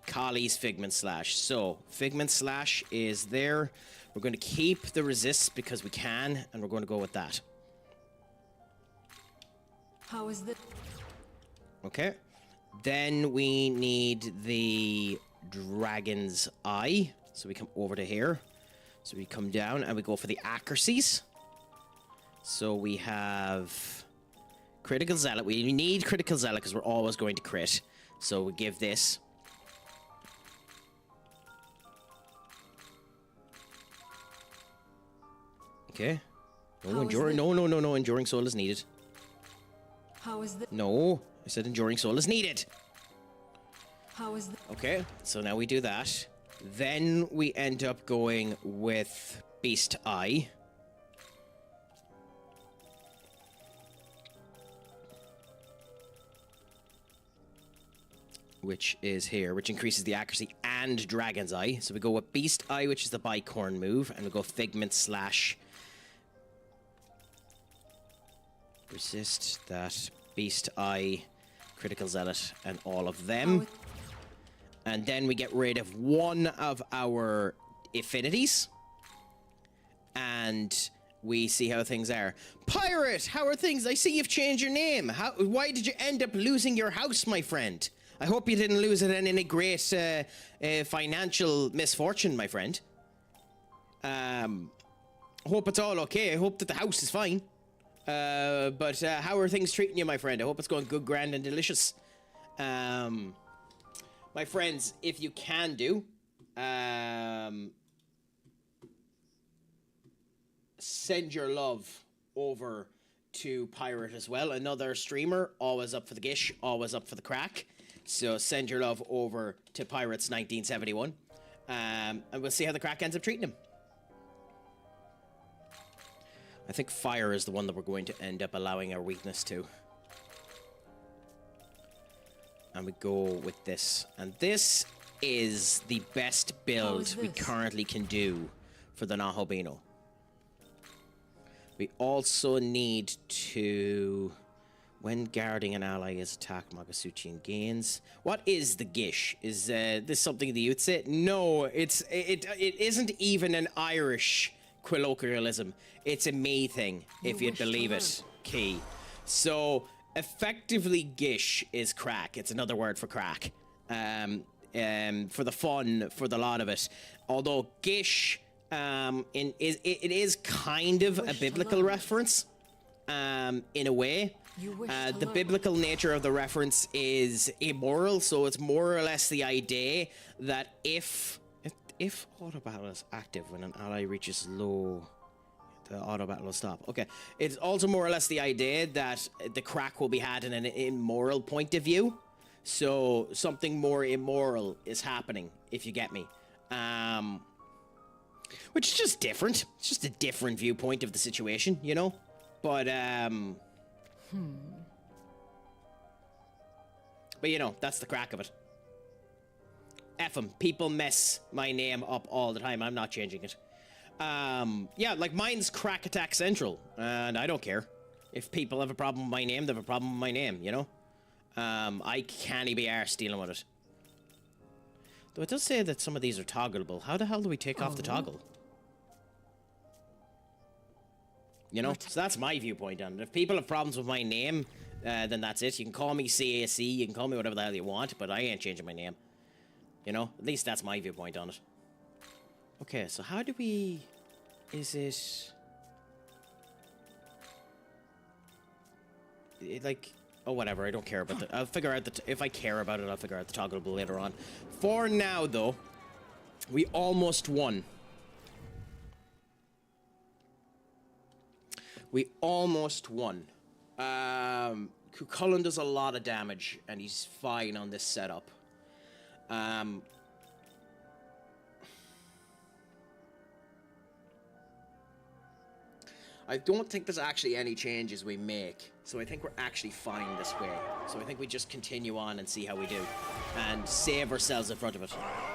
Kali's Figment Slash. So, Figment Slash is there. We're going to keep the resist because we can, and we're going to go with that. How is this? Okay. Then we need the Dragon's Eye. So we come over to here. So we come down and we go for the accuracies. So we have Critical Zealot. We need Critical Zealot because we're always going to crit. So we give this. Okay. No, Enduring Soul is needed. How is this? No, I said Enduring Soul is needed. How is this? Okay, so now we do that. Then we end up going with Beast Eye. Which is here, which increases the accuracy and Dragon's Eye. So we go with Beast Eye, which is the Bicorn move, and we go Figment Slash. Resist that, Beast Eye, Critical Zealot, and all of them. And then we get rid of one of our affinities. And we see how things are. Pirate, how are things? I see you've changed your name. Why did you end up losing your house, my friend? I hope you didn't lose it in any great financial misfortune, my friend. Hope it's all okay. I hope that the house is fine. But how are things treating you, my friend? I hope it's going good, grand, and delicious. My friends, if you can do, send your love over to Pirate as well. Another streamer, always up for the gish, always up for the crack. So send your love over to Pirates 1971. And we'll see how the crack ends up treating him. I think fire is the one that we're going to end up allowing our weakness to. And we go with this. And this is the best build we currently can do for the Nahalbino. We also need to... When guarding an ally is attacked, Magasuchian gains. What is the gish? Is this something that you'd say? No, it isn't even an Irish colloquialism. It's a me thing, if you'd believe it. Key. So effectively, gish is crack. It's another word for crack. For the fun, for the lot of it. Although gish, it is kind of a biblical reference, in a way. The biblical nature of the reference is immoral, so it's more or less the idea that if auto battle is active when an ally reaches low, the auto battle will stop. Okay, it's also more or less the idea that the crack will be had in an immoral point of view, so something more immoral is happening, if you get me. Which is just different. It's just a different viewpoint of the situation, you know? But, But you know, that's the crack of it. F 'em. People mess my name up all the time. I'm not changing it. Yeah, like mine's CraicAttackCentral, and I don't care. If people have a problem with my name, they have a problem with my name, you know? I can't be arsed dealing with it. Though it does say that some of these are toggleable. How the hell do we take off the toggle? You know, so that's my viewpoint on it. If people have problems with my name, then that's it. You can call me CAC, you can call me whatever the hell you want, but I ain't changing my name. You know, at least that's my viewpoint on it. Okay, so how do we... Is it like... Oh, whatever, I don't care about that. I'll figure out the... If I care about it, I'll figure out the toggleable later on. For now, though, we almost won. We almost won. Cucullin does a lot of damage, and he's fine on this setup. I don't think there's actually any changes we make, so I think we're actually fine this way. So I think we just continue on and see how we do, and save ourselves in front of it.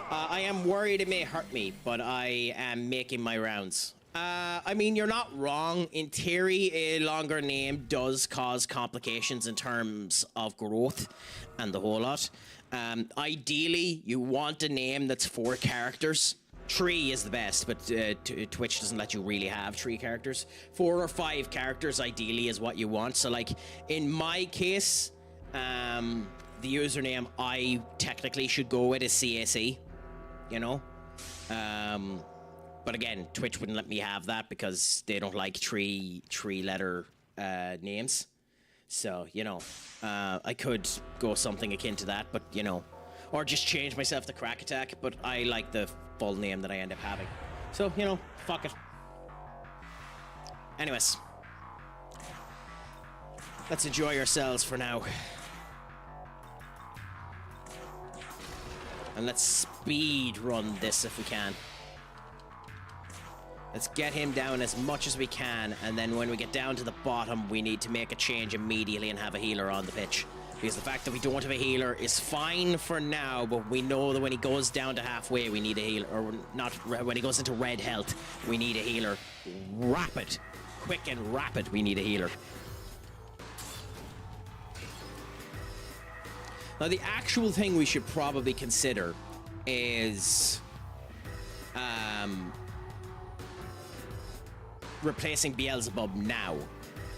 I am worried it may hurt me, but I am making my rounds. I mean, you're not wrong. In theory, a longer name does cause complications in terms of growth and the whole lot. Ideally, you want a name that's 4 characters. 3 is the best, but Twitch doesn't let you really have 3 characters. 4 or 5 characters, ideally, is what you want. So, like, in my case, the username I technically should go with is CAC, you know? But again, Twitch wouldn't let me have that because they don't like three-letter names. So, you know, I could go something akin to that, but, you know, or just change myself to CraicAttack, but I like the full name that I end up having. So, you know, fuck it. Anyways, let's enjoy ourselves for now. And let's speed run this if we can. Let's get him down as much as we can, and then when we get down to the bottom, we need to make a change immediately and have a healer on the pitch. Because the fact that we don't have a healer is fine for now, but we know that when he goes down to halfway, we need a healer. Or not, when he goes into red health, we need a healer. Rapid. Quick and rapid, we need a healer. Now, the actual thing we should probably consider is... replacing Beelzebub now,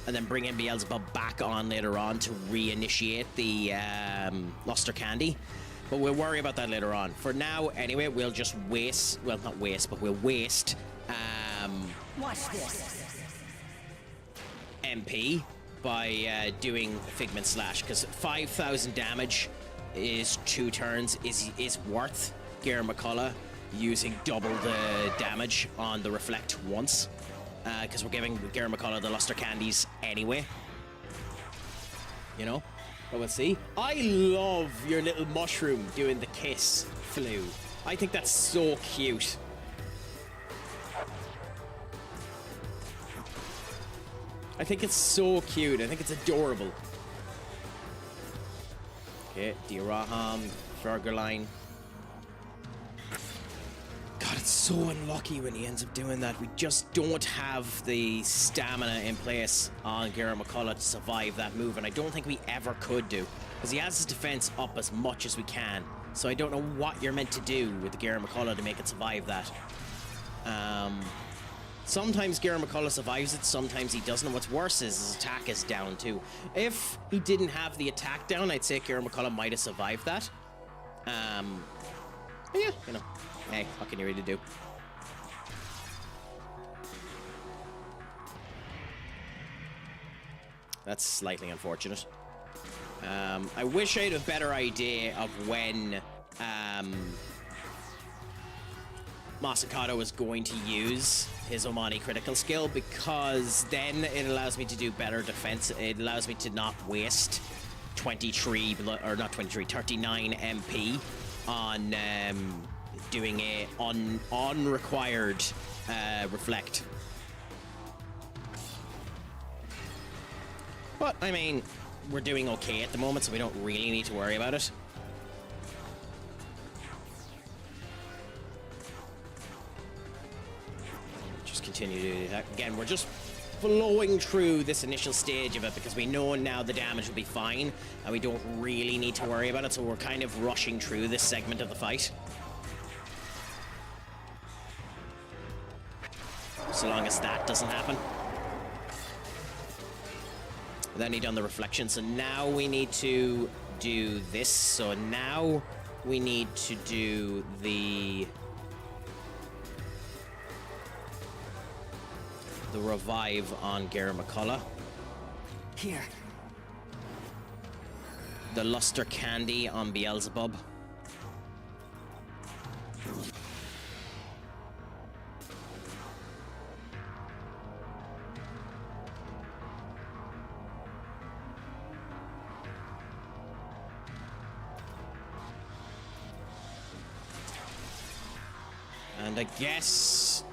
and then bringing Beelzebub back on later on to reinitiate the Luster Candy. But we'll worry about that later on. For now, anyway, we'll just waste... Well, not waste, but we'll waste... Watch this. MP by doing Figment Slash, because 5,000 damage is 2 turns is worth Gare McCullough using double the damage on the Reflect once. Because we're giving Gare McCullough the Luster Candies anyway. You know? But we'll see. I love your little mushroom doing the kiss flu. I think that's so cute. I think it's so cute. I think it's adorable. Okay, Diraham, Fergaline. God, it's so unlucky when he ends up doing that. We just don't have the stamina in place on Garrett McCullough to survive that move, and I don't think we ever could do, because he has his defense up as much as we can. So I don't know what you're meant to do with the Garrett McCullough to make it survive that. Sometimes Garrett McCullough survives it, sometimes he doesn't. And what's worse is his attack is down too. If he didn't have the attack down, I'd say Garrett McCullough might have survived that. But yeah, you know, hey, what can you really do? That's slightly unfortunate. I wish I had a better idea of when Masakado was going to use his Omani critical skill, because then it allows me to do better defense. It allows me to not waste 39 MP on doing a unrequired reflect. But I mean, we're doing okay at the moment, so we don't really need to worry about it. Just continue to do that. Again, we're just flowing through this initial stage of it because we know now the damage will be fine and we don't really need to worry about it, so we're kind of rushing through this segment of the fight. So long as that doesn't happen. Then he done the reflection, so now we need to do this. So now we need to do the revive on Garrett McCullough. Here. The luster candy on Beelzebub. And I guess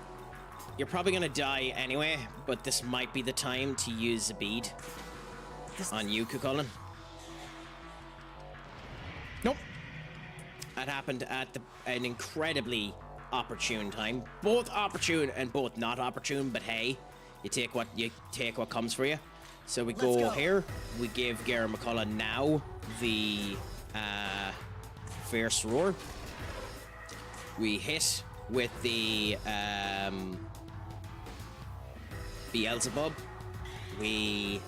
you're probably gonna die anyway, but this might be the time to use a bead on you, Cucullin. Nope. That happened at an incredibly opportune time. Both opportune and both not opportune, but hey, you take what comes for you. So we go here. We give Garrett McCullough now the fierce roar. We hit with the Beelzebub. We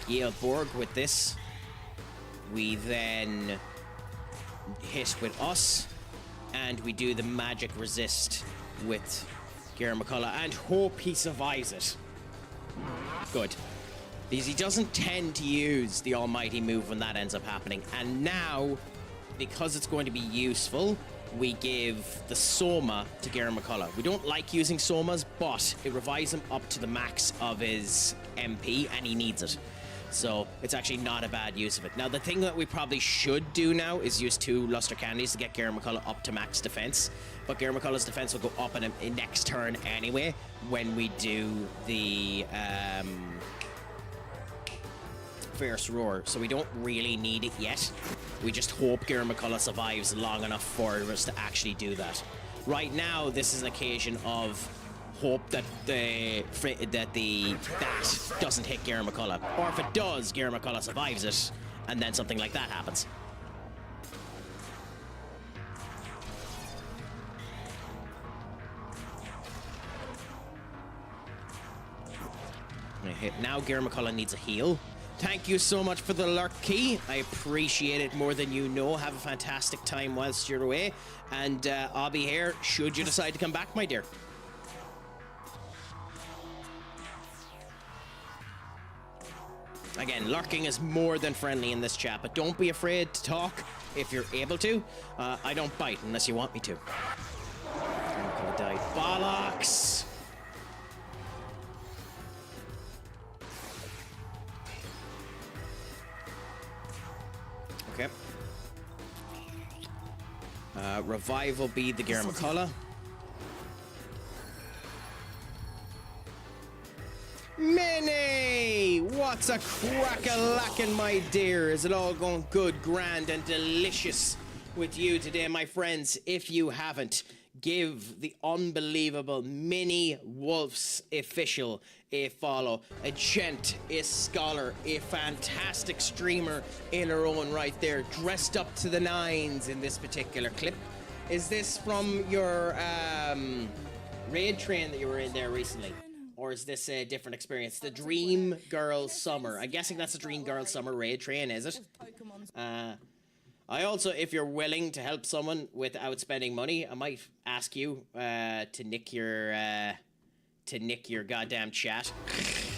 yield Borg with this. We then hit with us, and we do the magic resist with Garrett McCullough and hope he survives it. Good. Because he doesn't tend to use the almighty move when that ends up happening. And now, because it's going to be useful, we give the Soma to Garrett McCullough. We don't like using Somas, but it revives him up to the max of his MP, and he needs it. So it's actually not a bad use of it. Now, the thing that we probably should do now is use 2 Luster Candies to get Garrett McCullough up to max defense. But Garrett McCullough's defense will go up in next turn anyway when we do the Fierce Roar. So we don't really need it yet. We just hope Garrett McCullough survives long enough for us to actually do that. Right now, this is an occasion of hope that that doesn't hit Garrett McCullough. Or if it does, Garrett McCullough survives it, and then something like that happens. Now Garrett McCullough needs a heal. Thank you so much for the lurk key. I appreciate it more than you know. Have a fantastic time whilst you're away. And I'll be here should you decide to come back, my dear. Again, lurking is more than friendly in this chat, but don't be afraid to talk if you're able to. I don't bite unless you want me to. I'm gonna die. Bollocks! Okay. Revive will be the Garrett McCullough. Minnie! What's a crack-a-lackin', my dear? Is it all going good, grand, and delicious with you today, my friends? If you haven't, give the unbelievable Mini Wolves official a follow. A gent, a scholar, a fantastic streamer in her own right there, dressed up to the nines in this particular clip. Is this from your raid train that you were in there recently? Or is this a different experience? The Dream Girl Summer. I'm guessing that's the Dream Girl Summer raid train, is it? I also, if you're willing to help someone without spending money, I might ask you to nick your goddamn chat,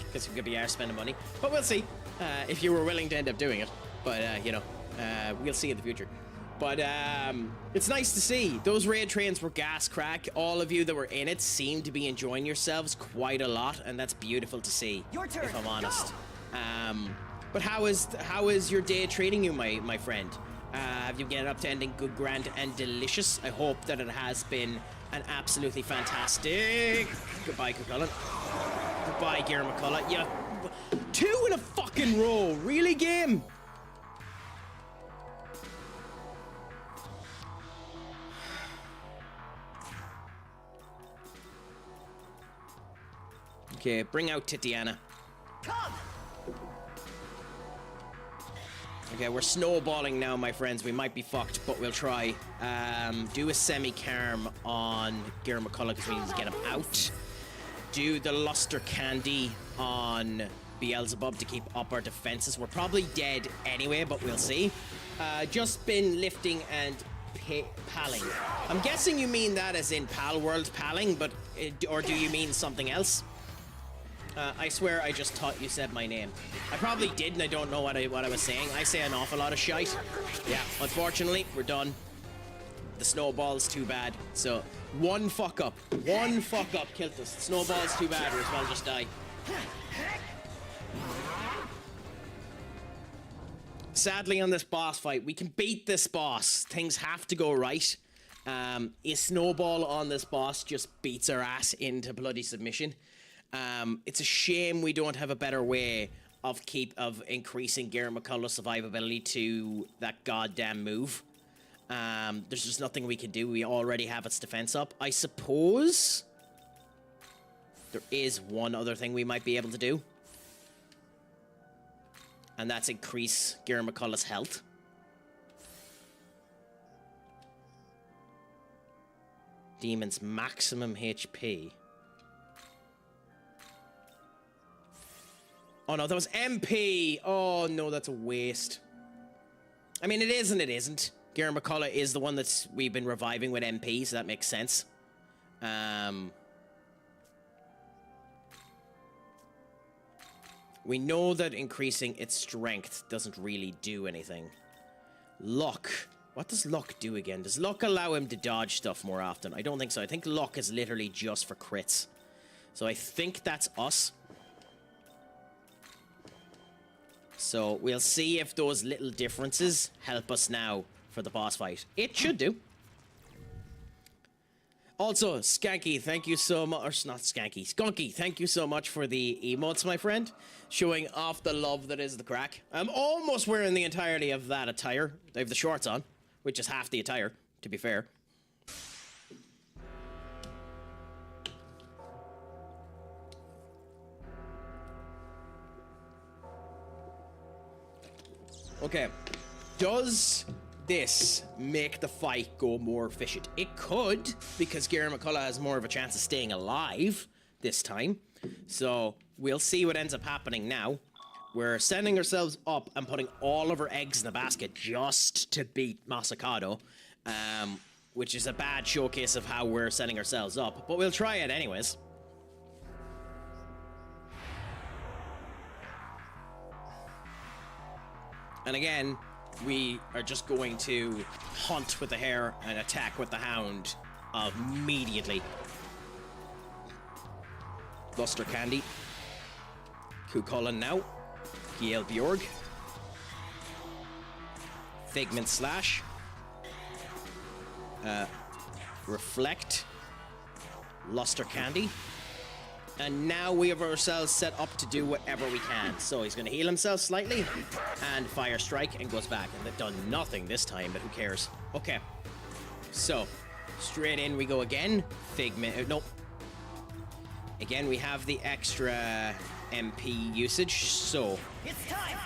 because you could be arse spending money. But we'll see if you were willing to end up doing it. But we'll see in the future. But it's nice to see. Those raid trains were gas crack. All of you that were in it seem to be enjoying yourselves quite a lot, and that's beautiful to see. Your turn. If I'm honest. But how is your day treating you, my friend? Have you get up to ending good, grand, and delicious? I hope that it has been an absolutely fantastic. Goodbye, McCullough. Goodbye, Gear McCullough. Yeah, 2 in a fucking row. Really, game? Okay, bring out Titiana. Come. Okay, we're snowballing now, my friends. We might be fucked, but we'll try. Do a semi-carm on Gear McCullough because we need to get him out. Do the Luster Candy on Beelzebub to keep up our defenses. We're probably dead anyway, but we'll see. Just been lifting and palling. I'm guessing you mean that as in Pal World palling, but or do you mean something else? I swear I just thought you said my name. I probably did, and I don't know what I was saying. I say an awful lot of shite. Yeah, unfortunately, we're done. The snowball's too bad. So, one fuck up killed us. Snowball's too bad, or as well just die. Sadly, on this boss fight, we can beat this boss. Things have to go right. A snowball on this boss just beats our ass into bloody submission. It's a shame we don't have a better way of increasing Gear McCullough's survivability to that goddamn move. There's just nothing we can do. We already have its defense up. I suppose there is one other thing we might be able to do. And that's increase Gear McCullough's health. Demon's maximum HP. Oh no, that was MP! Oh no, that's a waste. I mean, it is and it isn't. Gear McCullough is the one we've been reviving with MP, so that makes sense. We know that increasing its strength doesn't really do anything. Luck. What does luck do again? Does luck allow him to dodge stuff more often? I don't think so. I think luck is literally just for crits. So I think that's us. So we'll see if those little differences help us now for the boss fight. It should do. Also, Skanky, thank you so much. Or not Skanky, Skunky, thank you so much for the emotes, my friend. Showing off the love that is the Craic. I'm almost wearing the entirety of that attire. I have the shorts on, which is half the attire, to be fair. Okay, does this make the fight go more efficient? It could, because Gear McCullough has more of a chance of staying alive this time. So we'll see what ends up happening now. We're sending ourselves up and putting all of our eggs in the basket just to beat Masakado, which is a bad showcase of how we're setting ourselves up, but we'll try it anyways. And again, we are just going to hunt with the hare and attack with the hound immediately. Luster Candy. Cucullin now. Gael Bjorg. Figment Slash. Reflect. Luster Candy. And now we have ourselves set up to do whatever we can. So he's going to heal himself slightly and fire strike and goes back. And they've done nothing this time, but who cares? Okay. So Straight in we go again. Figment. Nope. Again, we have the extra MP usage, so It's time.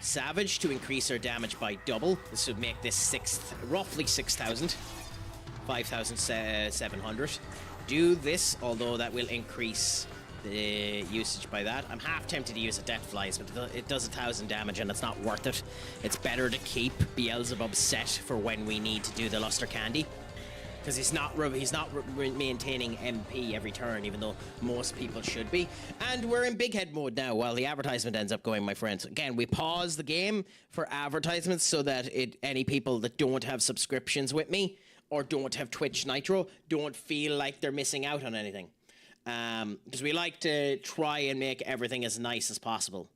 Savage to increase our damage by double. This would make this roughly 6,000. 5,700. Do this, although that will increase the usage by that. I'm half tempted to use a Death Flies, but it does 1,000 damage and it's not worth it. It's better to keep Beelzebub set for when we need to do the Luster Candy. Because he's not maintaining MP every turn, even though most people should be. And we're in big head mode now while the advertisement ends up going, my friends. Again, we pause the game for advertisements so that any people that don't have subscriptions with me or don't have Twitch Nitro don't feel like they're missing out on anything. Because we like to try and make everything as nice as possible.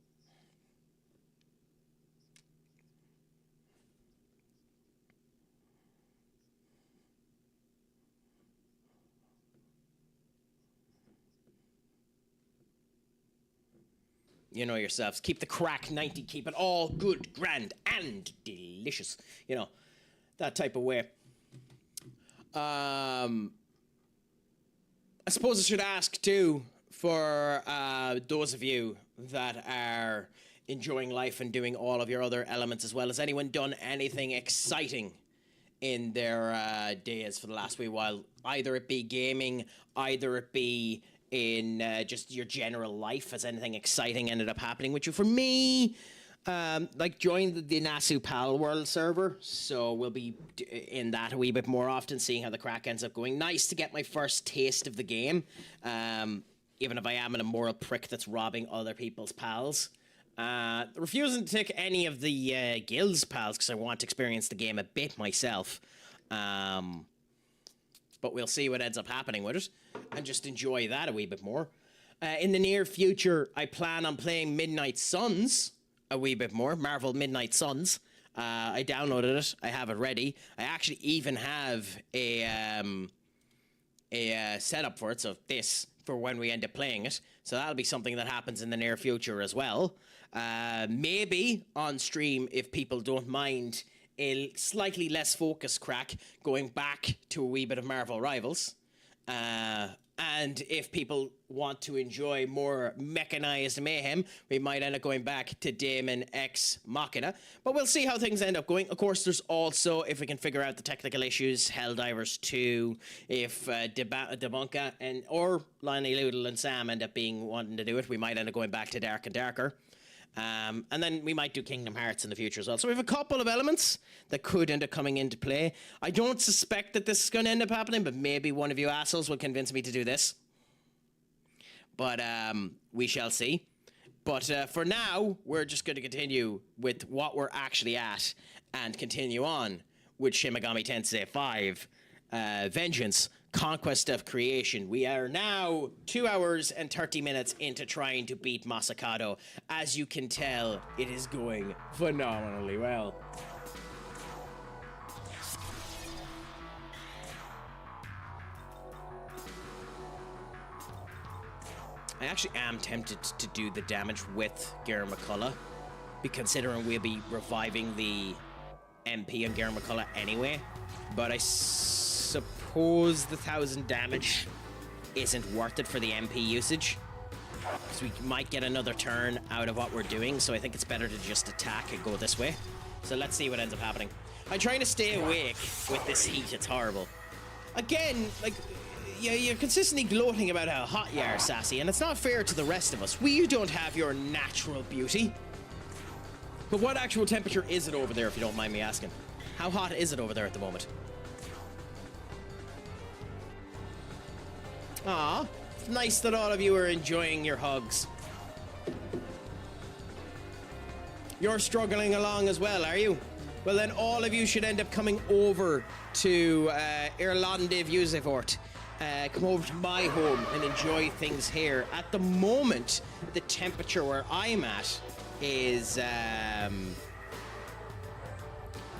You know yourselves. Keep the crack 90. Keep it all good, grand, and delicious. You know, that type of way. I suppose I should ask, too, for those of you that are enjoying life and doing all of your other elements as well. Has anyone done anything exciting in their days for the last wee while? Either it be gaming, either it be in just your general life. Has anything exciting ended up happening with you? For me, like joined the Nasu Pal World server, so we'll be in that a wee bit more often, seeing how the crack ends up going. Nice to get my first taste of the game, even if I am an immoral prick that's robbing other people's pals. Refusing to take any of the guild's pals because I want to experience the game a bit myself. But we'll see what ends up happening with it and just enjoy that a wee bit more. In the near future, I plan on playing Midnight Suns a wee bit more. Marvel Midnight Suns. I downloaded it. I have it ready. I actually even have a setup for it. So this for when we end up playing it. So that'll be something that happens in the near future as well. Maybe on stream if people don't mind a slightly less focused crack going back to a wee bit of Marvel Rivals. And if people want to enjoy more mechanized mayhem, we might end up going back to Daemon X Machina. But we'll see how things end up going. Of course, there's also, if we can figure out the technical issues, Helldivers 2, if Debunka or Lonnie Loodle and Sam end up wanting to do it, we might end up going back to Dark and Darker. And then we might do Kingdom Hearts in the future as well. So we have a couple of elements that could end up coming into play. I don't suspect that this is going to end up happening, but maybe one of you assholes will convince me to do this. But we shall see. But for now, we're just going to continue with what we're actually at and continue on with Shin Megami Tensei V, Vengeance, Conquest of Creation. We are now 2 hours and 30 minutes into trying to beat Masakado. As you can tell, it is going phenomenally well. I actually am tempted to do the damage with Garen McCullough, considering we'll be reviving the MP on Garen McCullough anyway. But I suppose the 1,000 damage isn't worth it for the MP usage, because we might get another turn out of what we're doing, so I think it's better to just attack and go this way. So let's see what ends up happening. I'm trying to stay awake with this heat. It's horrible. Again, like, you're consistently gloating about how hot you are, Sassy, and it's not fair to the rest of us. We don't have your natural beauty. But what actual temperature is it over there, if you don't mind me asking? How hot is it over there at the moment? Aw, it's nice that all of you are enjoying your hugs. You're struggling along as well, are you? Well, then all of you should end up coming over to Irlande Viewsefort. Come over to my home and enjoy things here. At the moment, the temperature where I'm at is...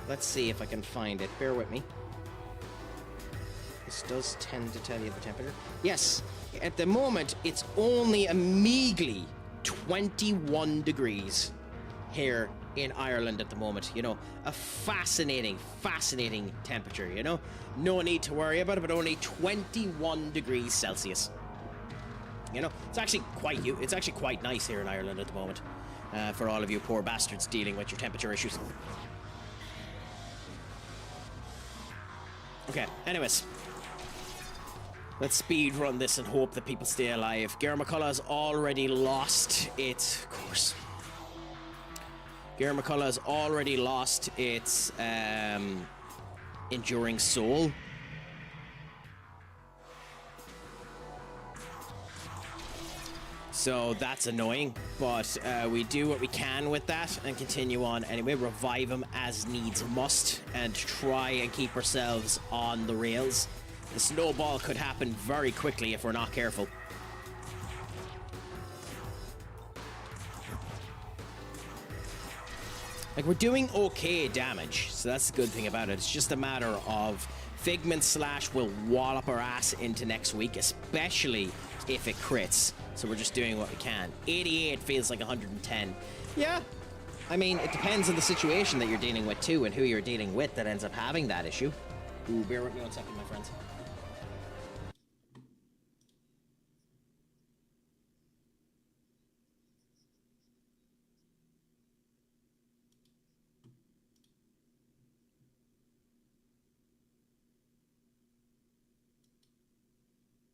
let's see if I can find it. Bear with me. This does tend to tell you the temperature. Yes, at the moment, it's only a measly 21 degrees. here in Ireland at the moment. You know, a fascinating temperature, you know? No need to worry about it, but only 21 degrees Celsius. You know, it's actually quite nice here in Ireland at the moment. For all of you poor bastards dealing with your temperature issues. Okay, anyways. Let's speed run this and hope that people stay alive. Gair McCullough has already lost its... Of course. Gair McCullough has already lost its Enduring Soul. So that's annoying, but we do what we can with that and continue on anyway. Revive him as needs must and try and keep ourselves on the rails. The snowball could happen very quickly if we're not careful. Like, we're doing okay damage, so that's the good thing about it. It's just a matter of Figment Slash will wallop our ass into next week, especially if it crits. So we're just doing what we can. 88 feels like 110. Yeah, I mean, it depends on the situation that you're dealing with too, and who you're dealing with that ends up having that issue. Ooh, bear with me 1 second, my friends.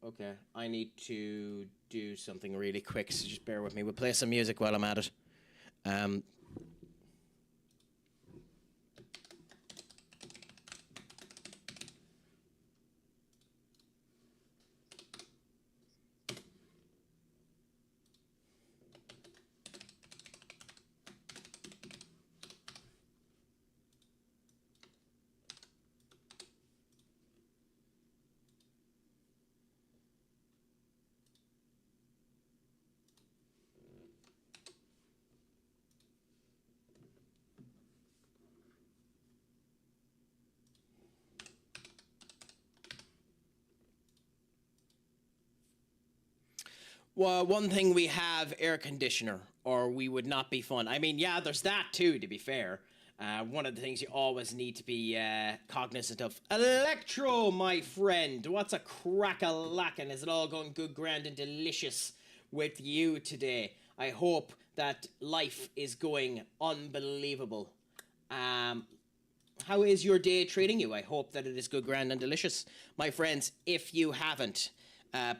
Okay, I need to do something really quick, so just bear with me. We'll play some music while I'm at it. Well, one thing, we have air conditioner, or we would not be fun. I mean, yeah, there's that too, to be fair. One of the things you always need to be cognizant of. Electro, my friend. What's a crack-a-lackin'? Is it all going good, grand, and delicious with you today? I hope that life is going unbelievable. How is your day treating you? I hope that it is good, grand, and delicious. My friends, if you haven't,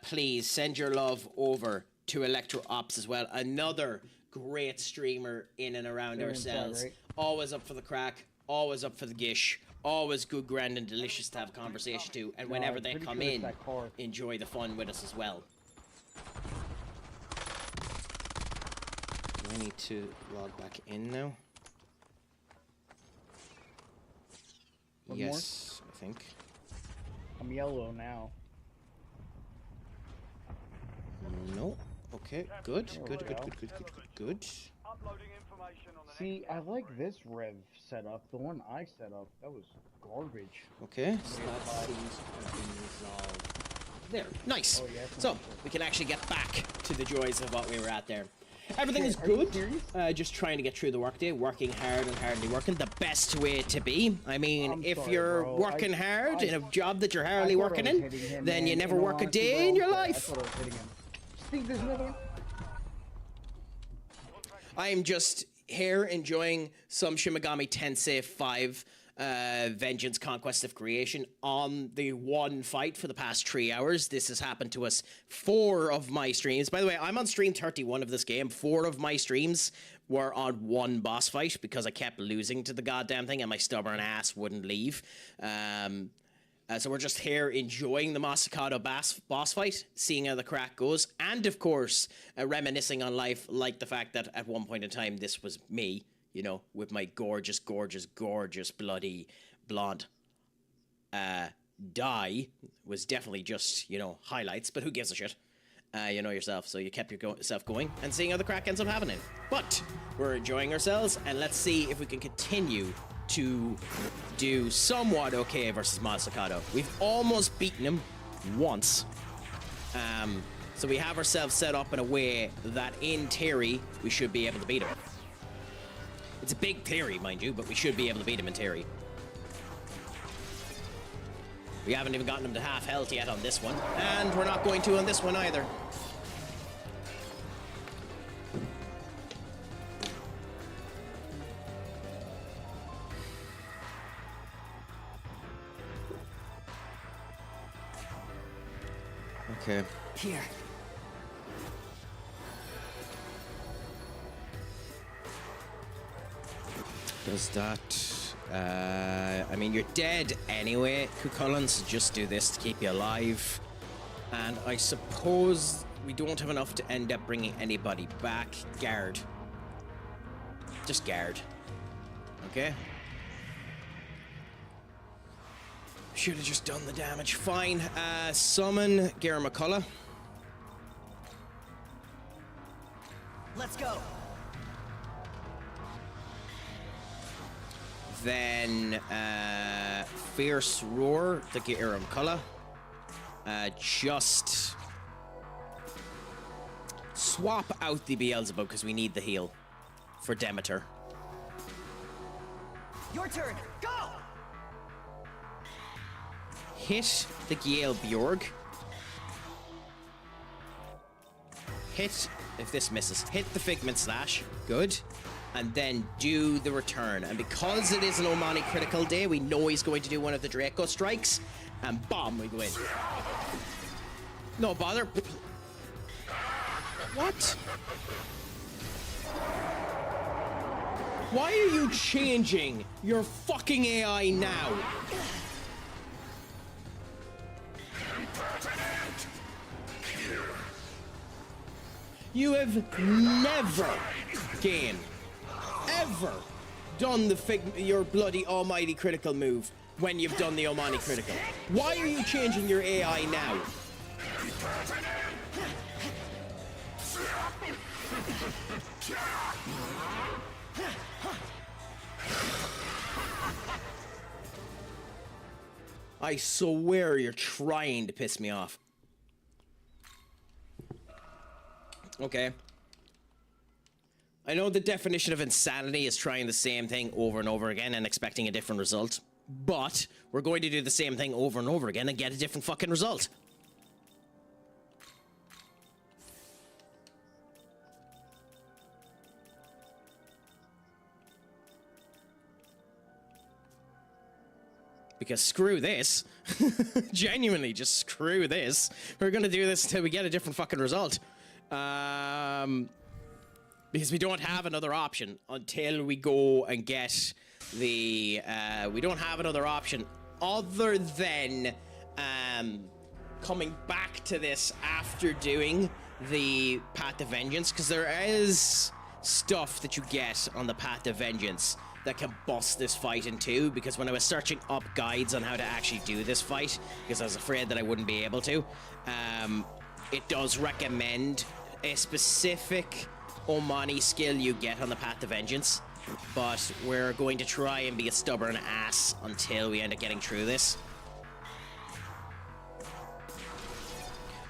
please send your love over to Electro Ops as well. Another great streamer in and around ourselves. Right? Always up for the crack, always up for the gish, always good, grand, and delicious to have a conversation to. And whenever they come in, enjoy the fun with us as well. Do I need to log back in now? Yes, I think. I'm yellow now. No. Okay, good. Good. See, I like this rev setup. The one I set up, that was garbage. Okay, so that seems to have been resolved. There, nice. Oh, yeah, so, we can actually get back to the joys of what we were at there. Everything is good. Just trying to get through the workday, working hard and hardly working. The best way to be. I mean, if you're working hard in a job that you're hardly working in, then you never work a day in your life. Think there's another one? I'm just here enjoying some Shin Megami Tensei V Vengeance Conquest of Creation on the one fight for the past 3 hours. This has happened to us 4 of my streams. By the way, I'm on stream 31 of this game. 4 of my streams were on one boss fight because I kept losing to the goddamn thing and my stubborn ass wouldn't leave. So we're just here enjoying the Masakado boss fight, seeing how the crack goes, and of course, reminiscing on life, like the fact that at one point in time, this was me, you know, with my gorgeous, bloody blonde dye. Was definitely just, you know, highlights, but who gives a shit? You know yourself, so you kept yourself going and seeing how the crack ends up happening. But we're enjoying ourselves, and let's see if we can continue to do somewhat okay versus Masakado. We've almost beaten him once. So we have ourselves set up in a way that, in theory, we should be able to beat him. It's a big theory, mind you, but we should be able to beat him in theory. We haven't even gotten him to half health yet on this one, and we're not going to on this one either. Okay. Here. Does that... I mean, you're dead anyway, Cucullin, so just do this to keep you alive. And I suppose we don't have enough to end up bringing anybody back. Guard. Just guard. Okay? Should have just done the damage. Fine. Summon Garen McCullough. Let's go. Then Fierce Roar to Garen McCullough. Just swap out the Beelzebub because we need the heal for Demeter. Your turn. Go. Hit the Gale Bjorg. Hit, if this misses, hit the Figment Slash. Good. And then do the return. And because it is an Omani critical day, we know he's going to do one of the Draco strikes. And bomb, we go in. No bother. What? Why are you changing your fucking AI now? You have never, game, ever done your bloody almighty critical move when you've done the Omani critical. Why are you changing your AI now? I swear you're trying to piss me off. Okay. I know the definition of insanity is trying the same thing over and over again and expecting a different result, but we're going to do the same thing over and over again and get a different fucking result. Because screw this. Genuinely, just screw this. We're gonna do this until we get a different fucking result. Because we don't have another option until we go and get the... we don't have another option other than coming back to this after doing the Path to Vengeance, because there is stuff that you get on the Path to Vengeance that can bust this fight in two, because when I was searching up guides on how to actually do this fight, because I was afraid that I wouldn't be able to, it does recommend a specific Omani skill you get on the Path to Vengeance, but we're going to try and be a stubborn ass until we end up getting through this.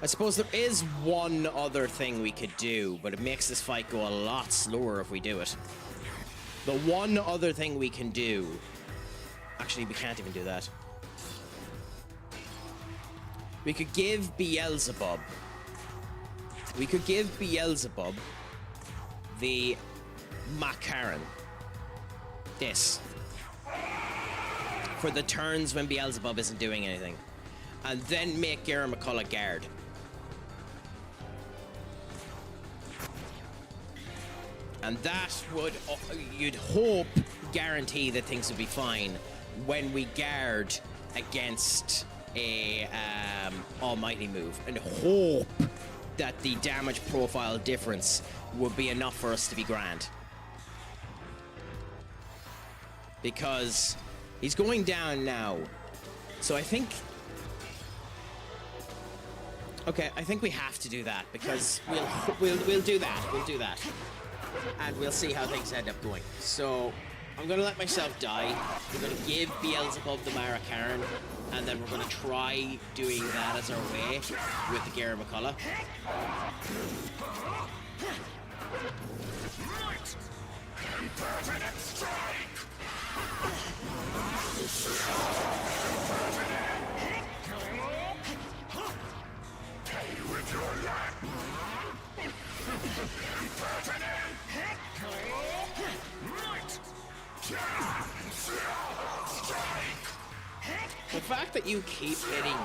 I suppose there is one other thing we could do, but it makes this fight go a lot slower if we do it. The one other thing we can do... Actually, we can't even do that. We could give Beelzebub... We could give Beelzebub the Macaron. This. For the turns when Beelzebub isn't doing anything. And then make Garen McCullough guard. And that would, you'd hope, guarantee that things would be fine when we guard against a almighty move, and hope that the damage profile difference would be enough for us to be grand. Because he's going down now, so I think... Okay, I think we have to do that, because we'll do that. We'll do that. And we'll see how things end up going. So, I'm gonna let myself die. We're gonna give Beelzebub the Mara Karen, and then we're gonna try doing that as our way with the Garen McCullough. The fact that you keep hitting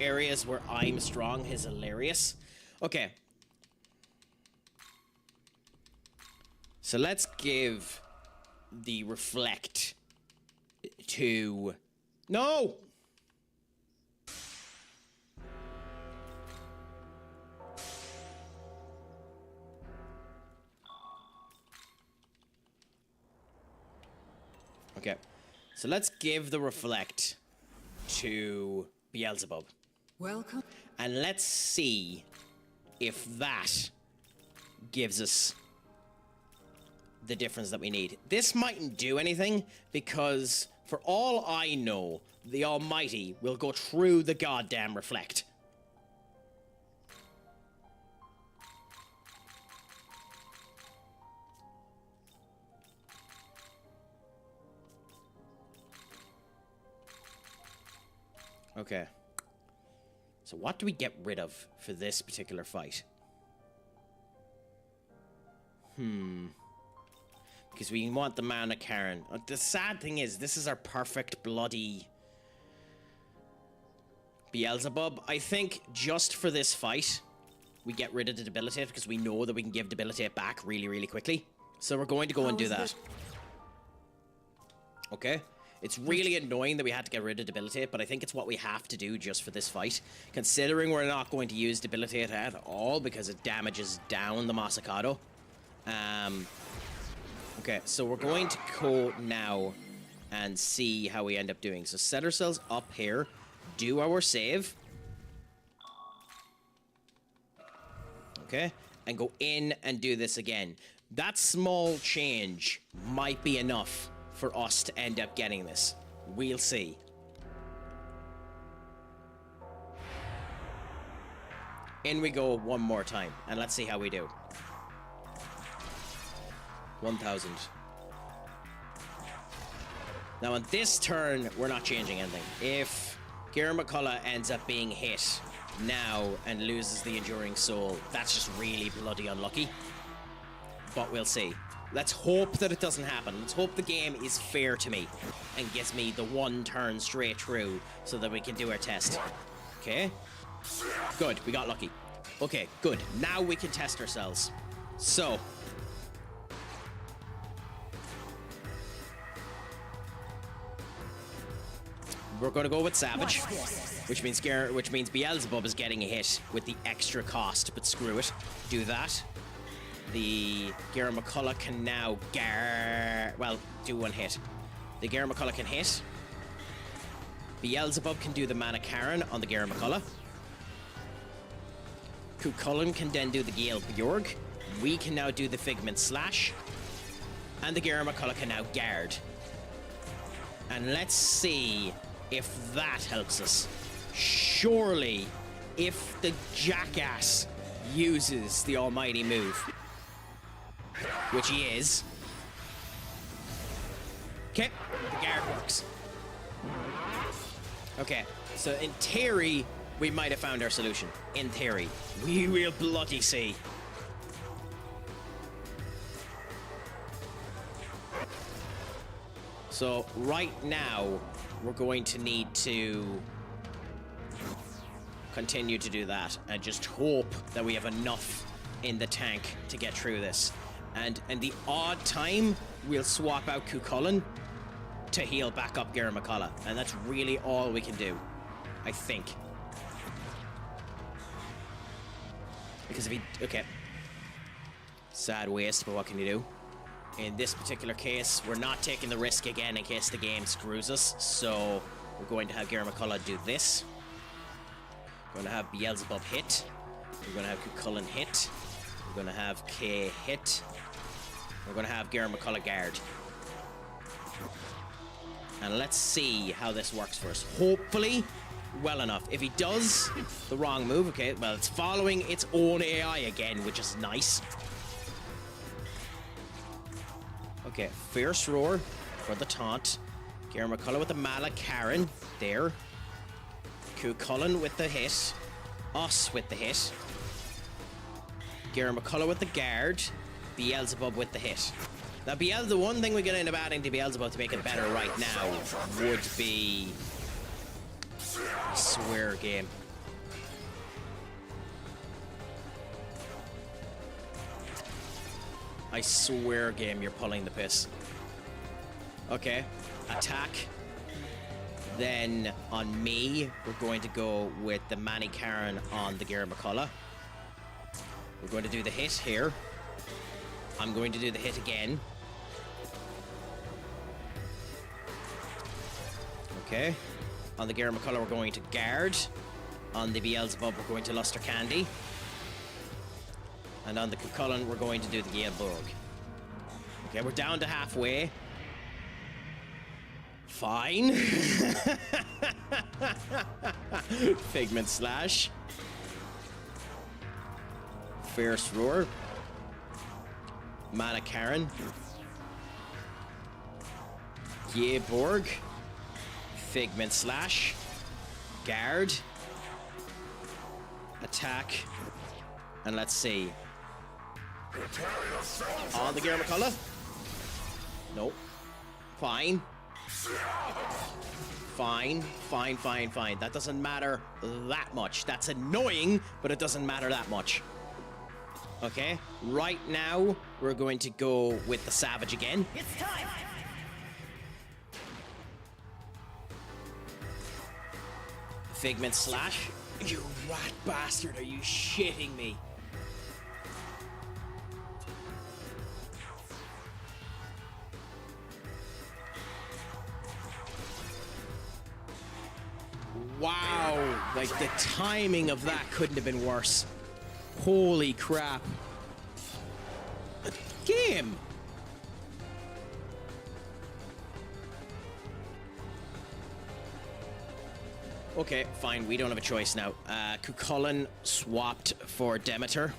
areas where I'm strong is hilarious. Okay. So let's give the reflect to... No! Okay. So let's give the reflect to Beelzebub. Welcome. And let's see if that gives us the difference that we need. This mightn't do anything because, for all I know, the Almighty will go through the goddamn reflect. Okay. So what do we get rid of for this particular fight? Because we want the Mana Karen. The sad thing is, this is our perfect bloody Beelzebub. I think just for this fight, we get rid of the Debilitate because we know that we can give Debilitate back really, really quickly. So we're going to go and do that. Okay. It's really annoying that we had to get rid of Debilitate, but I think it's what we have to do just for this fight. Considering we're not going to use Debilitate at all because it damages down the Masakado. Okay, so we're going to go now and see how we end up doing. So set ourselves up here, do our save. Okay, and go in and do this again. That small change might be enough for us to end up getting this. We'll see. In we go one more time, and let's see how we do. 1,000. Now on this turn, we're not changing anything. If Gira McCullough ends up being hit now and loses the Enduring Soul, that's just really bloody unlucky. But we'll see. Let's hope that it doesn't happen. Let's hope the game is fair to me and gives me the one turn straight through so that we can do our test. Okay? Good, we got lucky. Okay, good. Now we can test ourselves. So. We're going to go with Savage, which means Beelzebub is getting a hit with the extra cost, but screw it. Do that. The Gira McCullough can now do one hit. The Gira McCullough can hit. Beelzebub can do the Mana Karen on the Gira McCullough. Cuchulainn can then do the Gale Bjorg. We can now do the Figment Slash. And the Gira McCullough can now guard. And let's see if that helps us. Surely, if the jackass uses the almighty move, which he is. Okay, the guard works. Okay, so in theory, we might have found our solution. In theory. We will bloody see. So right now, we're going to need to continue to do that and just hope that we have enough in the tank to get through this. And in the odd time, we'll swap out Cuchulainn to heal back up Gira McCullough. And that's really all we can do, I think. Because if he... Okay. Sad waste, but what can you do? In this particular case, we're not taking the risk again in case the game screws us. So we're going to have Gira McCullough do this. We're going to have Beelzebub hit. We're going to have Cuchulainn hit. We're going to have K hit. We're going to have Gira McCullough guard. And let's see how this works for us. Hopefully, well enough. If he does the wrong move, okay, well, it's following its own AI again, which is nice. Okay, Fierce Roar for the taunt. Garen McCullough with the Mala Karen. There. Cullen with the hit. Us with the hit. Garen McCullough with the guard. Beelzebub with the hit. Now, the one thing we can end up adding to Beelzebub to make it better right now would be... I swear game. I swear game, you're pulling the piss. Okay, attack. Then on me, we're going to go with the Manny Karen on the Garen McCullough. We're going to do the hit here. I'm going to do the hit again. Okay. On the Garen McCullough, we're going to guard. On the Beelzebub, we're going to Luster Candy. And on the Cullen, we're going to do the Galeborg. Okay, we're down to halfway. Fine. Figment Slash. Fierce Roar. Mana Karen. Galeborg. Figment Slash. Guard. Attack. And let's see. On the Garen McCullough. Nope. Fine. Fine. That doesn't matter that much. That's annoying, but it doesn't matter that much. Okay. Right now, we're going to go with the Savage again. It's time. Figment Slash. You rat bastard, are you shitting me? Wow, like the timing of that couldn't have been worse. Holy crap. Game. Okay, fine, we don't have a choice now. Cullen swapped for Demeter.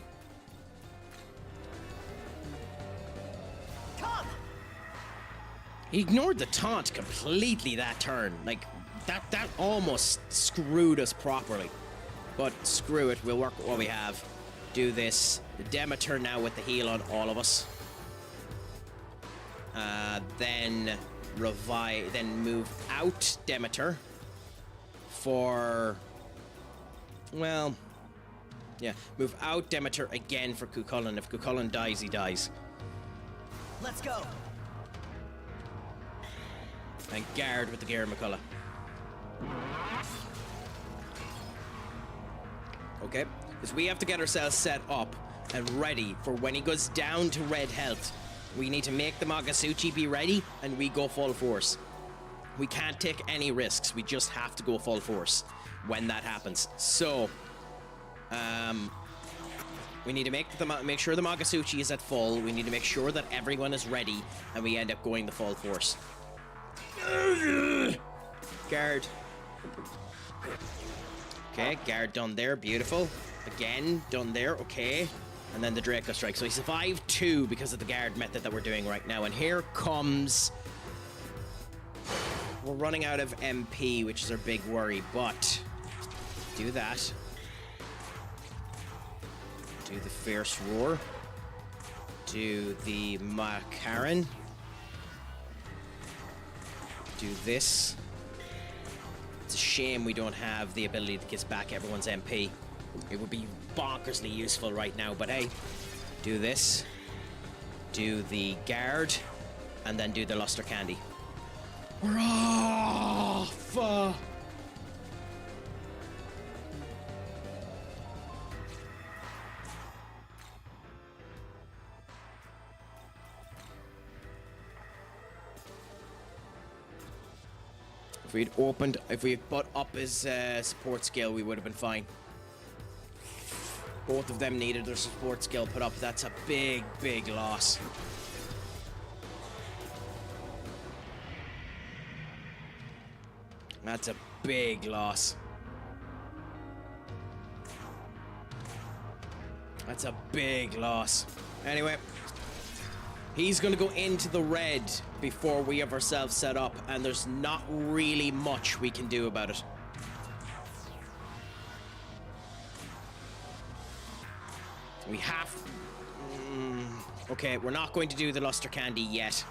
Come. He ignored the taunt completely that turn. Like, that almost screwed us properly. But screw it, we'll work with what we have. Do this. The Demeter now with the heal on all of us. Then revive, then move out Demeter for, well, yeah, move out Demeter again for Cullen. If Cullen dies, he dies. Let's go. And guard with the Garen McCullough. Okay, because we have to get ourselves set up and ready for when he goes down to red health. We need to make the Magasuchi be ready, and we go full force. We can't take any risks. We just have to go full force when that happens. So, we need to make sure the Magasuchi is at full. We need to make sure that everyone is ready, and we end up going the full force. Guard. Okay, guard done there, beautiful. Again, done there, okay. And then the Draco Strike. So he survived 2 because of the guard method that we're doing right now. And here comes... We're running out of MP, which is our big worry, but... Do that. Do the Fierce Roar. Do the Makaran. Do this. It's a shame we don't have the ability to get back everyone's MP. It would be bonkersly useful right now, but hey. Do this. Do the guard. And then do the Luster Candy. We're off! If we had put up his support skill, we would have been fine. Both of them needed their support skill put up. That's a big, big loss. That's a big loss. That's a big loss. Anyway, He's gonna go into the red before we have ourselves set up, and there's not really much we can do about it. We have... okay, we're not going to do the luster candy yet.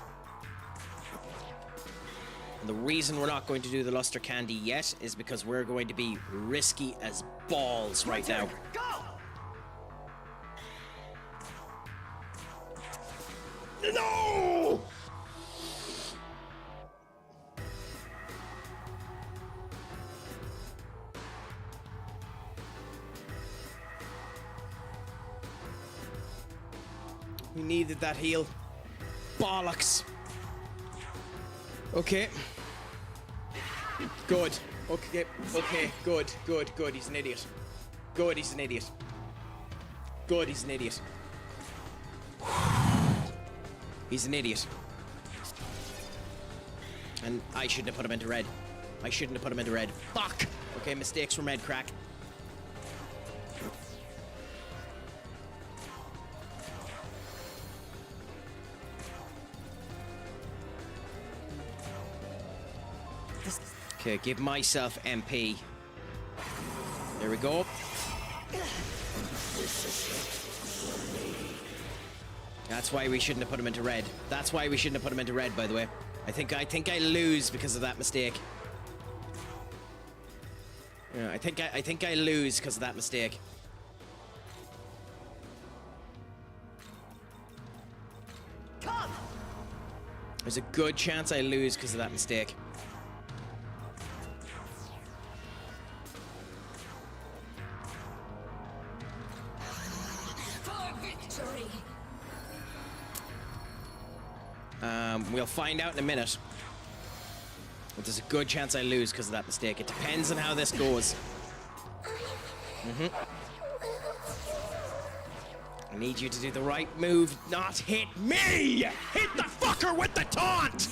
And the reason we're not going to do the luster candy yet is because we're going to be risky as balls right now. Go! No! We needed that heal. Bollocks. Okay. Good. Okay, okay, good, good, good. He's an idiot. Good, he's an idiot. Good, he's an idiot. He's an idiot. And I shouldn't have put him into red. I shouldn't have put him into red. Fuck! Okay, mistakes from Red Craic. Okay, give myself MP. There we go. That's why we shouldn't have put him into red. That's why we shouldn't have put him into red, by the way. I think I lose because of that mistake. Yeah, I think I lose because of that mistake. Come! There's a good chance I lose because of that mistake. We'll find out in a minute. But there's a good chance I lose because of that mistake. It depends on how this goes. I need you to do the right move, not hit me! Hit the fucker with the taunt!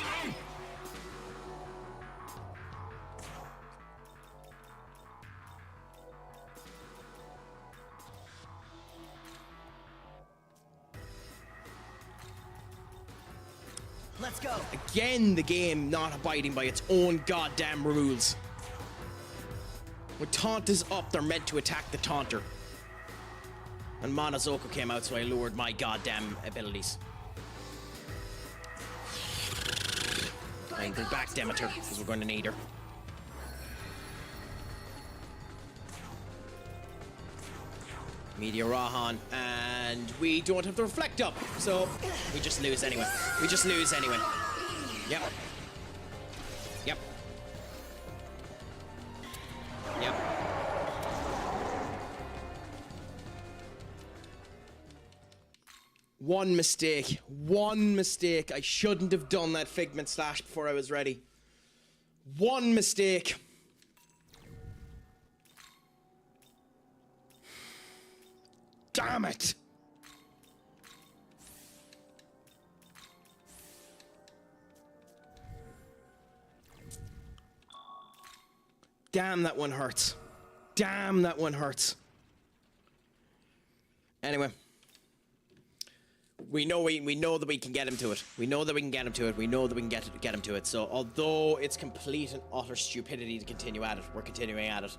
Let's go. Again, the game not abiding by its own goddamn rules. When taunt is up, they're meant to attack the taunter. And Monozoku came out, so I lowered my goddamn abilities. And bring back Demeter, because we're going to need her. Media Rahan, and we don't have the reflect up, so we just lose anyway. We just lose anyway. Yep. Yep. Yep. One mistake. One mistake. I shouldn't have done that Figment Slash before I was ready. One mistake. Damn it! Damn, that one hurts. Damn, that one hurts. Anyway. We know that we can get him to it. We know that we can get him to it. We know that we can get him to it. So, although it's complete and utter stupidity to continue at it, we're continuing at it.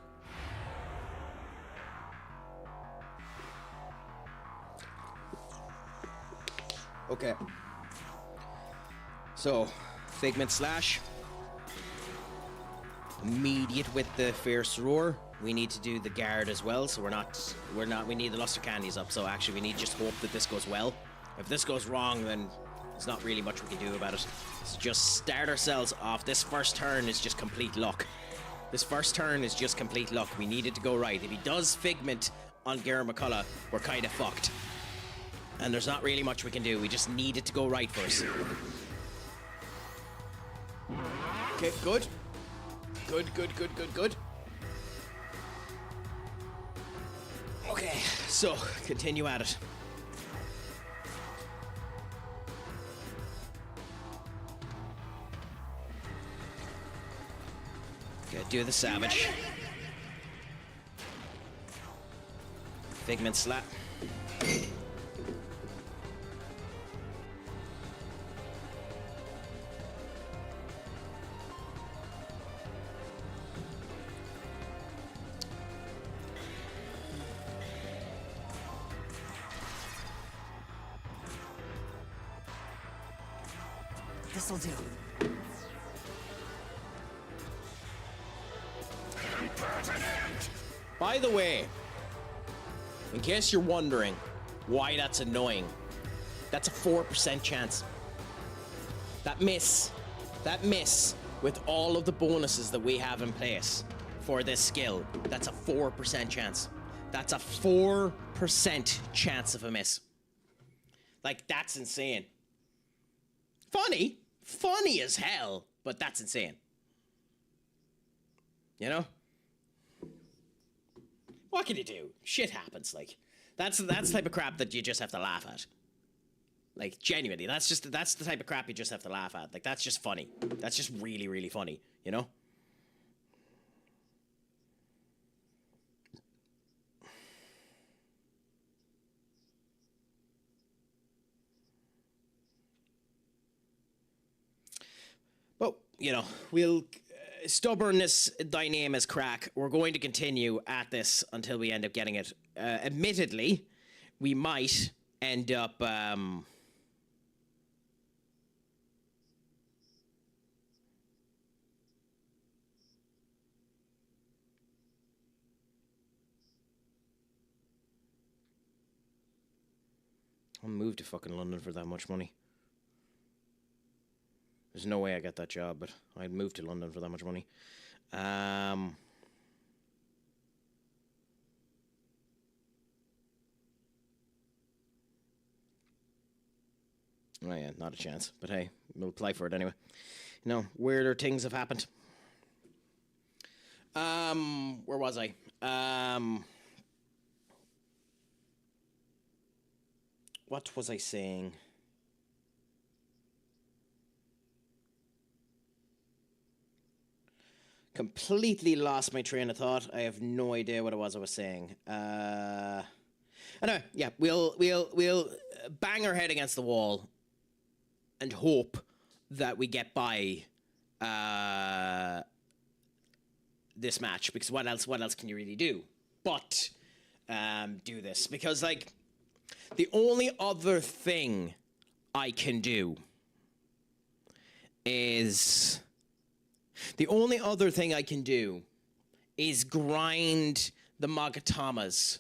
Okay. So, Figment Slash. Immediate with the Fierce Roar. We need to do the guard as well, so we need the Luster Candies up, so actually we need to just hope that this goes well. If this goes wrong, then there's not really much we can do about it. So just start ourselves off. This first turn is just complete luck. This first turn is just complete luck. We need it to go right. If he does Figment on Gera McCullough, we're kind of fucked. And there's not really much we can do. We just need it to go right for us. Okay, good. Good, good, good, good, good. Okay, so, continue at it. Okay, do the Savage. Figment Slap. This'll do. By the way, in case you're wondering why that's annoying, that's a 4% chance. That miss with all of the bonuses that we have in place for this skill, that's a 4% chance. That's a 4% chance of a miss. Like, that's insane. Funny as hell, but that's insane. You know? What can you do? Shit happens, like. That's the type of crap that you just have to laugh at. Like, genuinely, that's the type of crap you just have to laugh at. Like, that's just funny. That's just really, really funny, you know? But, you know, we'll... stubbornness, thy name is Craic. We're going to continue at this until we end up getting it. Admittedly, we might end up... I'll move to fucking London for that much money. There's no way I get that job, but I'd move to London for that much money. Oh yeah, not a chance. But hey, we'll apply for it anyway. You know, weirder things have happened. Where was I? What was I saying? Completely lost my train of thought. I have no idea what it was I was saying. Anyway, yeah, we'll bang our head against the wall and hope that we get by this match, because what else can you really do but do this? Because, like, the only other thing I can do is... The only other thing I can do is grind the Magatamas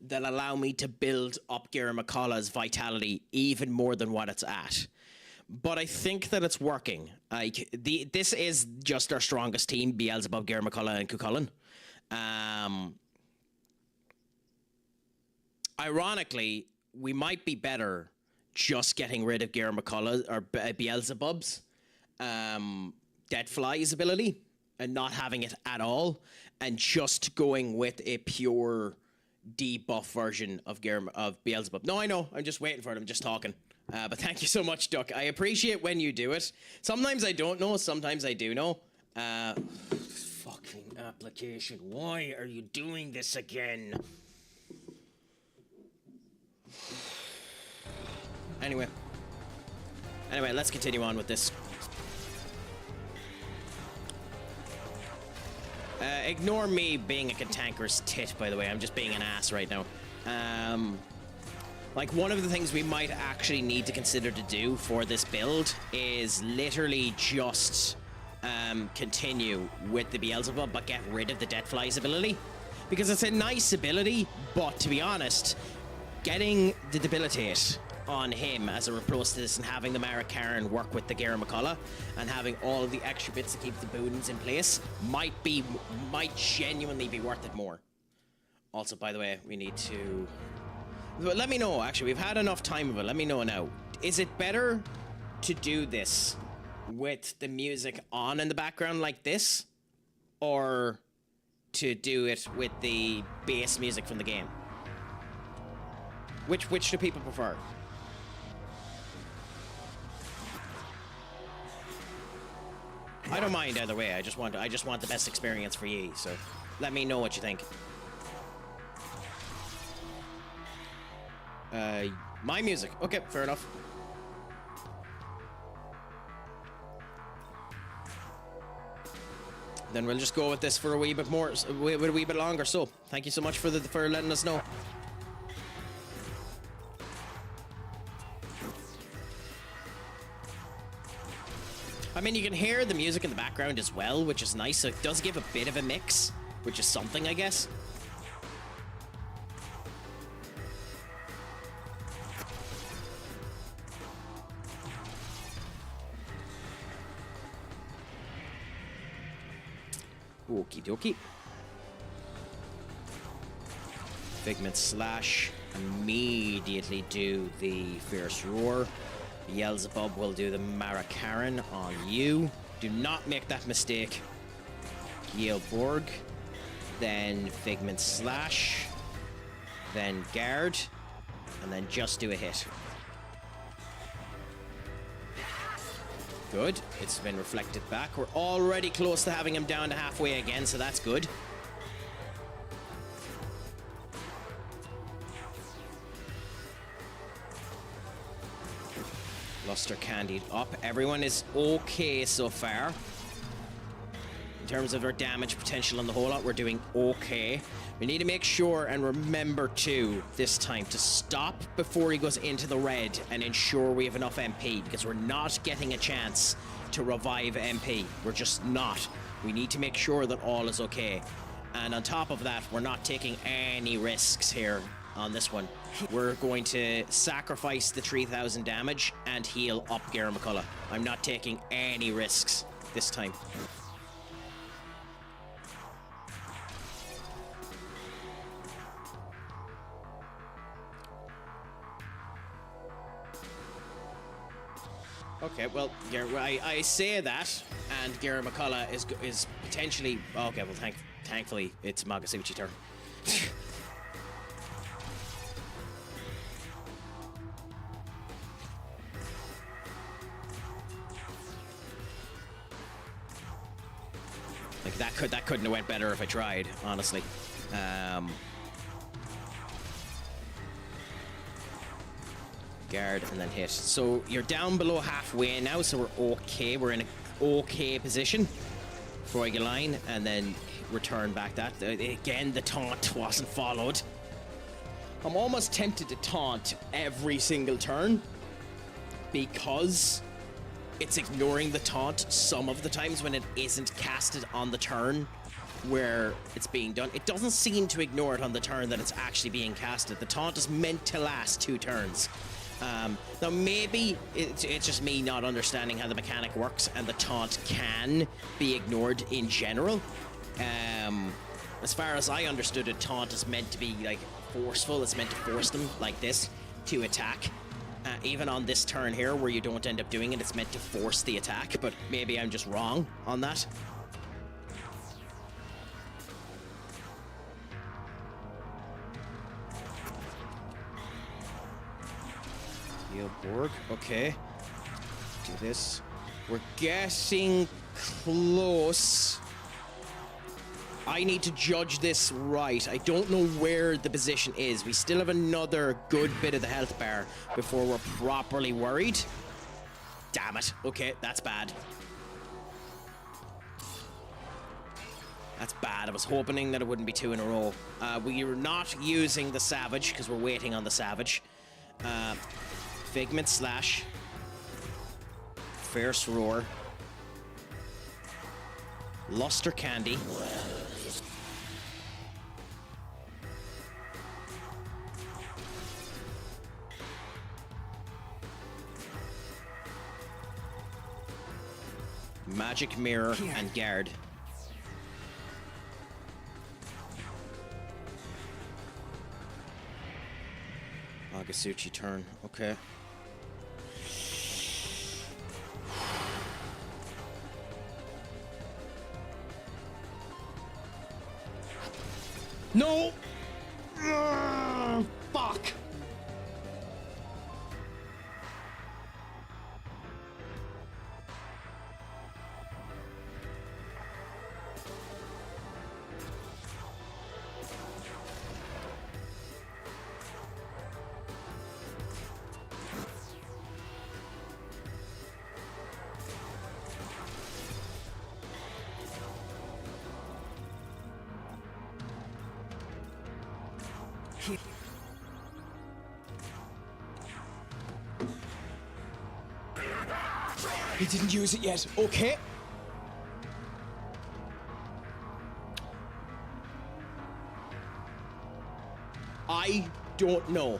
that allow me to build up Giramakalla's vitality even more than what it's at. But I think that it's working. Like, this is just our strongest team, Beelzebub, Giramakalla, and Cuchulainn. Ironically, we might be better just getting rid of Giramakalla or Beelzebub's Deadfly's ability and not having it at all, and just going with a pure debuff version of Beelzebub. No, I know. I'm just waiting for it. I'm just talking. But thank you so much, Duck. I appreciate when you do it. Sometimes I don't know. Sometimes I do know. Fucking application. Why are you doing this again? Anyway, let's continue on with this. Ignore me being a cantankerous tit, by the way. I'm just being an ass right now. Like, one of the things we might actually need to consider to do for this build is literally just continue with the Beelzebub, but get rid of the Deathfly's ability. Because it's a nice ability, but to be honest, getting the Debilitate on him as a reproach to this and having the Mara Karen work with the Giramakalla and having all of the extra bits to keep the boons in place might genuinely be worth it more. Also, by the way, we need to... Let me know, actually. We've had enough time of it. Let me know now. Is it better to do this with the music on in the background like this, or to do it with the bass music from the game? Which do people prefer? I don't mind either way. I just want the best experience for ye. So, let me know what you think. My music. Okay, fair enough. Then we'll just go with this for a wee bit more, a wee bit longer. So, thank you so much for letting us know. I mean, you can hear the music in the background as well, which is nice. So it does give a bit of a mix, which is something, I guess. Okie dokie. Figment Slash. Immediately do the Fierce Roar. Beelzebub will do the Marakaran on you. Do not make that mistake. Gilborg. Then Figment Slash. Then Guard. And then just do a hit. Good. It's been reflected back. We're already close to having him down to halfway again, so that's good. Luster Candied up. Everyone is okay so far. In terms of our damage potential on the whole lot, we're doing okay. We need to make sure and remember too, this time, to stop before he goes into the red and ensure we have enough MP, because we're not getting a chance to revive MP. We're just not. We need to make sure that all is okay. And on top of that, we're not taking any risks here on this one. We're going to sacrifice the 3,000 damage and heal up Gera McCullough. I'm not taking any risks this time. Okay, well, I say that, and Gera McCullough is potentially... Okay, well, thankfully, it's Magasuchi turn. Like, that couldn't have went better if I tried, honestly. Guard and then hit. So you're down below halfway now, so we're okay. We're in an okay position. Freugeline, and then return back that. Again, the taunt wasn't followed. I'm almost tempted to taunt every single turn because it's ignoring the taunt some of the times when it isn't casted on the turn where it's being done. It doesn't seem to ignore it on the turn that it's actually being casted. The taunt is meant to last 2 turns. Now maybe it's just me not understanding how the mechanic works, and the taunt can be ignored in general. As far as I understood it, taunt is meant to be like forceful. It's meant to force them like this to attack. Even on this turn here where you don't end up doing it, it's meant to force the attack, but maybe I'm just wrong on that. Borg, okay. Do this. We're getting close. I need to judge this right. I don't know where the position is. We still have another good bit of the health bar before we're properly worried. Damn it. Okay, that's bad. That's bad. I was hoping that it wouldn't be 2 in a row. We are not using the Savage because we're waiting on the Savage. Figment Slash. Fierce Roar. Luster Candy. Magic Mirror and Guard. Magasuchi turn, okay. No! Fuck! He didn't use it yet. Okay. I don't know.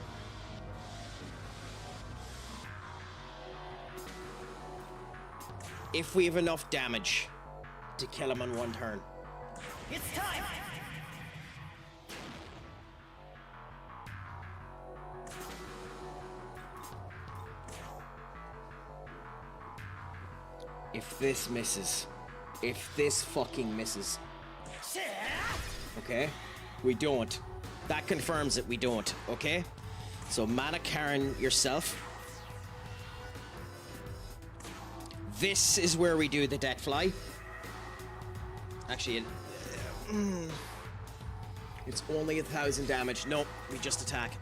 If we have enough damage to kill him on one turn. It's time! If this misses. If this fucking misses. Okay? We don't. That confirms that we don't, okay? So Mana Karen yourself. This is where we do the death fly. Actually, it's only 1,000 damage. Nope, we just attack.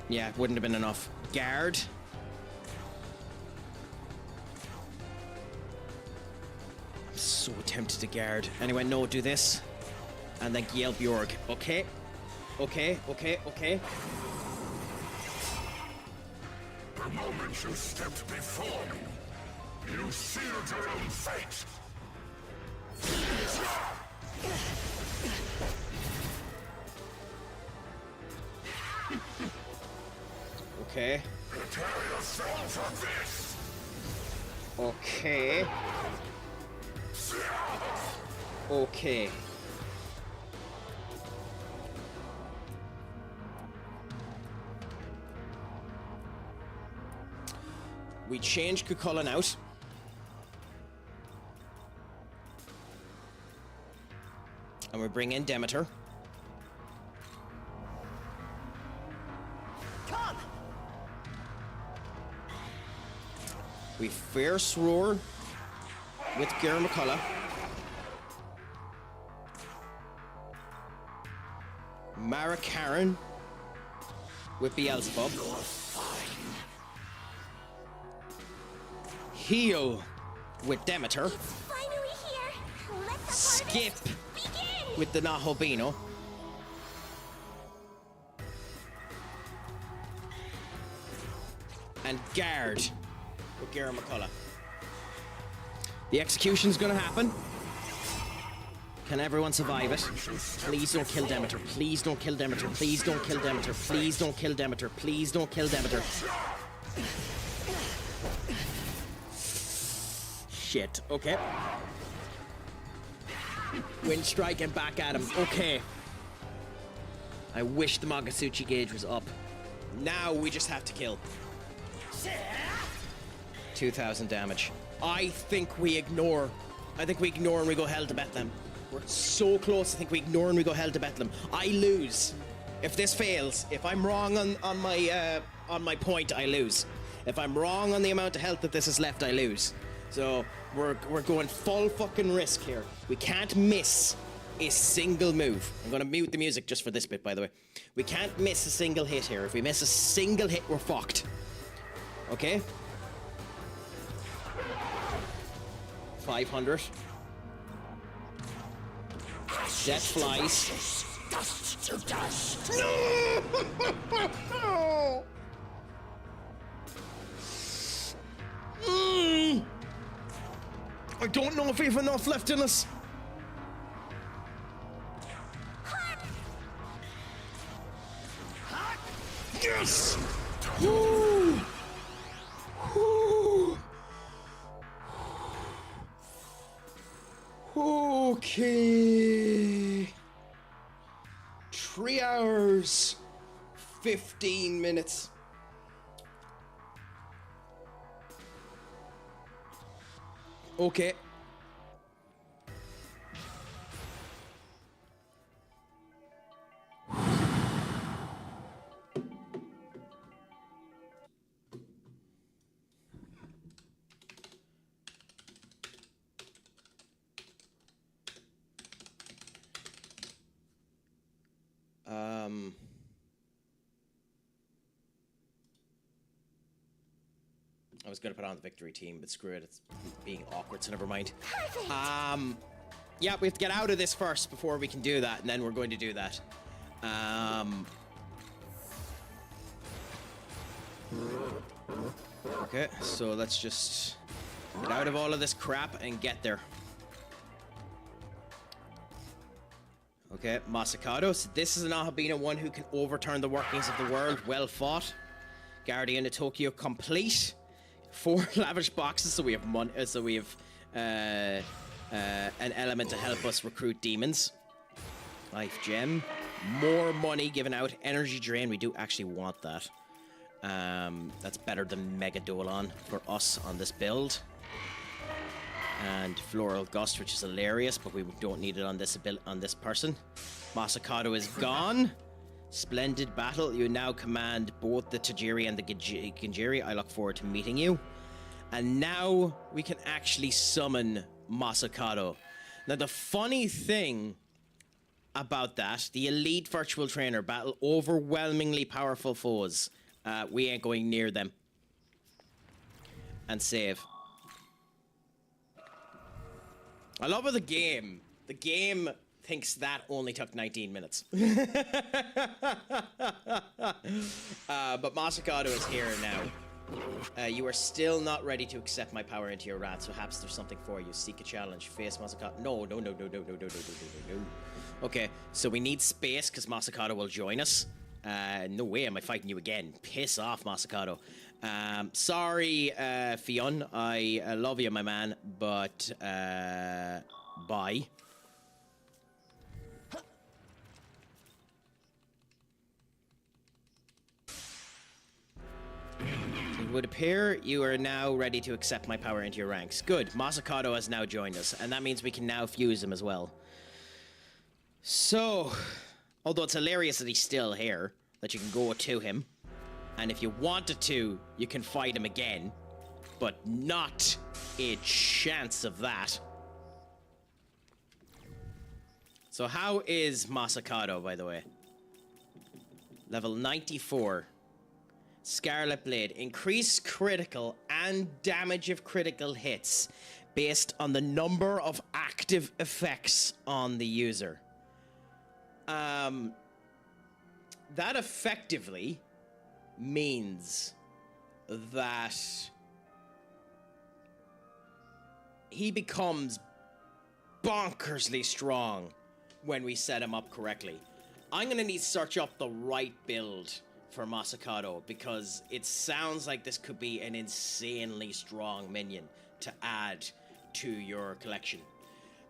Yeah, it wouldn't have been enough. Guard. I'm so tempted to guard. Anyway, no, do this. And then Gale Bjorg. Okay. Okay, okay, okay. The moment you stepped before me, you sealed your own fate. Okay. Prepare yourself for this. Okay. Okay. We change Cucullin out. And we bring in Demeter. Come! We Fierce Roar with Ger McCullough. Mara Karen with Beelzebub. Heal with Demeter. Finally here! Let the Skip begin! with the Nahobino. And guard with Ger McCullough. The execution's gonna happen. Can everyone survive it? Please don't kill Demeter. Please don't kill Demeter. Please don't kill Demeter. Please don't kill Demeter. Please don't kill Demeter. Shit. Okay. Wind strike and back at him. Okay. I wish the Magasuchi gauge was up. Now we just have to kill. 2,000 damage. I think we ignore. I think we ignore and we go hell to Bethlehem. We're so close. I think we ignore and we go hell to Bethlehem. I lose. If this fails, if I'm wrong on my point, I lose. If I'm wrong on the amount of health that this is left, I lose. So we're going full fucking risk here. We can't miss a single move. I'm gonna mute the music just for this bit, by the way. We can't miss a single hit here. If we miss a single hit, we're fucked. Okay? 500. Death flies. Dust to dust. No! I don't know if we have enough left in us. Yes! Woo! Woo! Okay. 3 hours, 15 minutes. Okay. I was gonna put on the victory team, but screw it, it's being awkward, so never mind. Perfect. Yeah, we have to get out of this first before we can do that, and then we're going to do that. Okay, so let's just get out of all of this crap and get there. Okay, Masakado. So this is an Ahabina one who can overturn the workings of the world. Well fought. Guardian of Tokyo complete. 4 lavish boxes, so we have an element to help us recruit demons. Life gem. More money given out. Energy drain. We do actually want that. That's better than Mega Dolon for us on this build. And Floral Gust, which is hilarious, but we don't need it on this person. Masakado is gone. Splendid battle. You now command both the Tajiri and the Ginjiri. I look forward to meeting you. And now we can actually summon Masakado. Now the funny thing about that, the elite virtual trainer battle overwhelmingly powerful foes. We ain't going near them. And save. I love how the game thinks that only took 19 minutes. But Masakado is here now. You are still not ready to accept my power into your wrath, so perhaps there's something for you. Seek a challenge. Face Masakado. No. Okay, so we need space because Masakado will join us. No way am I fighting you again. Piss off, Masakado. Sorry, Fionn. I love you, my man, but bye. It would appear you are now ready to accept my power into your ranks. Good. Masakado has now joined us, and that means we can now fuse him as well. So, although it's hilarious that he's still here, that you can go to him. And if you wanted to, you can fight him again. But not a chance of that. So how is Masakado, by the way? Level 94. Scarlet Blade. Increase critical and damage of critical hits based on the number of active effects on the user. That effectively means that he becomes bonkersly strong when we set him up correctly. I'm gonna need to search up the right build for Masakado because it sounds like this could be an insanely strong minion to add to your collection.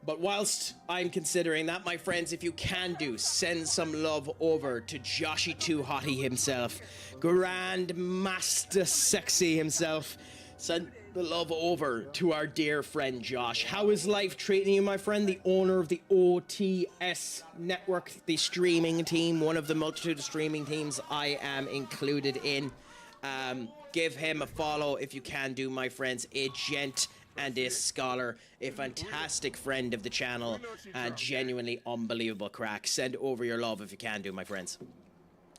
But whilst I'm considering that, my friends, if you can do, send some love over to Joshy Too Hottie himself, Grand Master Sexy himself. Send the love over to our dear friend Josh. How is life treating you, my friend? The owner of the OTS network, the streaming team, one of the multitude of streaming teams I am included in. Give him a follow if you can do, my friends. A gent and a scholar, a fantastic friend of the channel, and genuinely unbelievable crack. Send over your love if you can do, my friends.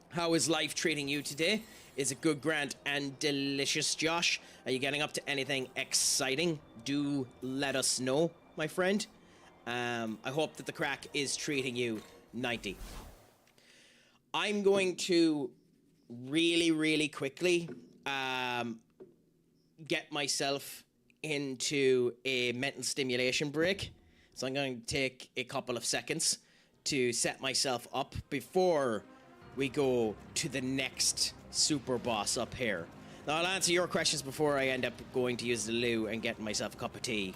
How is life treating you today? Is it good, grand, and delicious, Josh? Are you getting up to anything exciting? Do let us know, my friend. I hope that the crack is treating you 90. I'm going to really quickly get myself into a mental stimulation break. So I'm going to take a couple of seconds to set myself up before we go to the next super boss up here. Now I'll answer your questions before I end up going to use the loo and getting myself a cup of tea.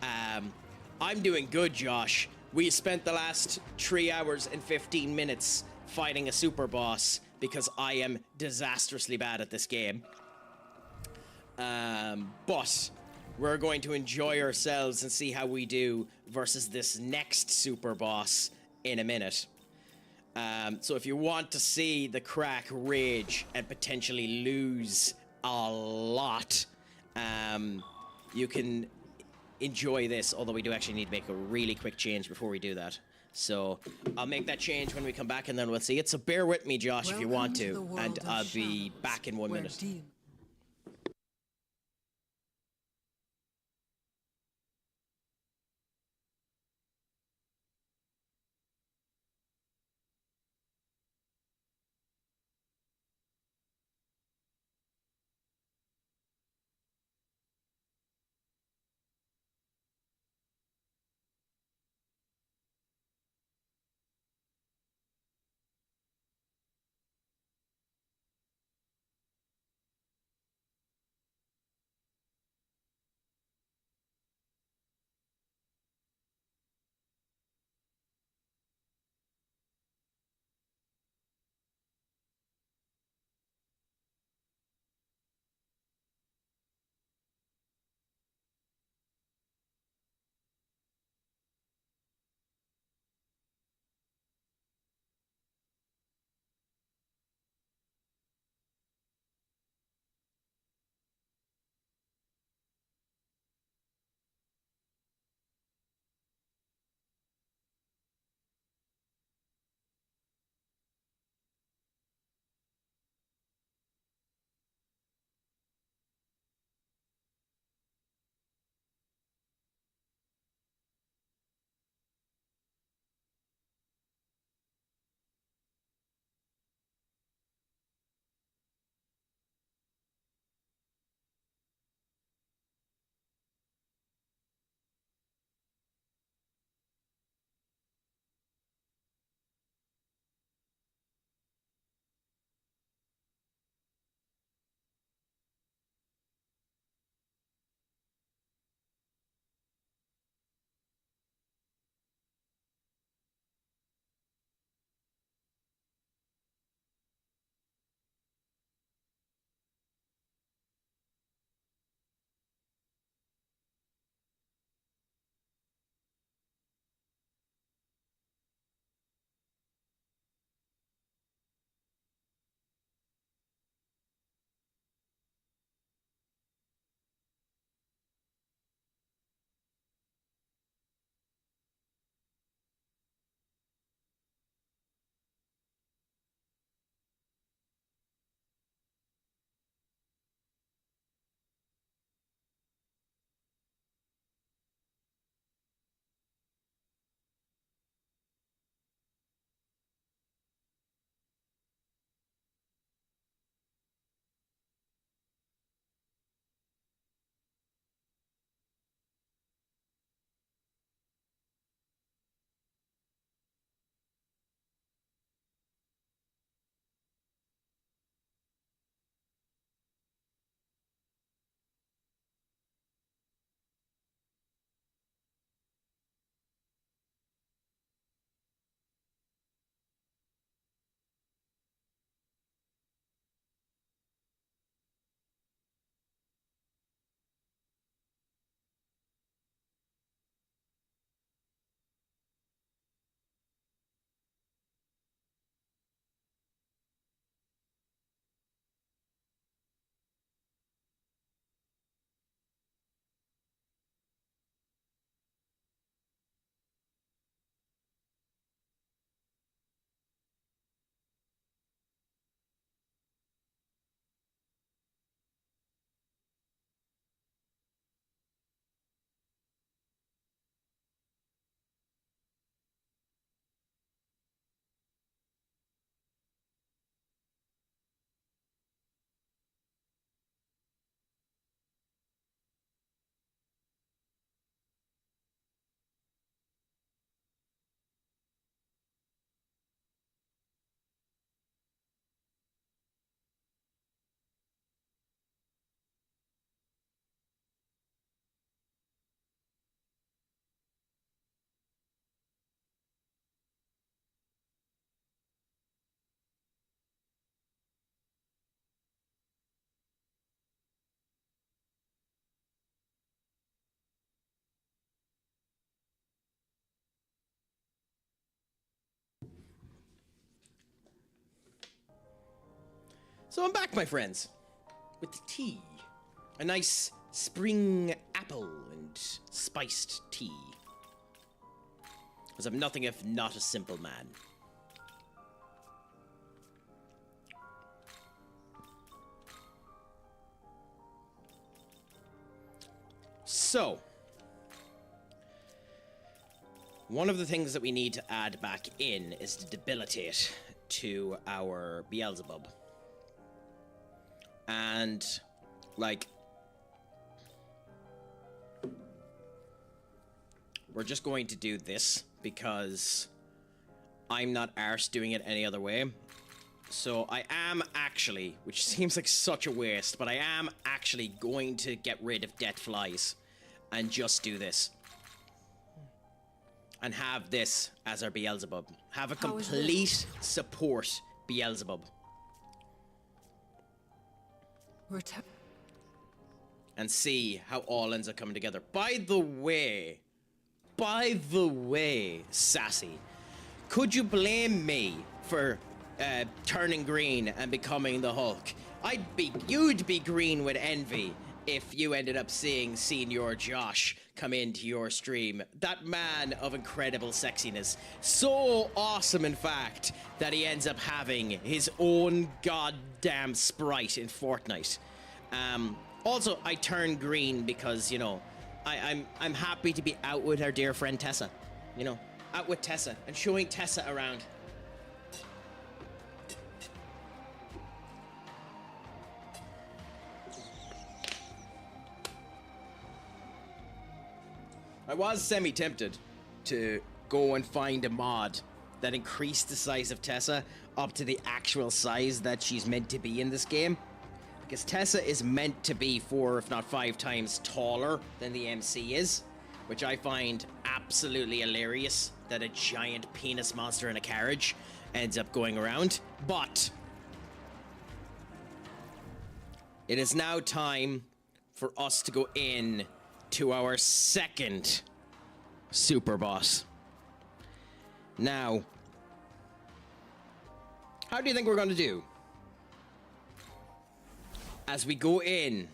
I'm doing good, Josh. We spent the last 3 hours and 15 minutes fighting a super boss because I am disastrously bad at this game. But we're going to enjoy ourselves and see how we do versus this next super boss in a minute. So if you want to see the crack rage and potentially lose a lot, you can enjoy this, although we do actually need to make a really quick change before we do that. So I'll make that change when we come back and then we'll see it. So bear with me, Josh, if you want to, and I'll be back in 1 minute. So I'm back, my friends, with the tea. A nice spring apple and spiced tea. Because I'm nothing if not a simple man. So, one of the things that we need to add back in is to debilitate to our Beelzebub. And, like, we're just going to do this because I'm not arsed doing it any other way. So I am actually, which seems like such a waste, but I am actually going to get rid of Death Flies and just do this. And have this as our Beelzebub. Have a complete support Beelzebub. And see how all ends up coming together. By the way, Sassy, could you blame me for turning green and becoming the Hulk? You'd be green with envy if you ended up seeing Senior Josh come into your stream. That man of incredible sexiness. So awesome, in fact, that he ends up having his own goddamn sprite in Fortnite. Also, I turned green because, you know, I'm happy to be out with our dear friend Tessa. You know, out with Tessa and showing Tessa around. I was semi-tempted to go and find a mod that increased the size of Tessa up to the actual size that she's meant to be in this game. Because Tessa is meant to be 4, if not 5 times taller than the MC is, which I find absolutely hilarious that a giant penis monster in a carriage ends up going around. But it is now time for us to go in to our second super boss. Now, how do you think we're going to do? As we go in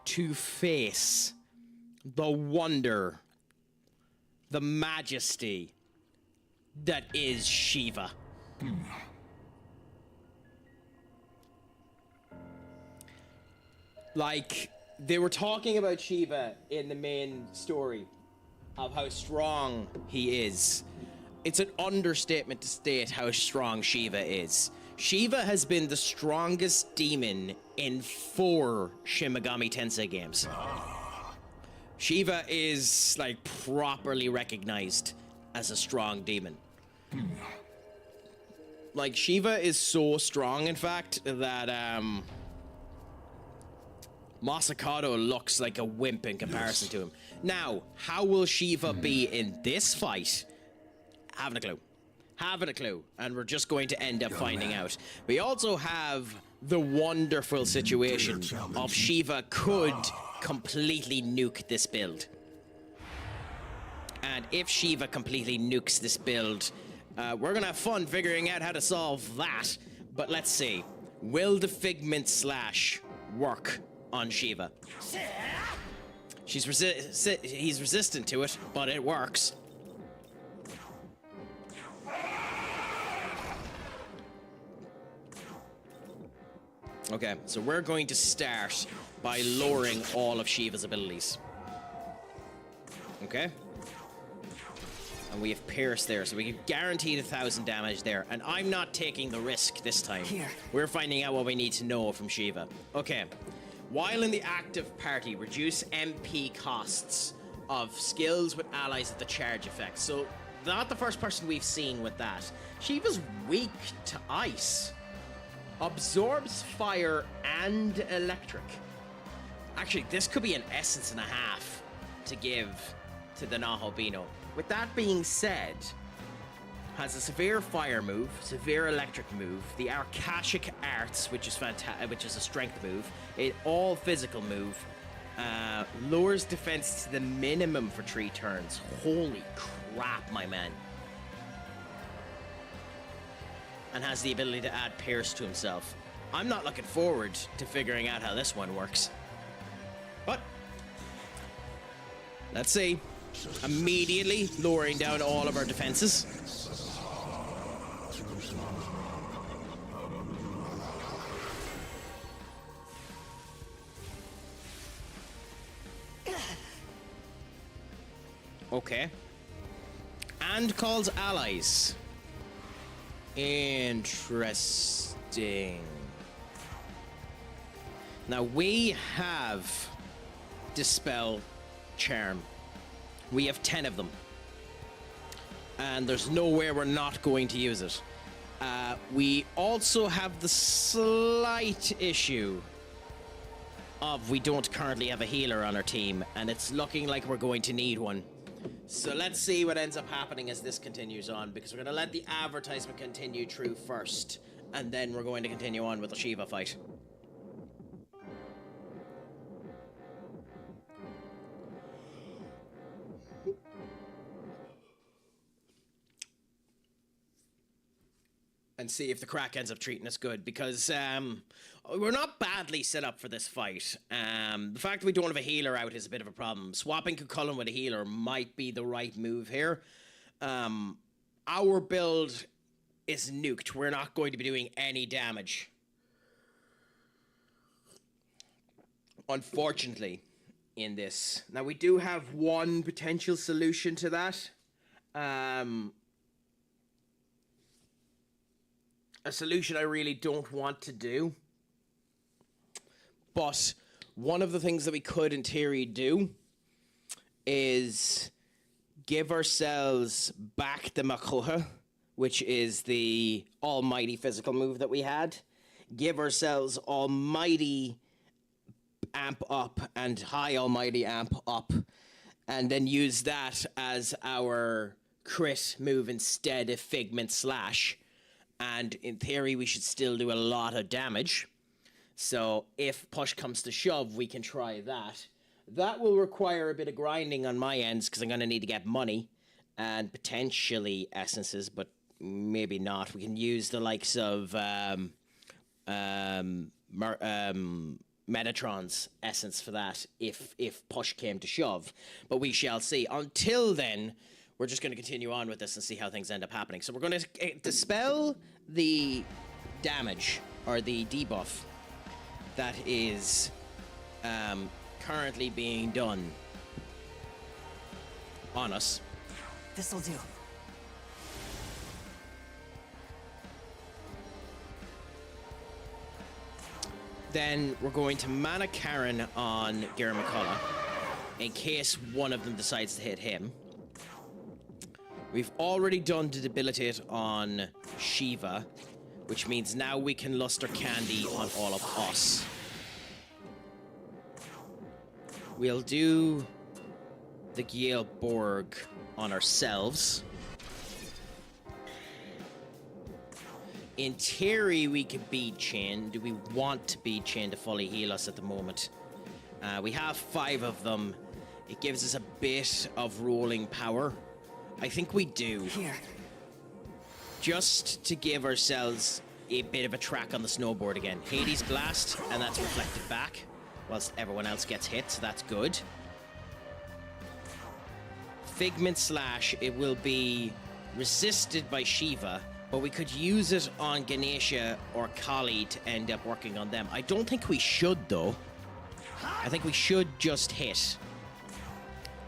to face the wonder, the majesty that is Shiva. Like, they were talking about Shiva in the main story of how strong he is. It's an understatement to state how strong Shiva is. Shiva has been the strongest demon in 4 Shin Megami Tensei games. Shiva is, like, properly recognized as a strong demon. Like, Shiva is so strong, in fact, that, Masakado looks like a wimp in comparison to him. Now, how will Shiva be in this fight? Haven't a clue. Haven't a clue. And we're just going to end up finding out. We also have the wonderful situation of Shiva could completely nuke this build. And if Shiva completely nukes this build, we're gonna have fun figuring out how to solve that. But let's see. Will the Figment Slash work on Shiva? He's resistant to it, but it works. Okay, so we're going to start by lowering all of Shiva's abilities. Okay? And we have Pierce there, so we can guarantee 1,000 damage there. And I'm not taking the risk this time. We're finding out what we need to know from Shiva. Okay. While in the active party, reduce MP costs of skills with allies at the charge effect. So, not the first person we've seen with that. Shiva's weak to ice. Absorbs fire and electric. Actually, this could be an essence and a half to give to the Nahobino. With that being said, has a severe fire move, severe electric move, the Akashic Arts, which is a strength move, an all physical move, lowers defense to the minimum for 3 turns. Holy crap, my man. And has the ability to add Pierce to himself. I'm not looking forward to figuring out how this one works. But let's see. Immediately lowering down all of our defenses. Okay. And calls allies. Interesting. Now we have Dispel Charm. We have 10 of them. And there's nowhere we're not going to use it. We also have the slight issue of we don't currently have a healer on our team, and it's looking like we're going to need one. So let's see what ends up happening as this continues on, because we're going to let the advertisement continue through first, and then we're going to continue on with the Shiva fight. And see if the Craic ends up treating us good, because we're not badly set up for this fight. The fact that we don't have a healer out is a bit of a problem. Swapping Cucullin with a healer might be the right move here. Our build is nuked. We're not going to be doing any damage, unfortunately, in this. Now, we do have one potential solution to that. A solution I really don't want to do. But one of the things that we could, in theory, do is give ourselves back the Makoha, which is the almighty physical move that we had. Give ourselves almighty amp up and high almighty amp up, and then use that as our crit move instead of Figment Slash. And in theory, we should still do a lot of damage. So if push comes to shove, we can try that. That will require a bit of grinding on my ends, because I'm going to need to get money and potentially essences, but maybe not. We can use the likes of Metatron's essence for that if push came to shove. But we shall see. Until then, we're just going to continue on with this and see how things end up happening. So we're going to dispel the damage, or the debuff, that is currently being done on us. This'll do. Then we're going to Mana Karen on Garen McCullough, in case one of them decides to hit him. We've already done the debilitate on Shiva, which means now we can luster candy on all of us. We'll do the Gale Borg on ourselves. In theory, we could beat Chain. Do we want to beat Chain to fully heal us at the moment? We have 5 of them. It gives us a bit of rolling power. I think we do. Here. Just to give ourselves a bit of a track on the snowboard again. Hades Blast, and that's reflected back, whilst everyone else gets hit, so that's good. Figment Slash, it will be resisted by Shiva, but we could use it on Ganesha or Kali to end up working on them. I don't think we should, though. I think we should just hit.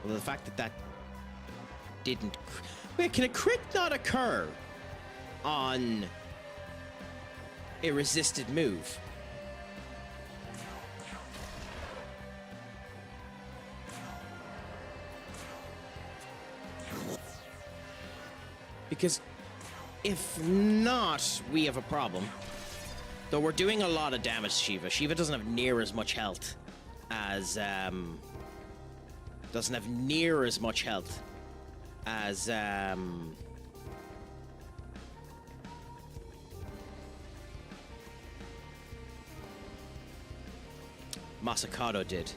Well, the fact that that didn't... Wait, can a crit not occur on a resisted move? Because if not, we have a problem. Though we're doing a lot of damage to Shiva. Shiva doesn't have near as much health as Masakado did.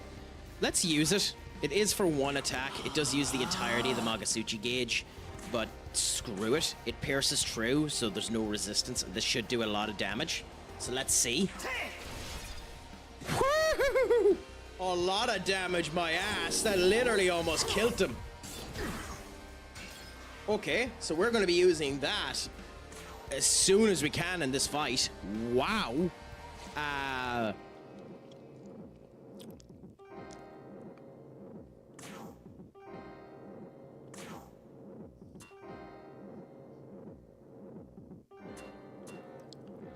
Let's use it. It is for one attack. It does use the entirety of the Magasuchi gauge, but screw it. It pierces through, so there's no resistance. This should do a lot of damage. So let's see. Woo-hoo-hoo-hoo! A lot of damage, my ass. That literally almost killed him. Okay, so we're going to be using that as soon as we can in this fight. Wow.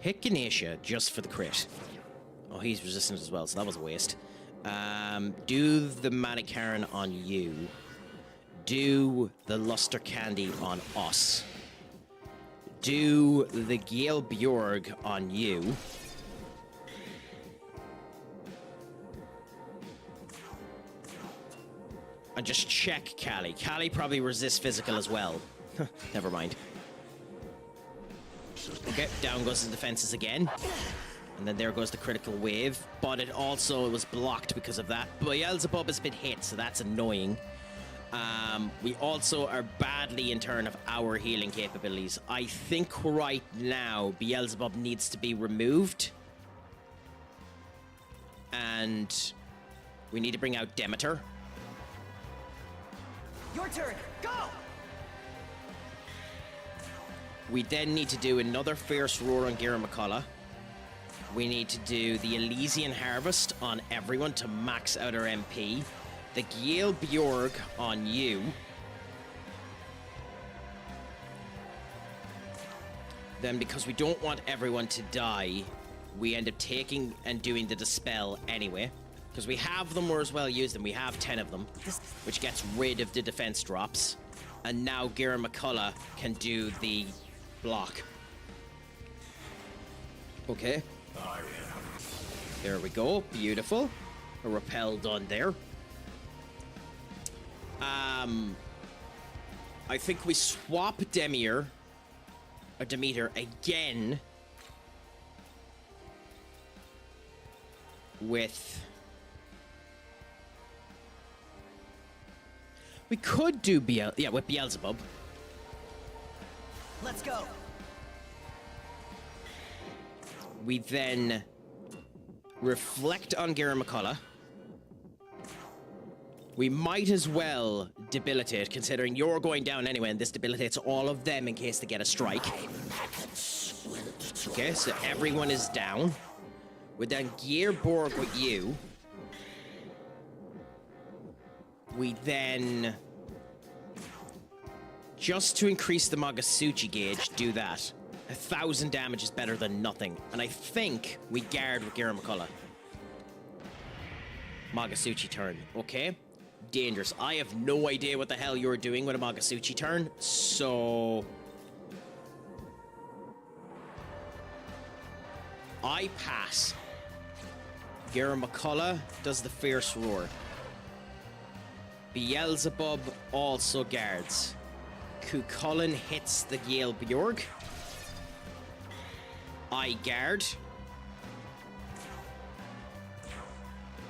Hit Ganesha just for the crit. Oh, he's resistant as well, so that was a waste. Do the Manicaran on you. Do the Luster Candy on us. Do the Gale Bjorg on you. And just check Callie. Callie probably resists physical as well. Never mind. Okay, down goes the defenses again. And then there goes the critical wave. But it was blocked because of that. Beelzebub has been hit, so that's annoying. We also are badly in turn of our healing capabilities. I think right now Beelzebub needs to be removed. And we need to bring out Demeter. Your turn. Go. We then need to do another Fierce Roar on Gira McCullough. We need to do the Elysian Harvest on everyone to max out our MP. The Gale Bjorg on you. Then because we don't want everyone to die, we end up taking and doing the Dispel anyway. Because we have them, we're as well use them. We have 10 of them, which gets rid of the defense drops. And now Gira McCullough can do the block. Okay. There we go. Beautiful. A repel done there. I think we swap Demeter again with... We could do with Beelzebub. Let's go. We then reflect on Gira McCullough. We might as well debilitate, considering you're going down anyway, and this debilitates all of them in case they get a strike. Okay, so everyone is down. We then Gearborg with you. We then, just to increase the Magasuchi gauge, do that. 1,000 damage is better than nothing. And I think we guard with Gira McCullough. Magasuchi turn, okay? Dangerous. I have no idea what the hell you're doing with a Magasuchi turn, so... I pass. Gira McCullough does the Fierce Roar. Beelzebub also guards. Cucullin hits the Gale Bjorg. I guard.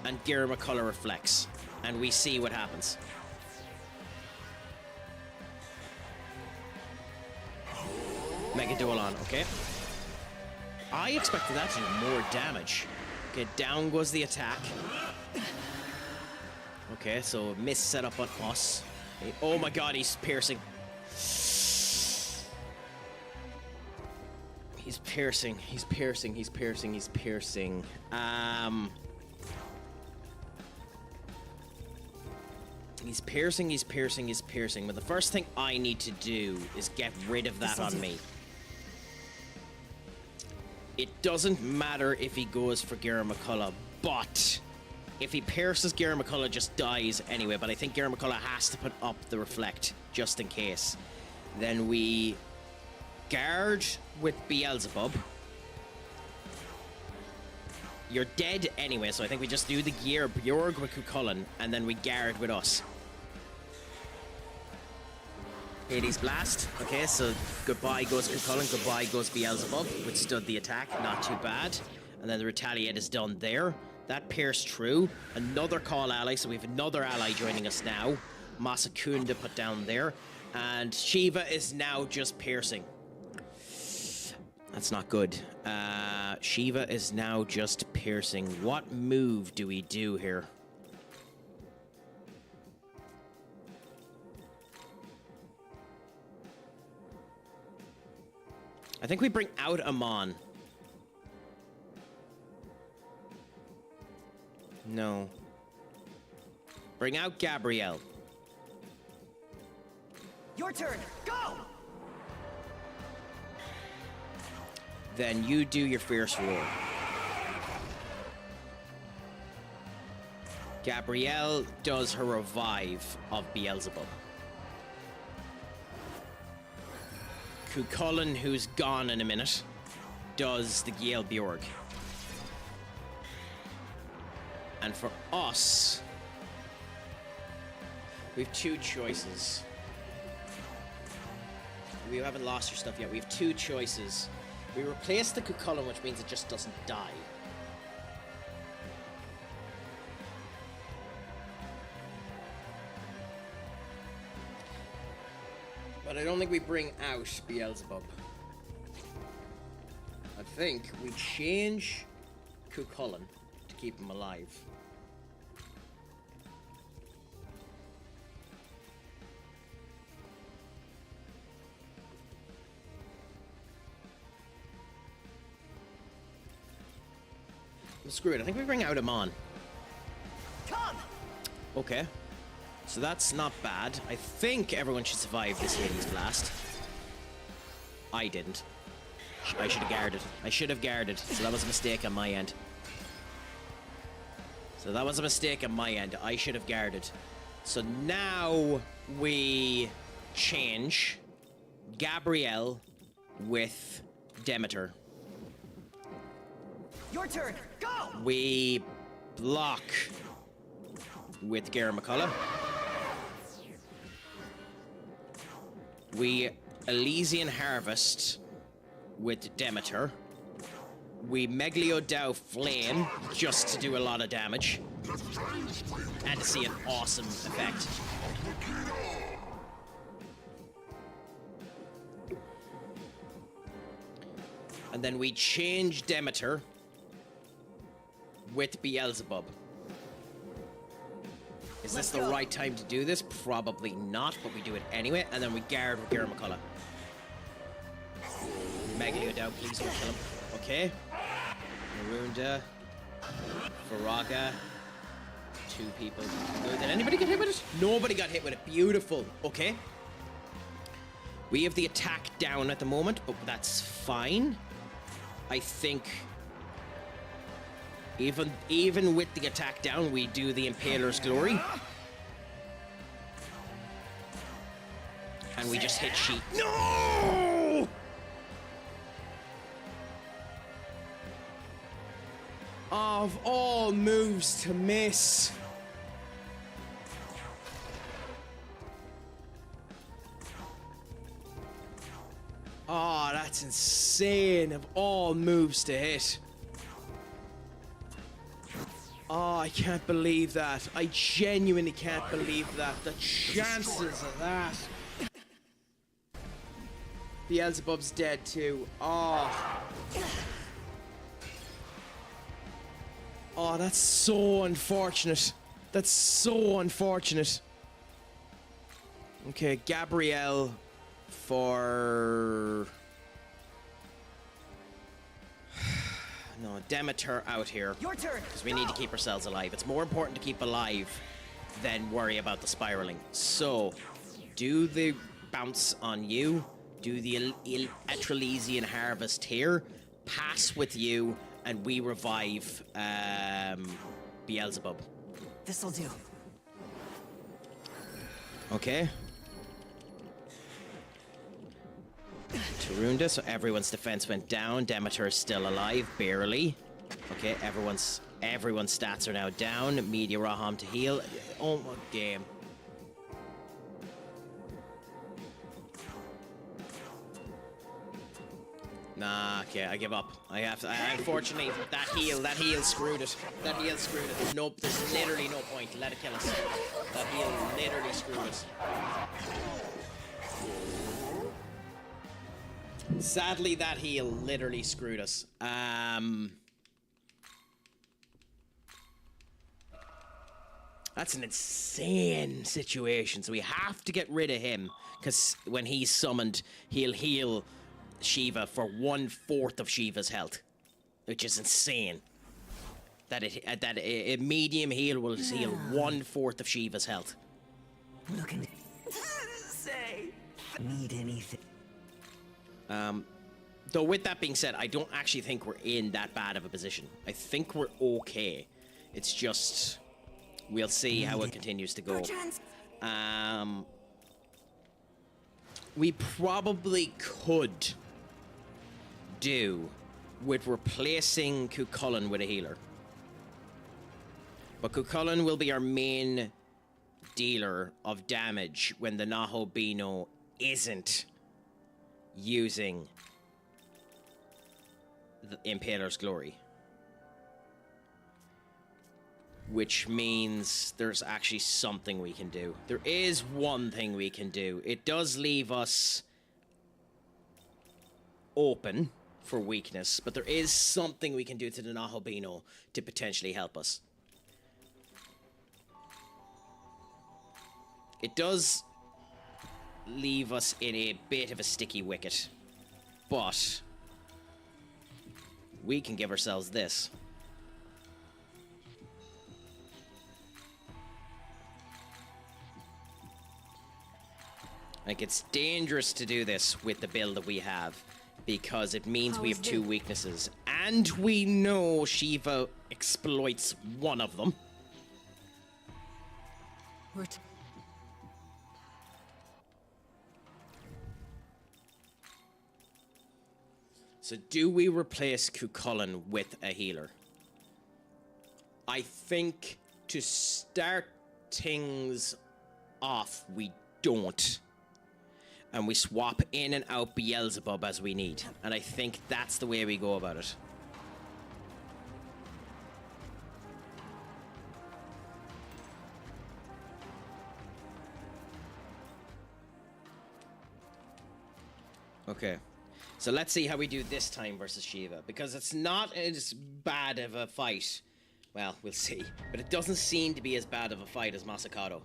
And Gira McCullough reflects. And we see what happens. Mega Dualon, okay. I expected that to do more damage. Okay, down goes the attack. Okay, so miss setup on us. Oh my god, he's piercing. He's piercing. He's piercing. He's piercing. He's piercing. He's piercing. He's piercing. He's piercing. But the first thing I need to do is get rid of that on me. It doesn't matter if he goes for Gira McCullough, but if he pierces, Gira McCullough just dies anyway. But I think Gira McCullough has to put up the reflect just in case. Then we guard with Beelzebub. You're dead anyway, so I think we just do the Gear Bjorg with Cucullin, and then we guard with us. Hades Blast. Okay, so goodbye goes Cucullin, goodbye goes Beelzebub. Withstood the attack, not too bad. And then the Retaliate is done there. That pierced through. Another call ally, so we have another ally joining us now. Masakunda put down there. And Shiva is now just piercing. That's not good. Shiva is now just piercing. What move do we do here? I think we bring out Amon. No. Bring out Gabrielle. Your turn. Go. Then you do your fierce roar. Gabrielle does her revive of Beelzebub. Cuchulainn, who's gone in a minute, does the Gjalbjorg. And for us, we have two choices. We haven't lost your stuff yet. We have two choices. We replace the Cuchulainn, which means it just doesn't die. But I don't think we bring out Beelzebub. I think we change Cuchulainn to keep him alive. Well, screw it, I think we bring out Amon. Come. Okay. So that's not bad. I think everyone should survive this Hades blast. I didn't. I should have guarded. I should have guarded. So that was a mistake on my end. I should have guarded. So now we change Gabrielle with Demeter. Your turn. Go. We block with Gera McCullough. We Elysian Harvest with Demeter. We Megaliodow Flame just to do a lot of damage. And to see an awesome effect. And then we change Demeter with Beelzebub. Is this the right time to do this? Probably not, but we do it anyway. And then we guard with Gera McCullough. Megaliodow, please don't kill him. Okay. Marunda. Faraga. Two people. Did anybody get hit with it? Nobody got hit with it. Beautiful. Okay. We have the attack down at the moment, but that's fine. I think even with the attack down, we do the Impaler's Glory. And we just hit sheet. No! Of all moves to miss. Oh, that's insane. Of all moves to hit. Oh, I can't believe that. I genuinely can't believe that. The chances of that. Beelzebub's dead too. Oh. Oh, that's so unfortunate. That's so unfortunate. Okay, Gabrielle for... No, Demeter out here. Your turn. Because we need to keep ourselves alive. It's more important to keep alive than worry about the spiraling. So, do the bounce on you. Do the Etralesian Harvest here. Pass with you. And we revive Beelzebub. This'll do. Okay. Tarunda, so everyone's defense went down. Demeter is still alive, barely. Okay, everyone's stats are now down. Media Raham to heal. Oh my game. Nah, okay, I give up. Unfortunately, that heal screwed it. That heal screwed it. There's literally no point. Let it kill us. That heal literally screwed us. Sadly, that heal literally screwed us. That's an insane situation. So we have to get rid of him, because when he's summoned, he'll heal Shiva for 1/4 of Shiva's health, which is insane. That a medium heal will heal 1/4 of Shiva's health. Looking. Say. Need anything? Though with that being said, I don't actually think we're in that bad of a position. I think we're okay. It's just we'll see how it continues to go. We probably could do with replacing Cuchulainn with a healer. But Cuchulainn will be our main dealer of damage when the Nahobino isn't using the Impaler's Glory. Which means there's actually something we can do. There is one thing we can do. It does leave us open for weakness, but there is something we can do to the Nahobino to potentially help us. It does leave us in a bit of a sticky wicket, but we can give ourselves this. Like, it's dangerous to do this with the build that we have, because it means we have two weaknesses, and we know Shiva exploits one of them. So do we replace Cuchulainn with a healer? I think to start things off, we don't. And we swap in and out Beelzebub as we need. And I think that's the way we go about it. Okay. So let's see how we do this time versus Shiva. Because it's not as bad of a fight. Well, we'll see. But it doesn't seem to be as bad of a fight as Masakado.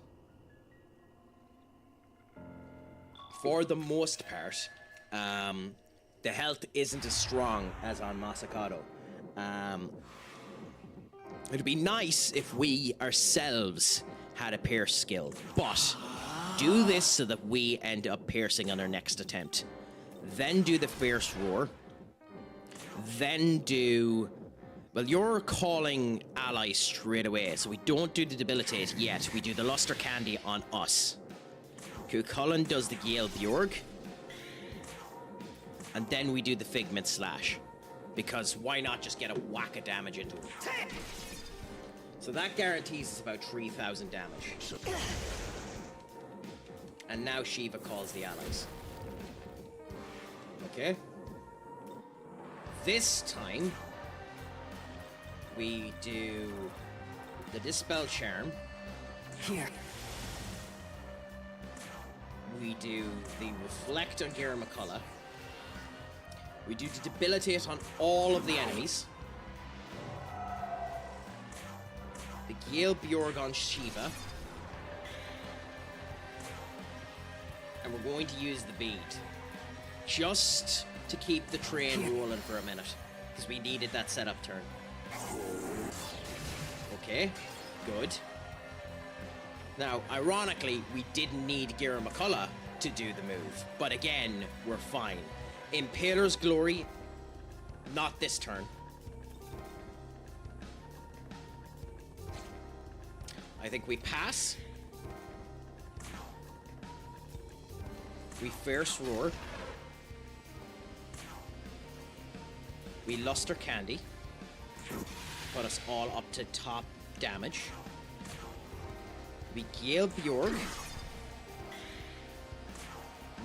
For the most part, the health isn't as strong as on Masakado. It'd be nice if we ourselves had a pierce skill. But do this so that we end up piercing on our next attempt. Then do the Fierce Roar. Then do... Well, you're calling allies straight away, so we don't do the Debilitate yet. We do the Luster Candy on us. Cuchulainn does the Gale Bjorg. And then we do the Figment Slash. Because why not just get a whack of damage into him? So that guarantees us about 3,000 damage. And now Shiva calls the allies. Okay. This time, we do the Dispel Charm. Here. We do the Reflect on Gira McCullough. We do the Debilitate on all of the enemies. The Gale Bjorg on Shiva. And we're going to use the Bead. Just to keep the train rolling for a minute. Because we needed that setup turn. Okay, good. Now, ironically, we didn't need Gira McCullough to do the move. But again, we're fine. Impaler's Glory, not this turn. I think we pass. We Fierce Roar. We Luster Candy. Put us all up to top damage. We Gale Bjorg.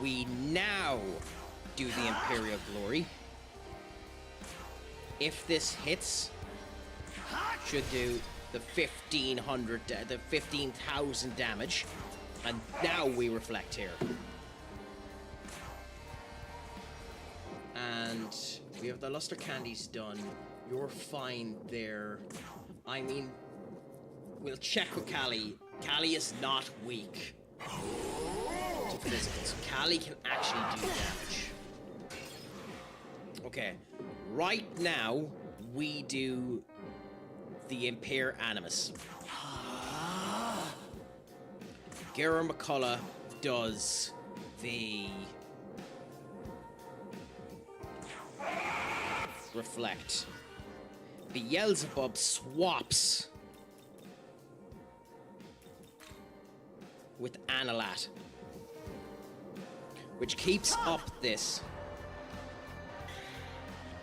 We now do the Imperial Glory. If this hits, should do the 15,000 damage. And now we reflect here. And we have the luster candies done. You're fine there. I mean, we'll check with Callie. Callie is not weak to physical, so Callie can actually do damage. Okay, right now we do the Impair Animus. Gera McCullough does the Reflect. Beelzebub swaps with Analat, which keeps up this.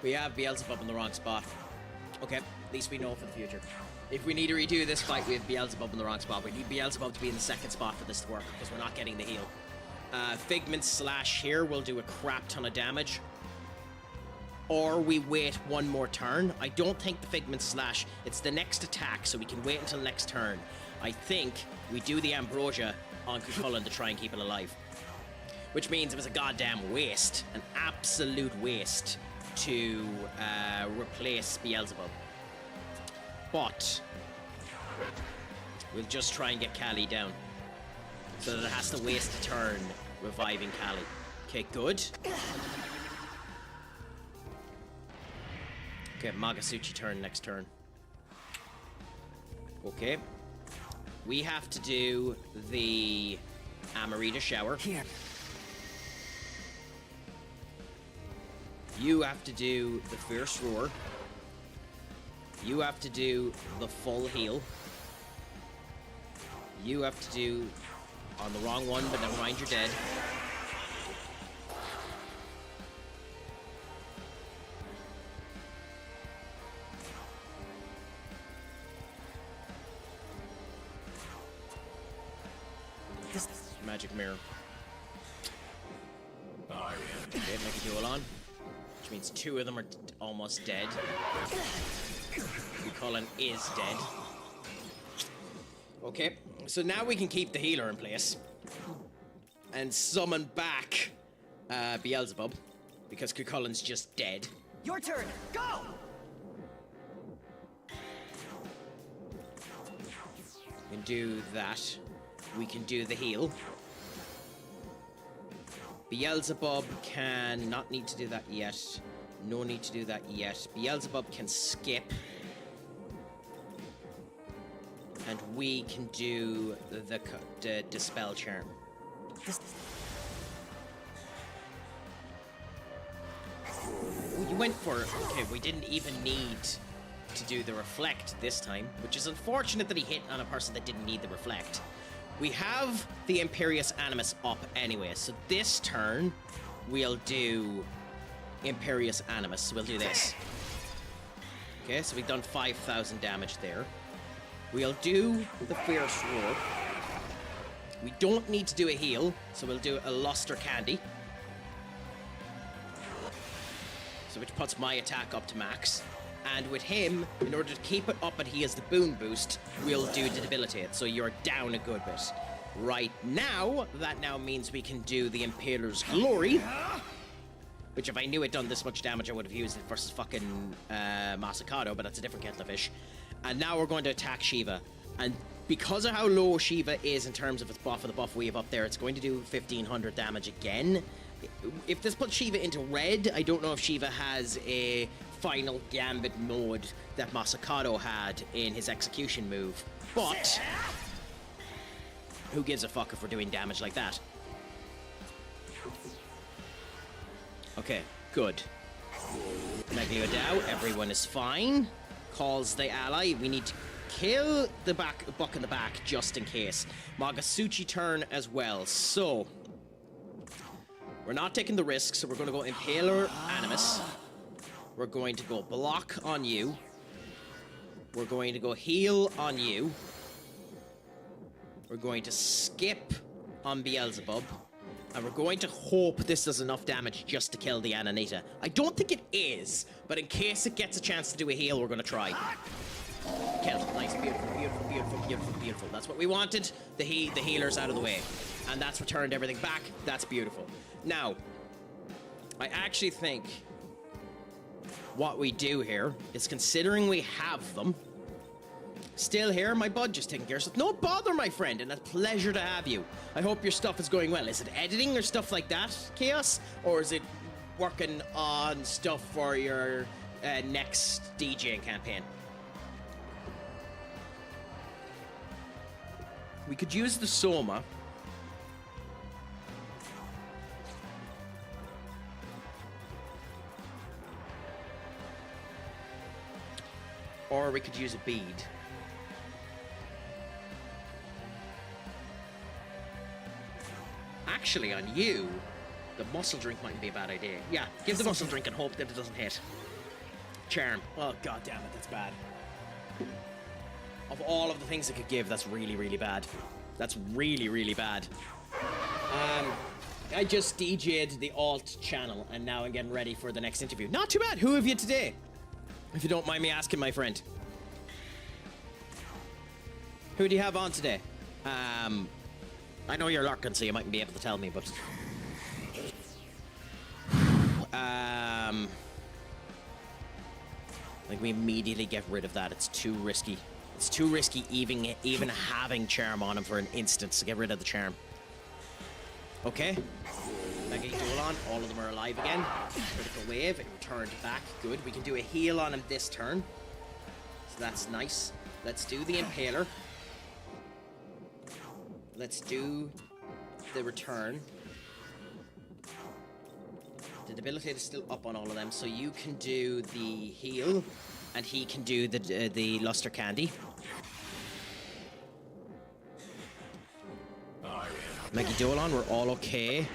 We have Beelzebub in the wrong spot. Okay, at least we know for the future. If we need to redo this fight, we have Beelzebub in the wrong spot. We need Beelzebub to be in the second spot for this to work, because we're not getting the heal. Figment Slash here will do a crap ton of damage. Or we wait one more turn. I don't think the Figment Slash, it's the next attack, so we can wait until next turn. I think we do the Ambrosia on Cuchulainn to try and keep it alive. Which means it was a goddamn waste, an absolute waste, to replace Beelzebub. But we'll just try and get Callie down, so that it has to waste a turn reviving Callie. Okay, good. Okay, Magasuchi turn next turn. Okay. We have to do the Amarita Shower. Here. You have to do the Fierce Roar. You have to do the full heal. You have to do on the wrong one, but never mind, you're dead. Magic Mirror. Okay, make a duel on. Which means two of them are almost dead. Cuchulainn is dead. Okay, so now we can keep the healer in place. And summon back Beelzebub. Because Cuchulainn's just dead. Your turn. Go! We can do that. We can do the heal. Beelzebub can not need to do that yet. No need to do that yet. Beelzebub can skip. And we can do the Dispel Charm. Oh, you went for it. Okay, we didn't even need to do the Reflect this time, which is unfortunate that he hit on a person that didn't need the Reflect. We have the Imperious Animus up anyway, so this turn we'll do Imperious Animus. So we'll do this. Okay, so we've done 5,000 damage there. We'll do the Fierce Roar. We don't need to do a heal, so we'll do a Luster Candy. So which puts my attack up to max. And with him, in order to keep it up and he has the boon boost, we'll do the Debilitate, so you're down a good bit. Right now, that now means we can do the Impaler's Glory, which if I knew it done this much damage, I would have used it versus fucking Masakado, but that's a different kettle of fish. And now we're going to attack Shiva. And because of how low Shiva is in terms of its buff and the buff we have up there, it's going to do 1,500 damage again. If this puts Shiva into red, I don't know if Shiva has a final gambit mode that Masakado had in his execution move, but who gives a fuck if we're doing damage like that? Okay, good. Megalodao, everyone is fine. Calls the ally. We need to kill the buck in the back just in case. Magasuchi turn as well, so we're not taking the risk, so we're going to go Impaler Animus. We're going to go block on you. We're going to go heal on you. We're going to skip on Beelzebub. And we're going to hope this does enough damage just to kill the Ananita. I don't think it is, but in case it gets a chance to do a heal, we're going to try. Kill. Nice, beautiful, beautiful, beautiful, beautiful, beautiful. That's what we wanted. The healer's out of the way. And that's returned everything back. That's beautiful. Now, I actually think what we do here is, considering we have them still here, my bud just taking care of stuff. No bother, my friend, and a pleasure to have you. I hope your stuff is going well. Is it editing or stuff like that, Chaos? Or is it working on stuff for your next DJing campaign? We could use the Soma. Or we could use a bead. Actually, on you, the muscle drink mightn't be a bad idea. Yeah, give the muscle drink and hope that it doesn't hit. Charm. Oh, god damn it, that's bad. Of all of the things it could give, that's really, really bad. That's really, really bad. I just DJ'd the alt channel, and now I'm getting ready for the next interview. Not too bad. Who have you today? If you don't mind me asking, my friend. Who do you have on today? I know you're lurking, so you mightn't be able to tell me, but... like, we immediately get rid of that. It's too risky. It's too risky even having charm on him for an instant, so get rid of the charm. Okay. Mega Duel on. All of them are alive again. Critical wave. It returned back. Good. We can do a heal on him this turn. So that's nice. Let's do the Impaler. Let's do the return. The debilitate is still up on all of them, so you can do the heal, and he can do the luster candy. Maggie Dolan, we're all okay.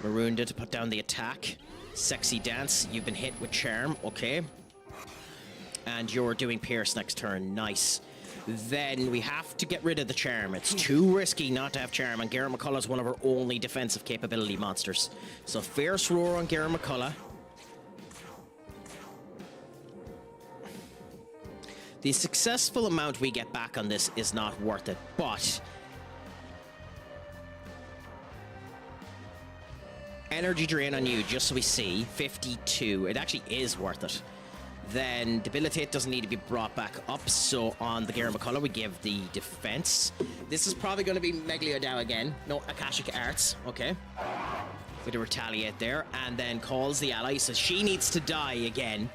Marooned to put down the attack. Sexy dance, you've been hit with charm, okay. And you're doing Pierce next turn, nice. Then we have to get rid of the charm. It's too risky not to have charm, and Garrett McCullough is one of our only defensive capability monsters. So Fierce Roar on Garrett McCullough. The successful amount we get back on this is not worth it, but energy drain on you, just so we see, 52. It actually is worth it. Then Debilitate doesn't need to be brought back up, so on the Garrett McCullough we give the defense. This is probably going to be Megaliodow again. No, Akashic Arts, okay. Going to retaliate there, and then calls the ally, so she needs to die again.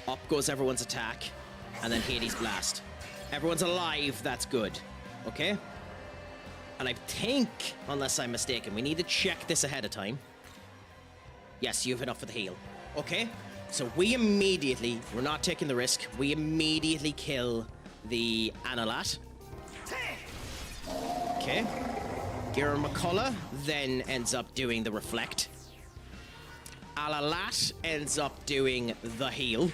Up goes everyone's attack, and then Hades Blast. Everyone's alive, that's good, okay? And I think, unless I'm mistaken, we need to check this ahead of time. Yes, you have enough for the heal. Okay, so we immediately, we're not taking the risk, we immediately kill the Analat. Okay. Garrett McCullough then ends up doing the Reflect. Alalat ends up doing the heal.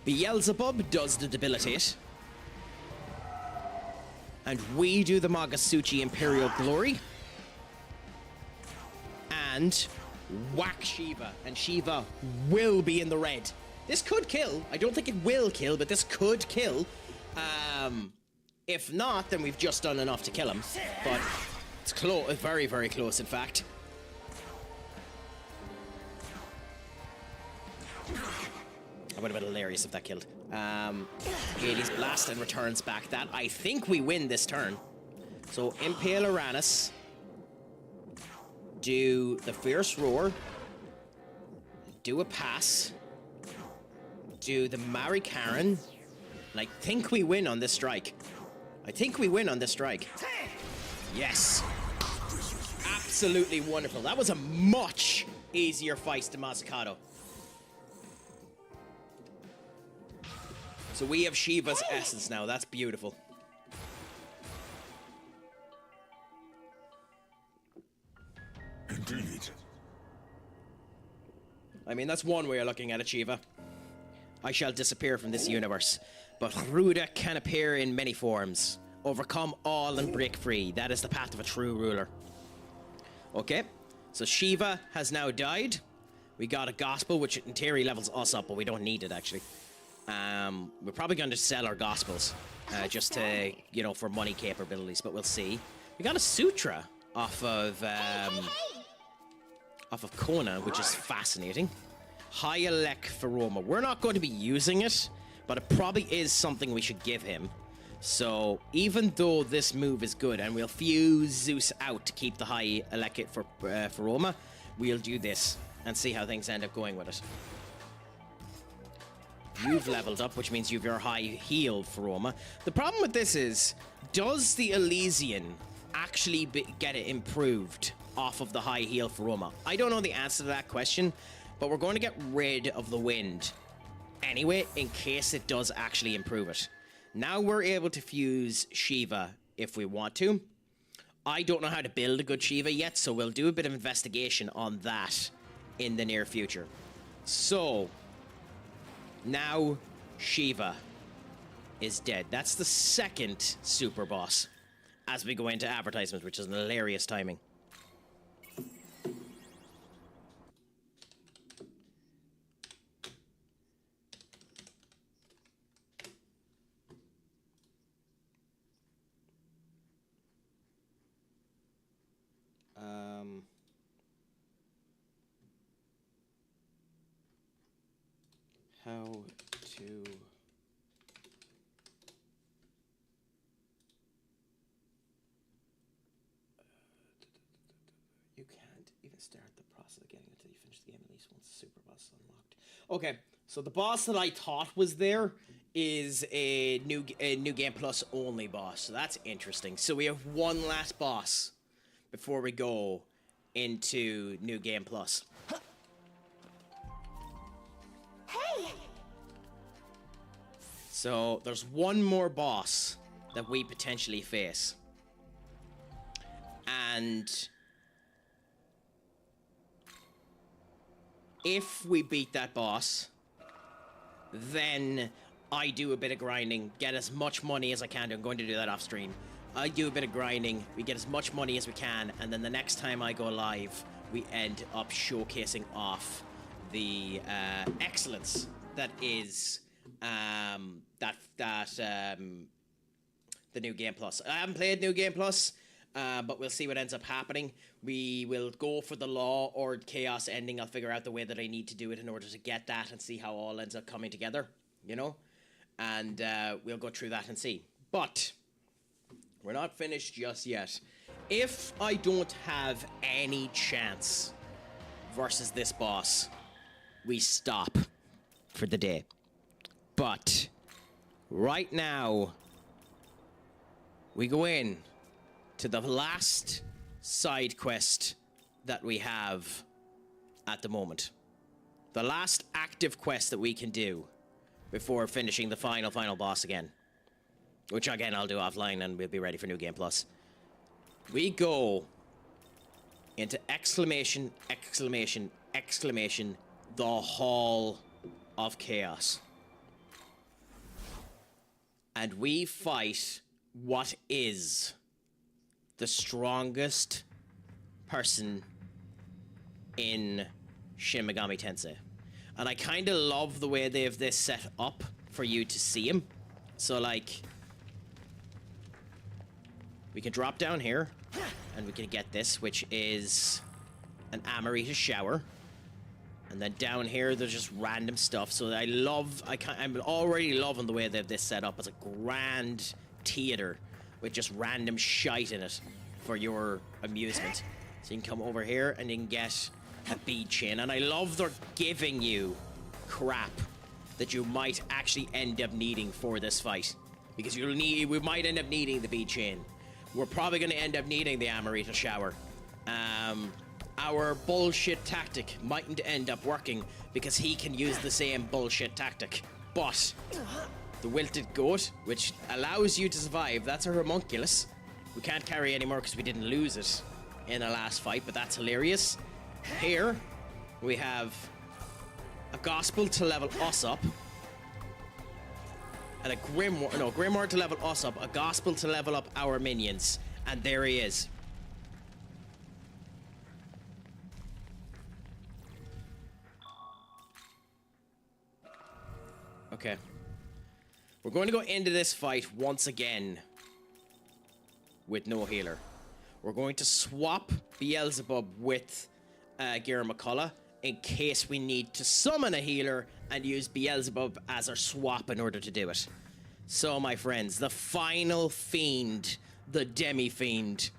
Beelzebub does the Debilitate. And we do the Magasuchi Imperial Glory. And whack Shiva, and Shiva will be in the red. This could kill. I don't think it will kill, but this could kill. If not, then we've just done enough to kill him. But it's close, very, very close, in fact. That would have been hilarious if that killed. Hades Blast and returns back that. I think we win this turn. So Impale Uranus. Do the Fierce Roar. Do a pass. Do the Mary Karen. And I think we win on this strike. I think we win on this strike. Yes. Absolutely wonderful. That was a much easier fight than Mazzucato. So we have Shiva's essence now. That's beautiful. Indeed. I mean, that's one way of looking at it, Shiva. I shall disappear from this universe, but Ruda can appear in many forms. Overcome all and break free. That is the path of a true ruler. Okay, so Shiva has now died. We got a gospel, which in theory levels us up, but we don't need it, actually. We're probably going to sell our gospels, just to, you know, for money capabilities, but we'll see. We got a sutra off of off of Kona, which is fascinating. High Elec for Roma. We're not going to be using it, but it probably is something we should give him. So even though this move is good, and we'll fuse Zeus out to keep the High Elec for Roma, we'll do this and see how things end up going with it. You've leveled up, which means you've your high heal for Roma. The problem with this is, does the Elysian actually get it improved off of the high heal for Roma? I don't know the answer to that question, but we're going to get rid of the wind anyway, in case it does actually improve it. Now we're able to fuse Shiva if we want to. I don't know how to build a good Shiva yet, so we'll do a bit of investigation on that in the near future. So, now Shiva is dead. That's the second super boss as we go into advertisements, which is hilarious timing. How to... You can't even start the process of getting until you finish the game at least once the super boss is unlocked. Okay, so the boss that I thought was there is a new game plus only boss, so that's interesting. So we have one last boss before we go into new game plus. Hey! So there's one more boss that we potentially face. And if we beat that boss, then I do a bit of grinding, get as much money as I can. I'm going to do that off stream. I do a bit of grinding, we get as much money as we can, and then the next time I go live, we end up showcasing off the excellence that is the new game plus. I haven't played new game plus, but we'll see what ends up happening. We will go for the law or chaos ending. I'll figure out the way that I need to do it in order to get that and see how all ends up coming together, you know? And we'll go through that and see. But we're not finished just yet. If I don't have any chance versus this boss, we stop for the day. But right now, we go in to the last side quest that we have at the moment. The last active quest that we can do before finishing the final boss again. Which again, I'll do offline and we'll be ready for New Game Plus. We go into exclamation, exclamation, exclamation, the Hall of Chaos. And we fight what is the strongest person in Shin Megami Tensei. And I kind of love the way they have this set up for you to see him. So like, we can drop down here and we can get this, which is an Amarita shower. And then down here, there's just random stuff. So I'm already loving the way they have this set up as a grand theater with just random shite in it for your amusement. So you can come over here and you can get a bead chain. And I love they're giving you crap that you might actually end up needing for this fight. Because we might end up needing the bead chain. We're probably going to end up needing the Amarita shower. Our bullshit tactic mightn't end up working because he can use the same bullshit tactic. But the wilted goat, which allows you to survive, that's a homunculus. We can't carry anymore because we didn't lose it in the last fight, but that's hilarious. Here, we have a gospel to level us up. And a grimoire to level us up, a gospel to level up our minions. And there he is. Okay. We're going to go into this fight once again with no healer. We're going to swap Beelzebub with Gira McCullough in case we need to summon a healer and use Beelzebub as our swap in order to do it. So, my friends, the final fiend, the Demi-Fiend,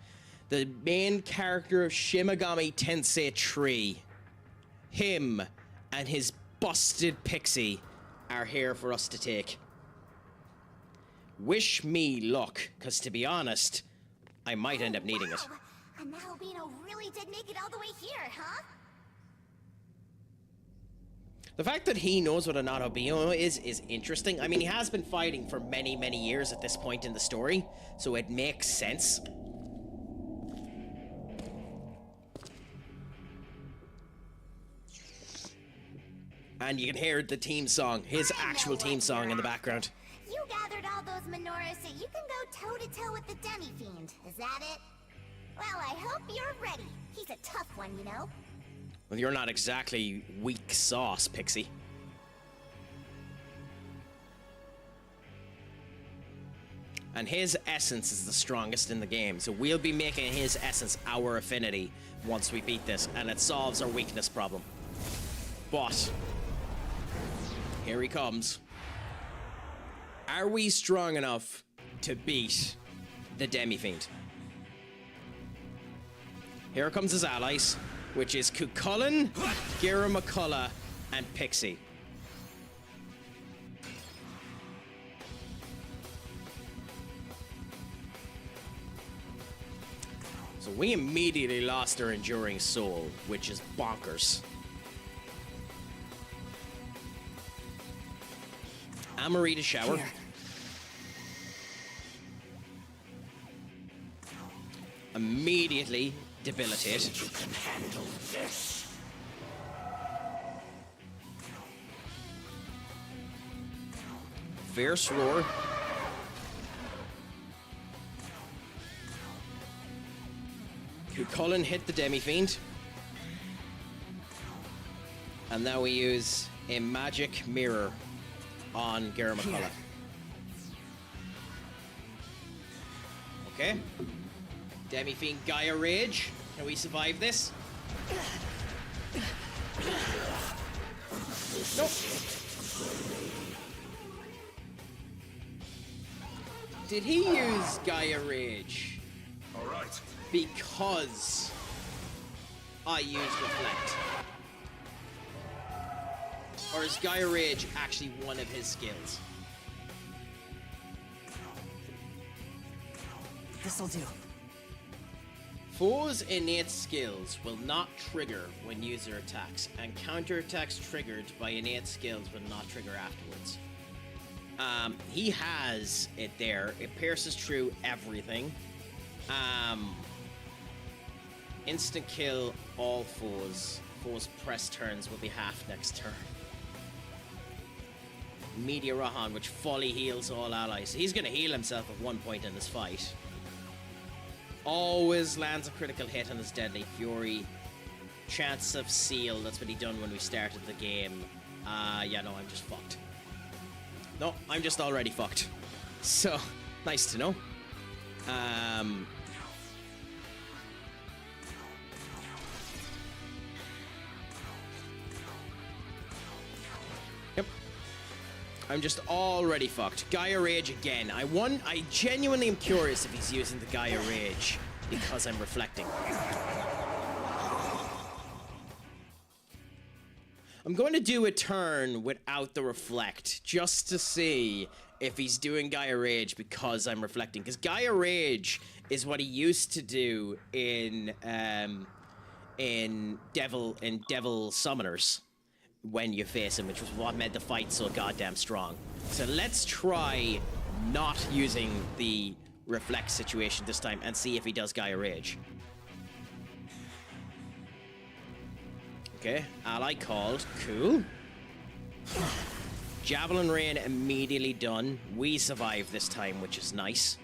the main character of Shin Megami Tensei V, him and his busted pixie are here for us to take. Wish me luck, because to be honest, I might end up needing it. And that albino really did make it all the way here, huh? The fact that he knows what an albino is interesting. I mean, he has been fighting for many, many years at this point in the story, so it makes sense. And you can hear the team song, his actual team song in the background. You gathered all those menorahs so you can go toe-to-toe with the Demi-Fiend. Is that it? Well, I hope you're ready. He's a tough one, you know. Well, you're not exactly weak sauce, Pixie. And his essence is the strongest in the game, so we'll be making his essence our affinity once we beat this, and it solves our weakness problem. But here he comes. Are we strong enough to beat the Demi-Fiend? Here comes his allies, which is Cuchulainn, Gira McCullough, and Pixie. So we immediately lost our Enduring Soul, which is bonkers. Amarita Shower. Here. Immediately debilitate. You can handle this. Fierce Roar. Cuchulainn hit the Demi-Fiend. And now we use a magic mirror on Gira McCullough. Okay. Demi-Fiend Gaia Rage. Can we survive this? Nope. Did he use Gaia Rage? All right. Because I used Reflect? Or is Gaia Rage actually one of his skills? This'll do. Foes' innate skills will not trigger when user attacks, and counterattacks triggered by innate skills will not trigger afterwards. He has it there. It pierces through everything. Instant kill all foes. Foes' press turns will be half next turn. Media Rahan, which fully heals all allies. He's going to heal himself at one point in this fight. Always lands a critical hit on his Deadly Fury. Chance of Seal, that's what he done when we started the game. Yeah, no, I'm just fucked. No, I'm just already fucked. So, nice to know. Yep. I'm just already fucked. Gaia Rage again. I genuinely am curious if he's using the Gaia Rage because I'm reflecting. I'm going to do a turn without the reflect just to see if he's doing Gaia Rage because I'm reflecting. Because Gaia Rage is what he used to do in Devil Summoners when you face him, which was what made the fight so goddamn strong. So let's try not using the reflect situation this time and see if he does Gaia Rage. Okay, ally called. Cool. Javelin Rain immediately done. We survived this time, which is nice.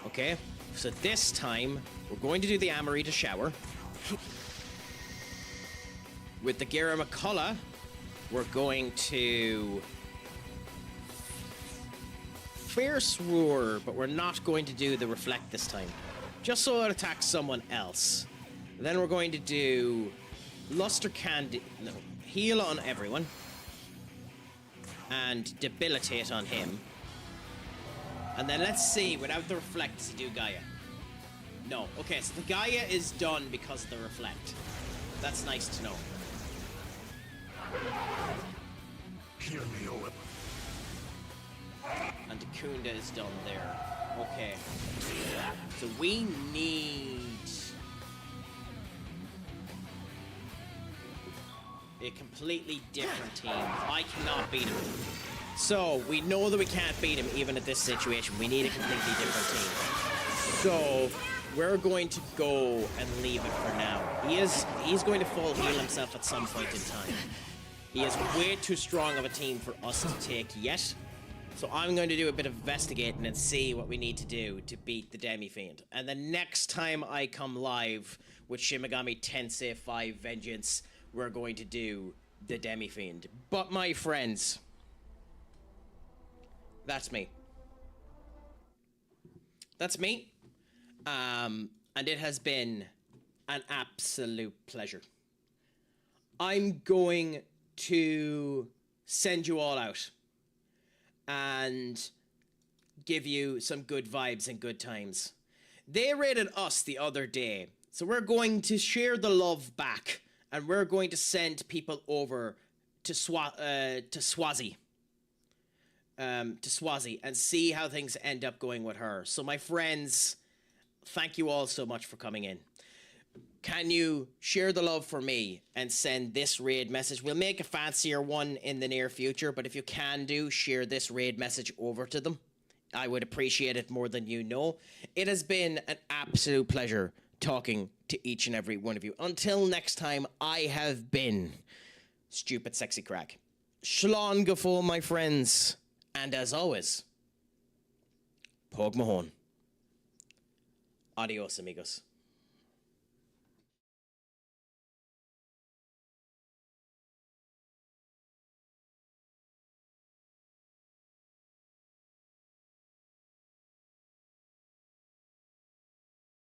Okay, so this time we're going to do the Amarita Shower. With the Gira McCullough, we're going to Fierce Roar, but we're not going to do the Reflect this time. Just so it attacks someone else. Then we're going to do Luster can heal on everyone and debilitate on him. And then let's see, without the reflect, does he do Gaia? No. Okay, so the Gaia is done because of the reflect. That's nice to know. Hear me, Owen. And Kunda is done there. Okay. So we need a completely different team. I cannot beat him. So we know that we can't beat him even at this situation. We need a completely different team. So we're going to go and leave it for now. He's going to full heal himself at some point in time. He is way too strong of a team for us to take yet. So I'm going to do a bit of investigating and see what we need to do to beat the Demi-Fiend. And the next time I come live with Shin Megami Tensei V Vengeance, we're going to do the Demi-Fiend. But my friends, that's me. That's me. And it has been an absolute pleasure. I'm going to send you all out and give you some good vibes and good times. They raided us the other day, so we're going to share the love back, and we're going to send people over to Swazi, and see how things end up going with her. So my friends, thank you all so much for coming in. Can you share the love for me and send this raid message? We'll make a fancier one in the near future, but if you can share this raid message over to them. I would appreciate it more than you know. It has been an absolute pleasure talking to each and every one of you. Until next time, I have been Stupid Sexy Craic. Shlán Gafó, my friends. And as always, Pog Mahone. Adios, amigos.